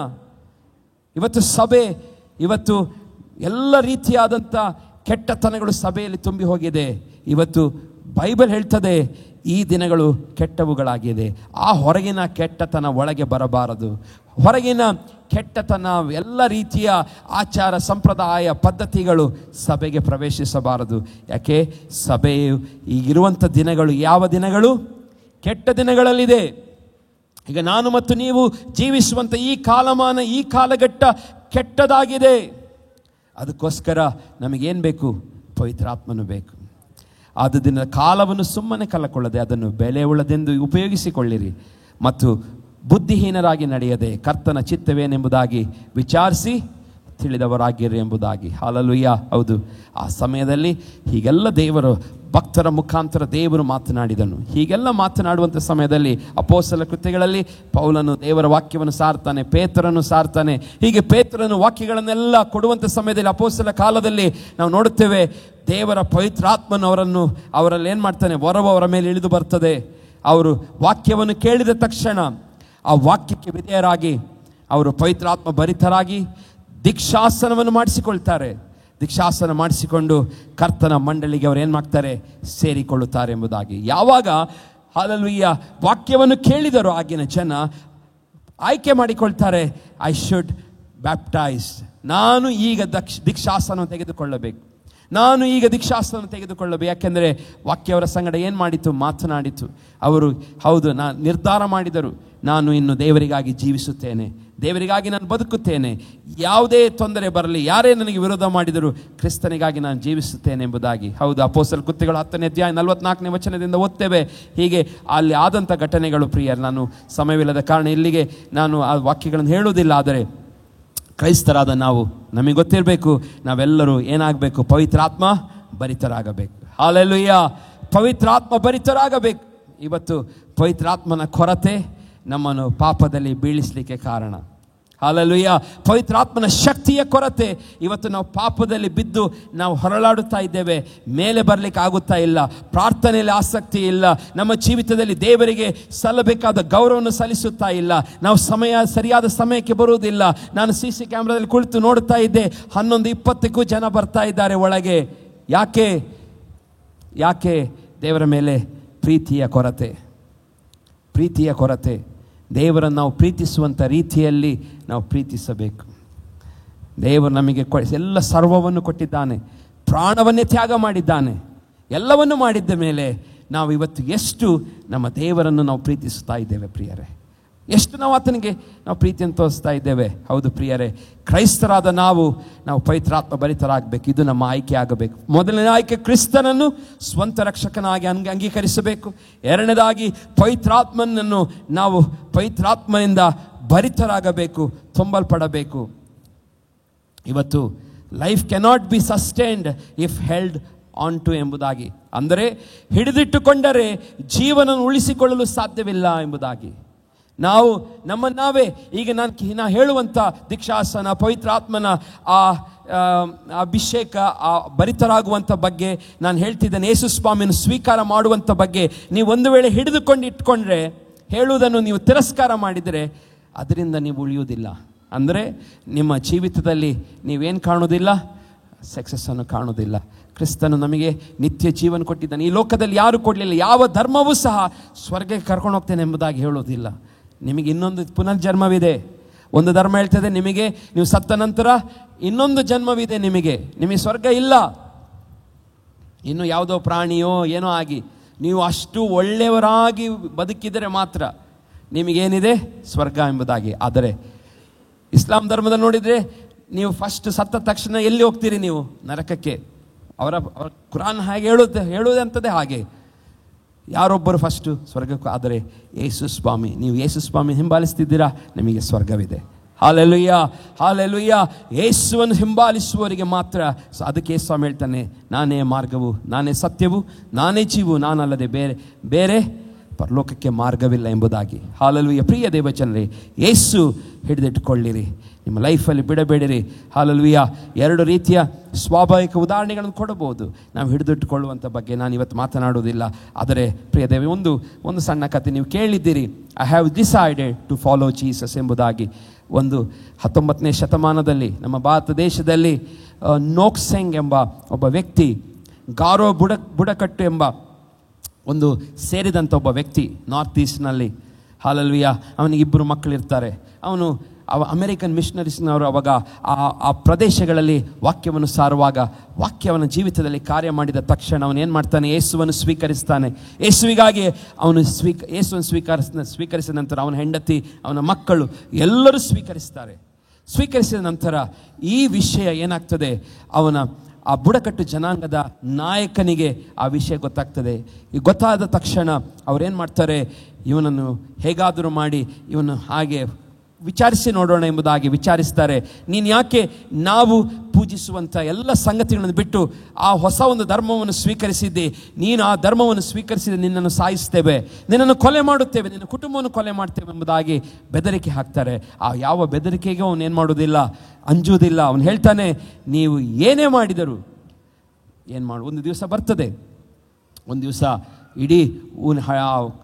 ಇವತ್ತು ಎಲ್ಲ ರೀತಿಯಾದಂಥ ಕೆಟ್ಟತನಗಳು ಸಭೆಯಲ್ಲಿ ತುಂಬಿ ಹೋಗಿದೆ. ಇವತ್ತು ಬೈಬಲ್ ಹೇಳ್ತದೆ ಈ ದಿನಗಳು ಕೆಟ್ಟವುಗಳಾಗಿದೆ. ಆ ಹೊರಗಿನ ಕೆಟ್ಟತನ ಒಳಗೆ ಬರಬಾರದು. ಹೊರಗಿನ ಕೆಟ್ಟತನ, ಎಲ್ಲ ರೀತಿಯ ಆಚಾರ ಸಂಪ್ರದಾಯ ಪದ್ಧತಿಗಳು ಸಭೆಗೆ ಪ್ರವೇಶಿಸಬಾರದು. ಯಾಕೆ? ಸಭೆಯು ಈಗಿರುವಂಥ ದಿನಗಳು ಯಾವ ದಿನಗಳು? ಕೆಟ್ಟ ದಿನಗಳಲ್ಲಿದೆ. ಈಗ ನಾನು ಮತ್ತು ನೀವು ಜೀವಿಸುವಂಥ ಈ ಕಾಲಮಾನ, ಈ ಕಾಲಘಟ್ಟ ಕೆಟ್ಟದಾಗಿದೆ. ಅದಕ್ಕೋಸ್ಕರ ನಮಗೇನು ಬೇಕು? ಪವಿತ್ರಾತ್ಮನು ಬೇಕು. ಆದ್ದರಿಂದ ಕಾಲವನ್ನು ಸುಮ್ಮನೆ ಕಳಕೊಳ್ಳದೆ ಅದನ್ನು ಬೆಲೆ ಉಳ್ಳದೆಂದು ಉಪಯೋಗಿಸಿಕೊಳ್ಳಿರಿ ಮತ್ತು ಬುದ್ಧಿಹೀನರಾಗಿ ನಡೆಯದೆ ಕರ್ತನ ಚಿತ್ತವೇನೆಂಬುದಾಗಿ ವಿಚಾರಿಸಿ ತಿಳಿದವರಾಗಿರಿ ಎಂಬುದಾಗಿ. ಹಾಲೆಲೂಯ. ಹೌದು, ಆ ಸಮಯದಲ್ಲಿ ಹೀಗೆಲ್ಲ ದೇವರು ಭಕ್ತರ ಮುಖಾಂತರ ದೇವರು ಮಾತನಾಡಿದನು. ಹೀಗೆಲ್ಲ ಮಾತನಾಡುವಂಥ ಸಮಯದಲ್ಲಿ ಅಪೊಸ್ತಲ ಕೃತ್ಯಗಳಲ್ಲಿ ಪೌಲನು ದೇವರ ವಾಕ್ಯವನ್ನು ಸಾರ್ತಾನೆ, ಪೇತ್ರನು ಸಾರ್ತಾನೆ. ಹೀಗೆ ಪೇತ್ರನು ವಾಕ್ಯಗಳನ್ನೆಲ್ಲ ಕೊಡುವಂಥ ಸಮಯದಲ್ಲಿ ಅಪೊಸ್ತಲ ಕಾಲದಲ್ಲಿ ನಾವು ನೋಡುತ್ತೇವೆ, ದೇವರ ಪವಿತ್ರಾತ್ಮನು ಅವರಲ್ಲಿ ಏನು ಮಾಡ್ತಾನೆ? ವರವು ಅವರ ಮೇಲೆ ಇಳಿದು ಬರ್ತದೆ. ಅವರು ವಾಕ್ಯವನ್ನು ಕೇಳಿದ ತಕ್ಷಣ ಆ ವಾಕ್ಯಕ್ಕೆ ವಿಧೇಯರಾಗಿ ಅವರು ಪವಿತ್ರಾತ್ಮ ಭರಿತರಾಗಿ ದೀಕ್ಷಾಸನವನ್ನು ಮಾಡಿಸಿಕೊಳ್ತಾರೆ. ದೀಕ್ಷಾಸನ ಮಾಡಿಸಿಕೊಂಡು ಕರ್ತನ ಮಂಡಳಿಗೆ ಅವರು ಏನು ಮಾಡ್ತಾರೆ? ಸೇರಿಕೊಳ್ಳುತ್ತಾರೆ ಎಂಬುದಾಗಿ. ಯಾವಾಗ ಹಾಲೆಲೂಯ ವಾಕ್ಯವನ್ನು ಕೇಳಿದರು ಆಗಿನ ಜನ ಆಯ್ಕೆ ಮಾಡಿಕೊಳ್ತಾರೆ, ಐ ಶುಡ್ ಬ್ಯಾಪ್ಟೈಸ್, ನಾನು ಈಗ ದೀಕ್ಷಾಸನವನ್ನು ತೆಗೆದುಕೊಳ್ಳಬೇಕು, ನಾನು ಈಗ ದೀಕ್ಷಾಸನವನ್ನು ತೆಗೆದುಕೊಳ್ಳಬೇಕು. ಯಾಕೆಂದರೆ ವಾಕ್ಯ ಅವರ ಸಂಗಡ ಏನು ಮಾಡಿತು? ಮಾತನಾಡಿತು. ಅವರು ಹೌದು ನಿರ್ಧಾರ ಮಾಡಿದರು, ನಾನು ಇನ್ನು ದೇವರಿಗಾಗಿ ಜೀವಿಸುತ್ತೇನೆ, ದೇವರಿಗಾಗಿ ನಾನು ಬದುಕುತ್ತೇನೆ, ಯಾವುದೇ ತೊಂದರೆ ಬರಲಿ, ಯಾರೇ ನನಗೆ ವಿರೋಧ ಮಾಡಿದರೂ ಕ್ರಿಸ್ತನಿಗಾಗಿ ನಾನು ಜೀವಿಸುತ್ತೇನೆ ಎಂಬುದಾಗಿ. ಹೌದು, ಅಪೊಸ್ತಲ ಕೃತ್ಯಗಳು 10ನೇ ಅಧ್ಯಾಯ 44ನೇ ವಚನದಿಂದ ಓದ್ತೇವೆ. ಹೀಗೆ ಅಲ್ಲಿ ಆದಂಥ ಘಟನೆಗಳು ಪ್ರಿಯರು. ನಾನು ಸಮಯವಿಲ್ಲದ ಕಾರಣ ಇಲ್ಲಿಗೆ ನಾನು ಆ ವಾಕ್ಯಗಳನ್ನು ಹೇಳುವುದಿಲ್ಲ. ಆದರೆ ಕ್ರೈಸ್ತರಾದ ನಮಗೆ ಗೊತ್ತಿರಬೇಕು, ನಾವೆಲ್ಲರೂ ಏನಾಗಬೇಕು? ಪವಿತ್ರಾತ್ಮ ಭರಿತರಾಗಬೇಕು. ಹಾಲೆಲೂಯ, ಪವಿತ್ರಾತ್ಮ ಭರಿತರಾಗಬೇಕು. ಇವತ್ತು ಪವಿತ್ರಾತ್ಮನ ಕೊರತೆ ನಮ್ಮನ್ನು ಪಾಪದಲ್ಲಿ ಬೀಳಿಸಲಿಕ್ಕೆ ಕಾರಣ. ಹಲ್ಲೆಲೂಯಾ. ಪವಿತ್ರಾತ್ಮನ ಶಕ್ತಿಯ ಕೊರತೆ. ಇವತ್ತು ನಾವು ಪಾಪದಲ್ಲಿ ಬಿದ್ದು ನಾವು ಹೊರಳಾಡುತ್ತಾ ಇದ್ದೇವೆ. ಮೇಲೆ ಬರಲಿಕ್ಕೆ ಆಗುತ್ತಾ ಇಲ್ಲ. ಪ್ರಾರ್ಥನೆಯಲ್ಲಿ ಆಸಕ್ತಿ ಇಲ್ಲ. ನಮ್ಮ ಜೀವಿತದಲ್ಲಿ ದೇವರಿಗೆ ಸಲ್ಲಬೇಕಾದ ಗೌರವವನ್ನು ಸಲ್ಲಿಸುತ್ತಾ ಇಲ್ಲ. ನಾವು ಸರಿಯಾದ ಸಮಯಕ್ಕೆ ಬರುವುದಿಲ್ಲ. ನಾನು CC ಕ್ಯಾಮ್ರಾದಲ್ಲಿ ಕುಳಿತು ನೋಡುತ್ತಾ ಇದ್ದೆ, 11:20ಕ್ಕೂ ಜನ ಬರ್ತಾ ಇದ್ದಾರೆ ಒಳಗೆ. ಯಾಕೆ? ದೇವರ ಮೇಲೆ ಪ್ರೀತಿಯ ಕೊರತೆ. ದೇವರನ್ನು ನಾವು ಪ್ರೀತಿಸುವಂಥ ರೀತಿಯಲ್ಲಿ ನಾವು ಪ್ರೀತಿಸಬೇಕು. ದೇವರು ನಮಗೆ ಎಲ್ಲ ಸರ್ವವನ್ನು ಕೊಟ್ಟಿದ್ದಾನೆ, ಪ್ರಾಣವನ್ನೇ ತ್ಯಾಗ ಮಾಡಿದ್ದಾನೆ. ಎಲ್ಲವನ್ನು ಮಾಡಿದ್ದ ಮೇಲೆ ನಾವು ಇವತ್ತು ಎಷ್ಟು ನಮ್ಮ ದೇವರನ್ನು ನಾವು ಪ್ರೀತಿಸ್ತಾ ಇದ್ದೇವೆ ಪ್ರಿಯರೇ? ಎಷ್ಟು ನಾವು ಆತನಿಗೆ ನಾವು ಪ್ರೀತಿಯನ್ನು ತೋರಿಸ್ತಾ ಇದ್ದೇವೆ? ಹೌದು ಪ್ರಿಯರೇ, ಕ್ರೈಸ್ತರಾದ ನಾವು ಪವಿತ್ರಾತ್ಮ ಭರಿತರಾಗಬೇಕು. ಇದು ನಮ್ಮ ಆಯ್ಕೆ ಆಗಬೇಕು. ಮೊದಲನೇ ಆಯ್ಕೆ, ಕ್ರಿಸ್ತನನ್ನು ಸ್ವಂತ ರಕ್ಷಕನಾಗಿ ಅಂಗೀಕರಿಸಬೇಕು. ಎರಡನೇದಾಗಿ, ಪವಿತ್ರಾತ್ಮನನ್ನು ನಾವು ಪವಿತ್ರಾತ್ಮನಿಂದ ಭರಿತರಾಗಬೇಕು, ತುಂಬಲ್ಪಡಬೇಕು. ಇವತ್ತು life cannot be sustained if held on to ಎಂಬುದಾಗಿ, ಅಂದರೆ ಹಿಡಿದಿಟ್ಟುಕೊಂಡರೆ ಜೀವನ ಉಳಿಸಿಕೊಳ್ಳಲು ಸಾಧ್ಯವಿಲ್ಲ ಎಂಬುದಾಗಿ. ನಾವು ನಾವೇ ಈಗ ನಾ ಹೇಳುವಂಥ ದೀಕ್ಷಾಸನ, ಪವಿತ್ರಾತ್ಮನ ಆ ಅಭಿಷೇಕ, ಆ ಭರಿತರಾಗುವಂಥ ಬಗ್ಗೆ ನಾನು ಹೇಳ್ತಿದ್ದೇನೆ. ಯೇಸು ಸ್ವಾಮಿಯನ್ನು ಸ್ವೀಕಾರ ಮಾಡುವಂಥ ಬಗ್ಗೆ ನೀವು ಒಂದು ವೇಳೆ ಹಿಡಿದುಕೊಂಡು ಇಟ್ಕೊಂಡ್ರೆ, ಹೇಳುವುದನ್ನು ನೀವು ತಿರಸ್ಕಾರ ಮಾಡಿದರೆ ಅದರಿಂದ ನೀವು ಉಳಿಯುವುದಿಲ್ಲ. ಅಂದರೆ ನಿಮ್ಮ ಜೀವಿತದಲ್ಲಿ ನೀವೇನು ಕಾಣುವುದಿಲ್ಲ? ಸಕ್ಸಸ್ಸನ್ನು ಕಾಣುವುದಿಲ್ಲ. ಕ್ರಿಸ್ತನು ನಮಗೆ ನಿತ್ಯ ಜೀವನ ಕೊಟ್ಟಿದ್ದಾನೆ. ಈ ಲೋಕದಲ್ಲಿ ಯಾರು ಕೊಡಲಿಲ್ಲ. ಯಾವ ಧರ್ಮವೂ ಸಹ ಸ್ವರ್ಗಕ್ಕೆ ಕರ್ಕೊಂಡು ಹೋಗ್ತೇನೆ ಎಂಬುದಾಗಿ ಹೇಳೋದಿಲ್ಲ. ನಿಮಗೆ ಇನ್ನೊಂದು ಪುನರ್ಜನ್ಮವಿದೆ. ಒಂದು ಧರ್ಮ ಹೇಳ್ತದೆ ನಿಮಗೆ ನೀವು ಸತ್ತ ನಂತರ ಇನ್ನೊಂದು ಜನ್ಮವಿದೆ. ನಿಮಗೆ ಸ್ವರ್ಗ ಇಲ್ಲ. ಇನ್ನು ಯಾವುದೋ ಪ್ರಾಣಿಯೋ ಏನೋ ಆಗಿ ನೀವು ಅಷ್ಟು ಒಳ್ಳೆಯವರಾಗಿ ಬದುಕಿದರೆ ಮಾತ್ರ ನಿಮಗೇನಿದೆ? ಸ್ವರ್ಗ ಎಂಬುದಾಗಿ. ಆದರೆ ಇಸ್ಲಾಂ ಧರ್ಮದಲ್ಲಿ ನೋಡಿದರೆ ನೀವು ಫಸ್ಟ್ ಸತ್ತ ತಕ್ಷಣ ಎಲ್ಲಿ ಹೋಗ್ತೀರಿ? ನೀವು ನರಕಕ್ಕೆ. ಅವರ ಕುರಾನ್ ಹಾಗೆ ಹೇಳುವುದಂಥದ್ದೇ ಹಾಗೆ. ಯಾರೊಬ್ಬರು ಫಸ್ಟು ಸ್ವರ್ಗಕ್ಕೂ. ಆದರೆ ನೀವು ಯೇಸು ಸ್ವಾಮಿ ಹಿಂಬಾಲಿಸ್ತಿದ್ದೀರಾ, ನಿಮಗೆ ಸ್ವರ್ಗವಿದೆ. Hallelujah, hallelujah. ಯೇಸುವನ್ನು ಹಿಂಬಾಲಿಸುವವರಿಗೆ ಮಾತ್ರ. ಅದಕ್ಕೆ ಯೇಸು ಸ್ವಾಮಿ ಹೇಳ್ತಾನೆ, ನಾನೇ ಮಾರ್ಗವು, ನಾನೇ ಸತ್ಯವು, ನಾನೇ ಜೀವು, ನಾನಲ್ಲದೆ ಬೇರೆ ಪರಲೋಕಕ್ಕೆ ಮಾರ್ಗವಿಲ್ಲ ಎಂಬುದಾಗಿ. ಹಾಲೆಲೂಯಾ. ಪ್ರಿಯ ದೇವಜನರೇ, ಯೇಸು ಹಿಡಿದಿಟ್ಟುಕೊಳ್ಳಿರಿ, ನಿಮ್ಮ ಲೈಫಲ್ಲಿ ಬಿಡಬೇಡಿರಿ. ಹಾಲೆಲೂಯಾ. 2 ರೀತಿಯ ಸ್ವಾಭಾವಿಕ ಉದಾಹರಣೆಗಳನ್ನು ಕೊಡಬಹುದು. ನಾವು ಹಿಡಿದಿಟ್ಟುಕೊಳ್ಳುವಂಥ ಬಗ್ಗೆ ನಾನು ಇವತ್ತು ಮಾತನಾಡುವುದಿಲ್ಲ. ಆದರೆ ಪ್ರಿಯ ದೇವ, ಒಂದು ಸಣ್ಣ ಕಥೆ ನೀವು ಕೇಳಿದ್ದೀರಿ. I have decided to follow Jesus ಎಂಬುದಾಗಿ. 19ನೇ ಶತಮಾನದಲ್ಲಿ ನಮ್ಮ ಭಾರತ ದೇಶದಲ್ಲಿ ನೋಕ್ಸೆಂಗ್ ಎಂಬ ಒಬ್ಬ ವ್ಯಕ್ತಿ, ಗಾರೋ ಬುಡಕಟ್ಟು ಎಂಬ ಒಂದು ಸೇರಿದಂಥ ಒಬ್ಬ ವ್ಯಕ್ತಿ ನಾರ್ತ್ ಈಸ್ಟ್ನಲ್ಲಿ. ಹಾಲೆಲೂಯಾ. ಅವನಿಗೆ 2 ಮಕ್ಕಳಿರ್ತಾರೆ. ಅವನು ಅಮೆರಿಕನ್ ಮಿಷನರೀಸ್ನವರು ಅವಾಗ ಆ ಪ್ರದೇಶಗಳಲ್ಲಿ ವಾಕ್ಯವನ್ನು ಸಾರುವಾಗ ವಾಕ್ಯವನ್ನು ಜೀವಿತದಲ್ಲಿ ಕಾರ್ಯ ಮಾಡಿದ ತಕ್ಷಣ ಅವನು ಏನು ಮಾಡ್ತಾನೆ? ಯೇಸುವನ್ನು ಸ್ವೀಕರಿಸ್ತಾನೆ. ಯೇಸುವಿಗಾಗಿ ಅವನು ಯೇಸುವನ್ನು ಸ್ವೀಕರಿಸಿದ ನಂತರ ಅವನ ಹೆಂಡತಿ, ಅವನ ಮಕ್ಕಳು ಎಲ್ಲರೂ ಸ್ವೀಕರಿಸಿದ ನಂತರ ಈ ವಿಷಯ ಏನಾಗ್ತದೆ? ಆ ಬುಡಕಟ್ಟು ಜನಾಂಗದ ನಾಯಕನಿಗೆ ಆ ವಿಷಯ ಗೊತ್ತಾಗ್ತದೆ. ಈ ಗೊತ್ತಾದ ತಕ್ಷಣ ಅವರೇನು ಮಾಡ್ತಾರೆ? ಇವನನ್ನು ಹೇಗಾದರೂ ಮಾಡಿ ಇವನು ಹಾಗೆ ವಿಚಾರಿಸಿ ನೋಡೋಣ ಎಂಬುದಾಗಿ ವಿಚಾರಿಸ್ತಾರೆ. ನೀನು ಯಾಕೆ ನಾವು ಪೂಜಿಸುವಂಥ ಎಲ್ಲ ಸಂಗತಿಗಳನ್ನು ಬಿಟ್ಟು ಆ ಹೊಸ ಒಂದು ಧರ್ಮವನ್ನು ಸ್ವೀಕರಿಸಿದ್ದಿ? ನೀನು ಆ ಧರ್ಮವನ್ನು ಸ್ವೀಕರಿಸಿದ ನಿನ್ನನ್ನು ಸಾಯಿಸ್ತೇವೆ, ನಿನ್ನನ್ನು ಕೊಲೆ ಮಾಡುತ್ತೇವೆ, ನಿನ್ನ ಕುಟುಂಬವನ್ನು ಕೊಲೆ ಮಾಡ್ತೇವೆ ಎಂಬುದಾಗಿ ಬೆದರಿಕೆ ಹಾಕ್ತಾರೆ. ಆ ಯಾವ ಬೆದರಿಕೆಗೆ ಅವನು ಏನು ಮಾಡೋದಿಲ್ಲ, ಅಂಜುವುದಿಲ್ಲ. ಅವನು ಹೇಳ್ತಾನೆ, ನೀವು ಏನೇ ಮಾಡಿದರು ಒಂದು ದಿವಸ ಬರ್ತದೆ, ಒಂದು ದಿವಸ ಇಡೀ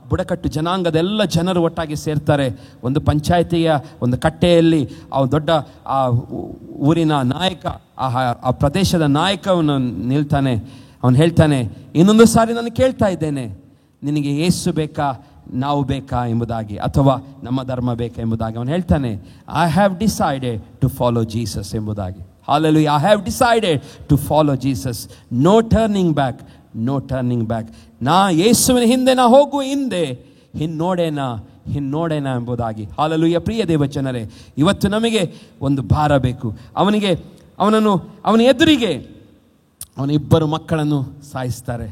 ಬುಡಕಟ್ಟು ಜನಾಂಗದ ಎಲ್ಲ ಜನರು ಒಟ್ಟಾಗಿ ಸೇರ್ತಾರೆ. ಒಂದು ಪಂಚಾಯಿತಿಯ ಒಂದು ಕಟ್ಟೆಯಲ್ಲಿ ದೊಡ್ಡ ಆ ಊರಿನ ನಾಯಕ, ಆ ಪ್ರದೇಶದ ನಾಯಕವನು ನಿಲ್ತಾನೆ. ಅವನು ಹೇಳ್ತಾನೆ, ಇನ್ನೊಂದು ಸಾರಿ ನಾನು ಕೇಳ್ತಾ ಇದ್ದೇನೆ, ನಿನಗೆ ಯೇಸು ಬೇಕಾ, ನಾವು ಬೇಕಾ ಎಂಬುದಾಗಿ, ಅಥವಾ ನಮ್ಮ ಧರ್ಮ ಬೇಕಾ ಎಂಬುದಾಗಿ. ಅವನು ಹೇಳ್ತಾನೆ, I have decided to follow Jesus ಎಂಬುದಾಗಿ. Hallelujah. I have decided to follow Jesus. No turning back, no turning back. ಯೇಸುವಿನ ಹಿಂದೆ ಹೋಗುವ, ಹಿಂದೆ ಹಿನ್ನೋಡೇನ ಎಂಬುದಾಗಿ. ಹಾಲೆಲೂಯಾ. ಪ್ರಿಯ ದೇವಜನರೇ, ಇವತ್ತು ನಮಗೆ ಒಂದು ಭಾರ ಬೇಕು. ಅವನ ಎದುರಿಗೆ ಅವನ 2 ಮಕ್ಕಳನ್ನು ಸಾಯಿಸ್ತಾರೆ.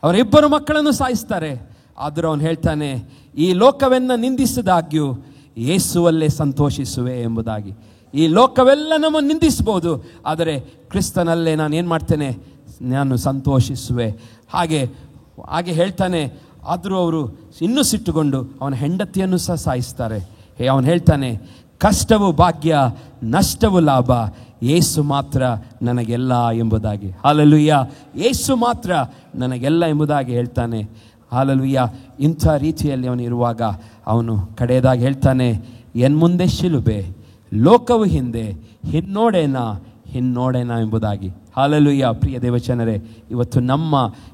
ಅವರ 2 ಮಕ್ಕಳನ್ನು ಸಾಯಿಸ್ತಾರೆ. ಆದರೂ ಅವನು ಹೇಳ್ತಾನೆ, ಈ ಲೋಕವೆನ್ನ ನಿಂದಿಸಿದಾಗ್ಯೂ ಯೇಸುವಲ್ಲೇ ಸಂತೋಷಿಸುವೆ ಎಂಬುದಾಗಿ. ಈ ಲೋಕವೆಲ್ಲ ನಮ್ಮನ್ನು ನಿಂದಿಸ್ಬೋದು, ಆದರೆ ಕ್ರಿಸ್ತನಲ್ಲೇ ನಾನು ಏನು ಮಾಡ್ತೇನೆ? ನಾನು ಸಂತೋಷಿಸುವೆ. ಹಾಗೆ ಹೇಳ್ತಾನೆ. ಆದರೂ ಅವರು ಇನ್ನೂ ಸಿಟ್ಟುಕೊಂಡು ಅವನ ಹೆಂಡತಿಯನ್ನು ಸಹ ಸಾಯಿಸ್ತಾರೆ. ಅವನು ಹೇಳ್ತಾನೆ, ಕಷ್ಟವು ಭಾಗ್ಯ, ನಷ್ಟವು ಲಾಭ, ಯೇಸು ಮಾತ್ರ ನನಗೆಲ್ಲ ಎಂಬುದಾಗಿ. ಹಾಲೆಲೂಯ. ಯೇಸು ಮಾತ್ರ ನನಗೆಲ್ಲ ಎಂಬುದಾಗಿ ಹೇಳ್ತಾನೆ. ಹಾಲೆಲೂಯ. ಇಂಥ ರೀತಿಯಲ್ಲಿ ಅವನು ಇರುವಾಗ ಅವನು ಕಡೆಯದಾಗಿ ಹೇಳ್ತಾನೆ, ಎನ್ಮುಂದೆ ಶಿಲುಬೆ, ಲೋಕವು ಹಿಂದೆ, ಹಿನ್ನೋಡೇನ ಎಂಬುದಾಗಿ. ಹಾಲೆಲೂಯ. ಪ್ರಿಯ ದೇವಚನರೇ, ಇವತ್ತು ನಮ್ಮ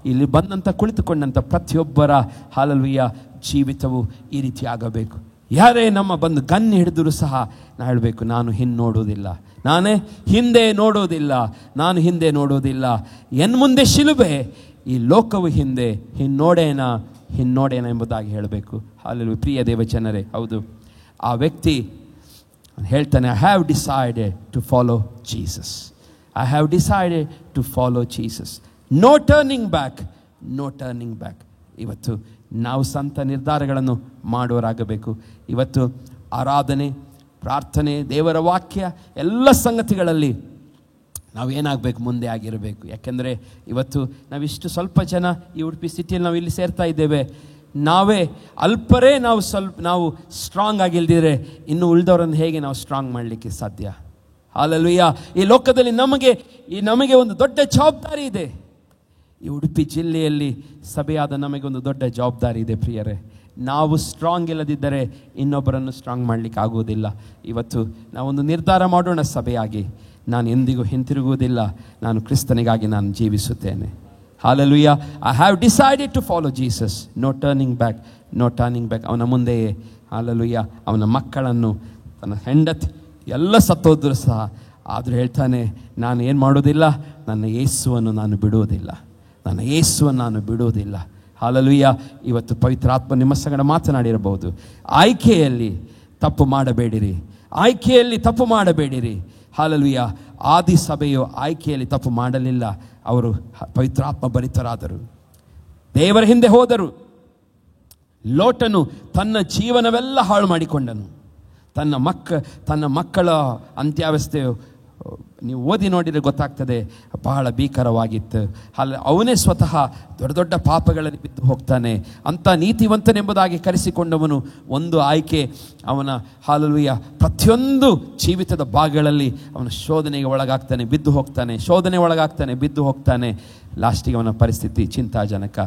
ಇಲ್ಲಿ ಬಂದಂಥ ಕುಳಿತುಕೊಂಡಂಥ ಪ್ರತಿಯೊಬ್ಬರ ಹಾಲೆಲೂಯ ಜೀವಿತವು ಈ ರೀತಿ ಆಗಬೇಕು. ಯಾರೇ ನಮ್ಮ ಬಂದು ಗನ್ ಹಿಡಿದರೂ ಸಹ ನಾನು ಹೇಳಬೇಕು, ನಾನು ನೋಡುವುದಿಲ್ಲ, ನಾನೇ ಹಿಂದೆ ನೋಡುವುದಿಲ್ಲ. ಎನ್ಮುಂದೆ ಶಿಲುಬೆ, ಈ ಲೋಕವು ಹಿಂದೆ, ಹಿನ್ನೋಡೇನ ಎಂಬುದಾಗಿ ಹೇಳಬೇಕು. ಹಾಲೆಲೂಯ. ಪ್ರಿಯ ದೇವಚನರೇ, ಹೌದು, ಆ ವ್ಯಕ್ತಿ ಹೇಳ್ತಾನೆ, I have decided to follow Jesus. I have decided to follow Jesus. No turning back. ಇವತ್ತು ನಾವು ಸ್ವಂತ ನಿರ್ಧಾರಗಳನ್ನು ಮಾಡುವರಾಗಬೇಕು. ಇವತ್ತು ಆರಾಧನೆ, ಪ್ರಾರ್ಥನೆ, ದೇವರ ವಾಕ್ಯ ಎಲ್ಲ ಸಂಗತಿಗಳಲ್ಲಿ ನಾವೇನಾಗಬೇಕು, ಮುಂದೆ ಆಗಿರಬೇಕು. ಯಾಕೆಂದರೆ ಇವತ್ತು ನಾವಿಷ್ಟು ಸ್ವಲ್ಪ ಜನ ಈ ಉಡುಪಿ ಸಿಟಿಯಲ್ಲಿ ನಾವು ಇಲ್ಲಿ ಸೇರ್ತಾ ಇದ್ದೇವೆ. ನಾವೇ ಅಲ್ಪರೇ ನಾವು ಸ್ಟ್ರಾಂಗ್ ಆಗಿಲ್ದಿದ್ರೆ ಇನ್ನು ಉಳಿದವರನ್ನು ಹೇಗೆ ನಾವು ಸ್ಟ್ರಾಂಗ್ ಮಾಡಲಿಕ್ಕೆ ಸಾಧ್ಯ? ಹಾಲೆಲೂಯ. ಈ ಲೋಕದಲ್ಲಿ ನಮಗೆ ಒಂದು ದೊಡ್ಡ ಜವಾಬ್ದಾರಿ ಇದೆ. ಈ ಉಡುಪಿ ಜಿಲ್ಲೆಯಲ್ಲಿ ಸಭೆಯಾದ ನಮಗೆ ಒಂದು ದೊಡ್ಡ ಜವಾಬ್ದಾರಿ ಇದೆ ಪ್ರಿಯರೇ. ನಾವು ಸ್ಟ್ರಾಂಗ್ ಇಲ್ಲದಿದ್ದರೆ ಇನ್ನೊಬ್ಬರನ್ನು ಸ್ಟ್ರಾಂಗ್ ಮಾಡಲಿಕ್ಕೆ ಆಗುವುದಿಲ್ಲ. ಇವತ್ತು ನಾವೊಂದು ನಿರ್ಧಾರ ಮಾಡೋಣ ಸಭೆಯಾಗಿ, ನಾನು ಎಂದಿಗೂ ಹಿಂತಿರುಗುವುದಿಲ್ಲ, ನಾನು ಕ್ರಿಸ್ತನಿಗಾಗಿ ನಾನು ಜೀವಿಸುತ್ತೇನೆ. Hallelujah. I have decided to follow Jesus. No turning back. ಅವನ ಮುಂದೆಯೇ ಹಾಲೆಲೂಯ ಅವನ ಮಕ್ಕಳನ್ನು, ತನ್ನ ಹೆಂಡತಿ ಎಲ್ಲ ಸತ್ತೋದ್ರು ಸಹ ಆದರೂ ಹೇಳ್ತಾನೆ, ನಾನು ಏನು ಮಾಡೋದಿಲ್ಲ, ನನ್ನ ಯೇಸುವನ್ನು ನಾನು ಬಿಡುವುದಿಲ್ಲ. ಹಾಲೆಲೂಯ. ಇವತ್ತು ಪವಿತ್ರಾತ್ಮ ನಿಮ್ಮ ಸಂಗಡ ಮಾತನಾಡಿರಬಹುದು. ಆಯ್ಕೆಯಲ್ಲಿ ತಪ್ಪು ಮಾಡಬೇಡಿರಿ. ಹಾಲೆಲೂಯ. ಆದಿ ಸಭೆಯು ಆಯ್ಕೆಯಲ್ಲಿ ತಪ್ಪು ಮಾಡಲಿಲ್ಲ. ಅವರು ಪವಿತ್ರಾತ್ಮ ಭರಿತರಾದರು, ದೇವರ ಹಿಂದೆ ಹೋದರು. ಲೋಟನು ತನ್ನ ಜೀವನವೆಲ್ಲ ಹಾಳು ಮಾಡಿಕೊಂಡನು. ತನ್ನ ಮಕ್ಕಳ ಅಂತ್ಯಾವಸ್ಥೆಯು ನೀವು ಓದಿ ನೋಡಿದರೆ ಗೊತ್ತಾಗ್ತದೆ, ಬಹಳ ಭೀಕರವಾಗಿತ್ತು. ಅವನೇ ಸ್ವತಃ ದೊಡ್ಡ ದೊಡ್ಡ ಪಾಪಗಳಲ್ಲಿ ಬಿದ್ದು ಹೋಗ್ತಾನೆ. ಅಂಥ ನೀತಿವಂತನೆಂಬುದಾಗಿ ಕರೆಸಿಕೊಂಡವನು ಒಂದು ಆಯ್ಕೆ, ಅವನ ಹಾಲೆಲೂಯ ಪ್ರತಿಯೊಂದು ಜೀವಿತದ ಭಾಗಗಳಲ್ಲಿ ಅವನ ಶೋಧನೆಗೆ ಒಳಗಾಗ್ತಾನೆ, ಬಿದ್ದು ಹೋಗ್ತಾನೆ. ಲಾಸ್ಟಿಗೆ ಅವನ ಪರಿಸ್ಥಿತಿ ಚಿಂತಾಜನಕ.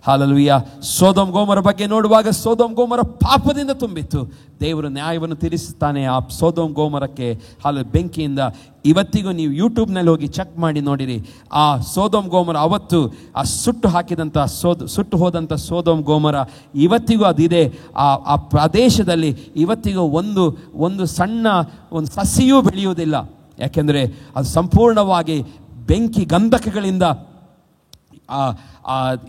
ಹಾಲೆಲೂಯ. ಸೊದೋಮ್ ಗೋಮರ ಬಗ್ಗೆ ನೋಡುವಾಗ ಸೊದೋಮ್ ಗೋಮರ ಪಾಪದಿಂದ ತುಂಬಿತ್ತು. ದೇವರು ನ್ಯಾಯವನ್ನು ತೀರಿಸುತ್ತಾನೆ ಆ ಸೊದೋಮ್ ಗೋಮರಕ್ಕೆ. ಬೆಂಕಿಯಿಂದ ಇವತ್ತಿಗೂ ನೀವು ಯೂಟ್ಯೂಬ್ನಲ್ಲಿ ಹೋಗಿ ಚೆಕ್ ಮಾಡಿ ನೋಡಿರಿ. ಆ ಸೊದೋಮ್ ಗೋಮರ ಅವತ್ತು ಆ ಸುಟ್ಟು ಹೋದಂಥ ಸೊದೋಮ್ ಗೋಮರ ಇವತ್ತಿಗೂ ಅದಿದೆ. ಆ ಪ್ರದೇಶದಲ್ಲಿ ಇವತ್ತಿಗೂ ಒಂದು ಸಣ್ಣ ಒಂದು ಸಸಿಯೂ ಬೆಳೆಯುವುದಿಲ್ಲ. ಯಾಕೆಂದರೆ ಅದು ಸಂಪೂರ್ಣವಾಗಿ ಬೆಂಕಿ ಗಂಧಕಗಳಿಂದ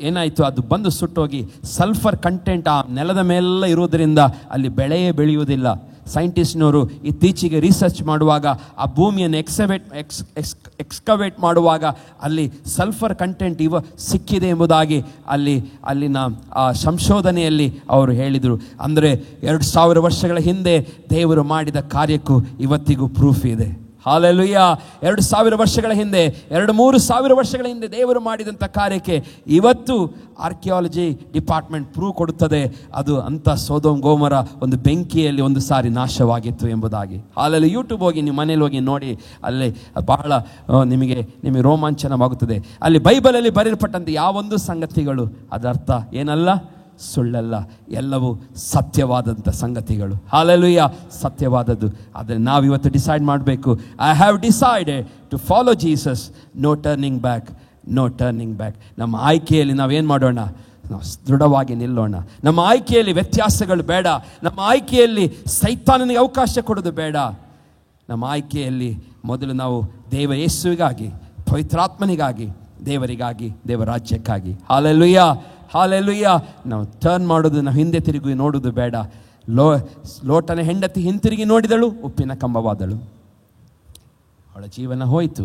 ಏನಾಯಿತು, ಅದು ಬಂದು ಸುಟ್ಟೋಗಿ ಸಲ್ಫರ್ ಕಂಟೆಂಟ್ ಆ ನೆಲದ ಮೇಲೆಲ್ಲ ಇರೋದರಿಂದ ಅಲ್ಲಿ ಬೆಳೆಯೇ ಬೆಳೆಯುವುದಿಲ್ಲ. ಸೈಂಟಿಸ್ಟ್ನವರು ಇತ್ತೀಚೆಗೆ ರಿಸರ್ಚ್ ಮಾಡುವಾಗ ಆ ಭೂಮಿಯನ್ನು ಎಕ್ಸ್ಕವೇಟ್ ಮಾಡುವಾಗ ಅಲ್ಲಿ ಸಲ್ಫರ್ ಕಂಟೆಂಟ್ ಸಿಕ್ಕಿದೆ ಎಂಬುದಾಗಿ ಅಲ್ಲಿನ ಆ ಸಂಶೋಧನೆಯಲ್ಲಿ ಅವರು ಹೇಳಿದರು. ಅಂದರೆ 2000 ವರ್ಷಗಳ ಹಿಂದೆ ದೇವರು ಮಾಡಿದ ಕಾರ್ಯಕ್ಕೂ ಇವತ್ತಿಗೂ ಪ್ರೂಫ್ ಇದೆ. ಹಾಲೆಲೂಯ. 2000 ವರ್ಷಗಳ ಹಿಂದೆ, 2-3 ವರ್ಷಗಳ ಹಿಂದೆ ದೇವರು ಮಾಡಿದಂಥ ಕಾರ್ಯಕ್ಕೆ ಇವತ್ತು ಆರ್ಕಿಯಾಲಜಿ ಡಿಪಾರ್ಟ್ಮೆಂಟ್ ಪ್ರೂವ್ ಕೊಡುತ್ತದೆ, ಅದು ಅಂಥ ಸೊದೋಮ್ ಗೋಮರ ಒಂದು ಬೆಂಕಿಯಲ್ಲಿ ಒಂದು ಸಾರಿ ನಾಶವಾಗಿತ್ತು ಎಂಬುದಾಗಿ. ಹಾಲೆಲೂಯ. ಯೂಟ್ಯೂಬ್ ಹೋಗಿ ನೀವು ಮನೇಲಿ ಹೋಗಿ ನೋಡಿ, ಅಲ್ಲಿ ಬಹಳ ನಿಮಗೆ ರೋಮಾಂಚನವಾಗುತ್ತದೆ. ಅಲ್ಲಿ ಬೈಬಲಲ್ಲಿ ಬರೆಯಲ್ಪಟ್ಟಂತೆ ಯಾವೊಂದು ಸಂಗತಿಗಳು ಅದರ್ಥ ಏನಲ್ಲ, ಸುಳ್ಳಲ್ಲ, ಎಲ್ಲವೂ ಸತ್ಯವಾದಂಥ ಸಂಗತಿಗಳು. ಹಾಲೆಲೂಯ. ಸತ್ಯವಾದದ್ದು. ಆದರೆ ನಾವಿವತ್ತು ಡಿಸೈಡ್ ಮಾಡಬೇಕು, I have decided to follow Jesus. No turning back. ನಮ್ಮ ಆಯ್ಕೆಯಲ್ಲಿ ನಾವೇನು ಮಾಡೋಣ, ನಾವು ದೃಢವಾಗಿ ನಿಲ್ಲೋಣ. ನಮ್ಮ ಆಯ್ಕೆಯಲ್ಲಿ ವ್ಯತ್ಯಾಸಗಳು ಬೇಡ. ನಮ್ಮ ಆಯ್ಕೆಯಲ್ಲಿ ಸೈತಾನನಿಗೆ ಅವಕಾಶ ಕೊಡೋದು ಬೇಡ. ನಮ್ಮ ಆಯ್ಕೆಯಲ್ಲಿ ಮೊದಲು ನಾವು ದೇವ ಯೇಸುವಿಗಾಗಿ, ಪವಿತ್ರಾತ್ಮನಿಗಾಗಿ, ದೇವರಿಗಾಗಿ, ದೇವರಾಜ್ಯಕ್ಕಾಗಿ. ಹಾಲೆಲೂಯ. ನಾವು ಟರ್ನ್ ಮಾಡೋದು, ನಾವು ಹಿಂದೆ ತಿರುಗಿ ನೋಡೋದು ಬೇಡ. ಲೋಟನ ಹೆಂಡತಿ ಹಿಂತಿರುಗಿ ನೋಡಿದಳು, ಉಪ್ಪಿನ ಕಂಬವಾದಳು, ಅವಳ ಜೀವನ ಹೋಯಿತು.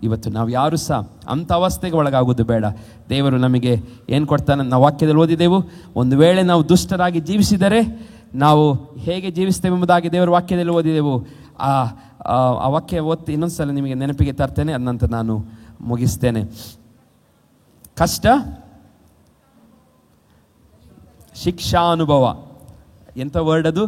ಇವತ್ತು ನಾವು ಯಾರು ಸಹ ಅಂಥ ಅವಸ್ಥೆಗೆ ಒಳಗಾಗೋದು ಬೇಡ. ದೇವರು ನಮಗೆ ಏನು ಕೊಡ್ತಾನೆ, ನಾವು ವಾಕ್ಯದಲ್ಲಿ ಓದಿದೆವು, ಒಂದು ವೇಳೆ ನಾವು ದುಷ್ಟರಾಗಿ ಜೀವಿಸಿದರೆ ನಾವು ಹೇಗೆ ಜೀವಿಸ್ತೇವೆ ಎಂಬುದಾಗಿ ದೇವರ ವಾಕ್ಯದಲ್ಲಿ ಓದಿದೆವು. ಆ ವಾಕ್ಯ ಓದಿ ಇನ್ನೊಂದು ಸಲ ನಿಮಗೆ ನೆನಪಿಗೆ ತರ್ತೇನೆ, ಅದ ನಂತರ ನಾನು ಮುಗಿಸ್ತೇನೆ. ಕಷ್ಟ, ಶಿಕ್ಷಾನುಭವ. ಎಂಥ ವರ್ಡ್ ಅದು?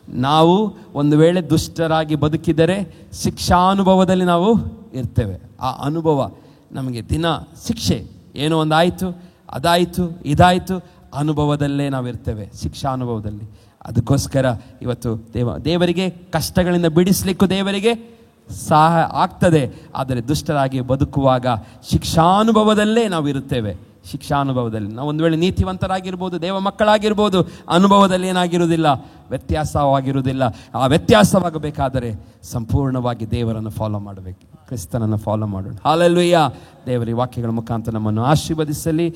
ನಾವು ಒಂದು ವೇಳೆ ದುಷ್ಟರಾಗಿ ಬದುಕಿದರೆ ಶಿಕ್ಷಾನುಭವದಲ್ಲಿ ನಾವು ಇರ್ತೇವೆ. ಆ ಅನುಭವ ನಮಗೆ ದಿನ ಶಿಕ್ಷೆ, ಏನೋ ಒಂದು ಆಯಿತು, ಅದಾಯಿತು, ಇದಾಯಿತು, ಅನುಭವದಲ್ಲೇ ನಾವು ಇರ್ತೇವೆ, ಶಿಕ್ಷಾನುಭವದಲ್ಲಿ. ಅದಕ್ಕೋಸ್ಕರ ಇವತ್ತು ದೇವರಿಗೆ ಕಷ್ಟಗಳಿಂದ ಬಿಡಿಸ್ಲಿಕ್ಕೂ ದೇವರಿಗೆ ಸಹಾಯ ಆಗ್ತದೆ. ಆದರೆ ದುಷ್ಟರಾಗಿ ಬದುಕುವಾಗ ಶಿಕ್ಷಾನುಭವದಲ್ಲೇ ನಾವು ಇರುತ್ತೇವೆ. ಶಿಕ್ಷಾನುಭವದಲ್ಲಿ ನಾವು ಒಂದು ವೇಳೆ ನೀತಿವಂತರಾಗಿರ್ಬೋದು, ದೇವ ಮಕ್ಕಳಾಗಿರ್ಬೋದು, ಅನುಭವದಲ್ಲಿ ಏನಾಗಿರುವುದಿಲ್ಲ, ವ್ಯತ್ಯಾಸವಾಗಿರುವುದಿಲ್ಲ. ಆ ವ್ಯತ್ಯಾಸವಾಗಬೇಕಾದರೆ ಸಂಪೂರ್ಣವಾಗಿ ದೇವರನ್ನು ಫಾಲೋ ಮಾಡಬೇಕು, ಕ್ರಿಸ್ತನನ್ನು ಫಾಲೋ ಮಾಡೋಣ. ಹಾಲೆಲೂಯಾ. ದೇವರ ವಾಕ್ಯಗಳ ಮುಖಾಂತರ ನಮ್ಮನ್ನು ಆಶೀರ್ವದಿಸಲಿ.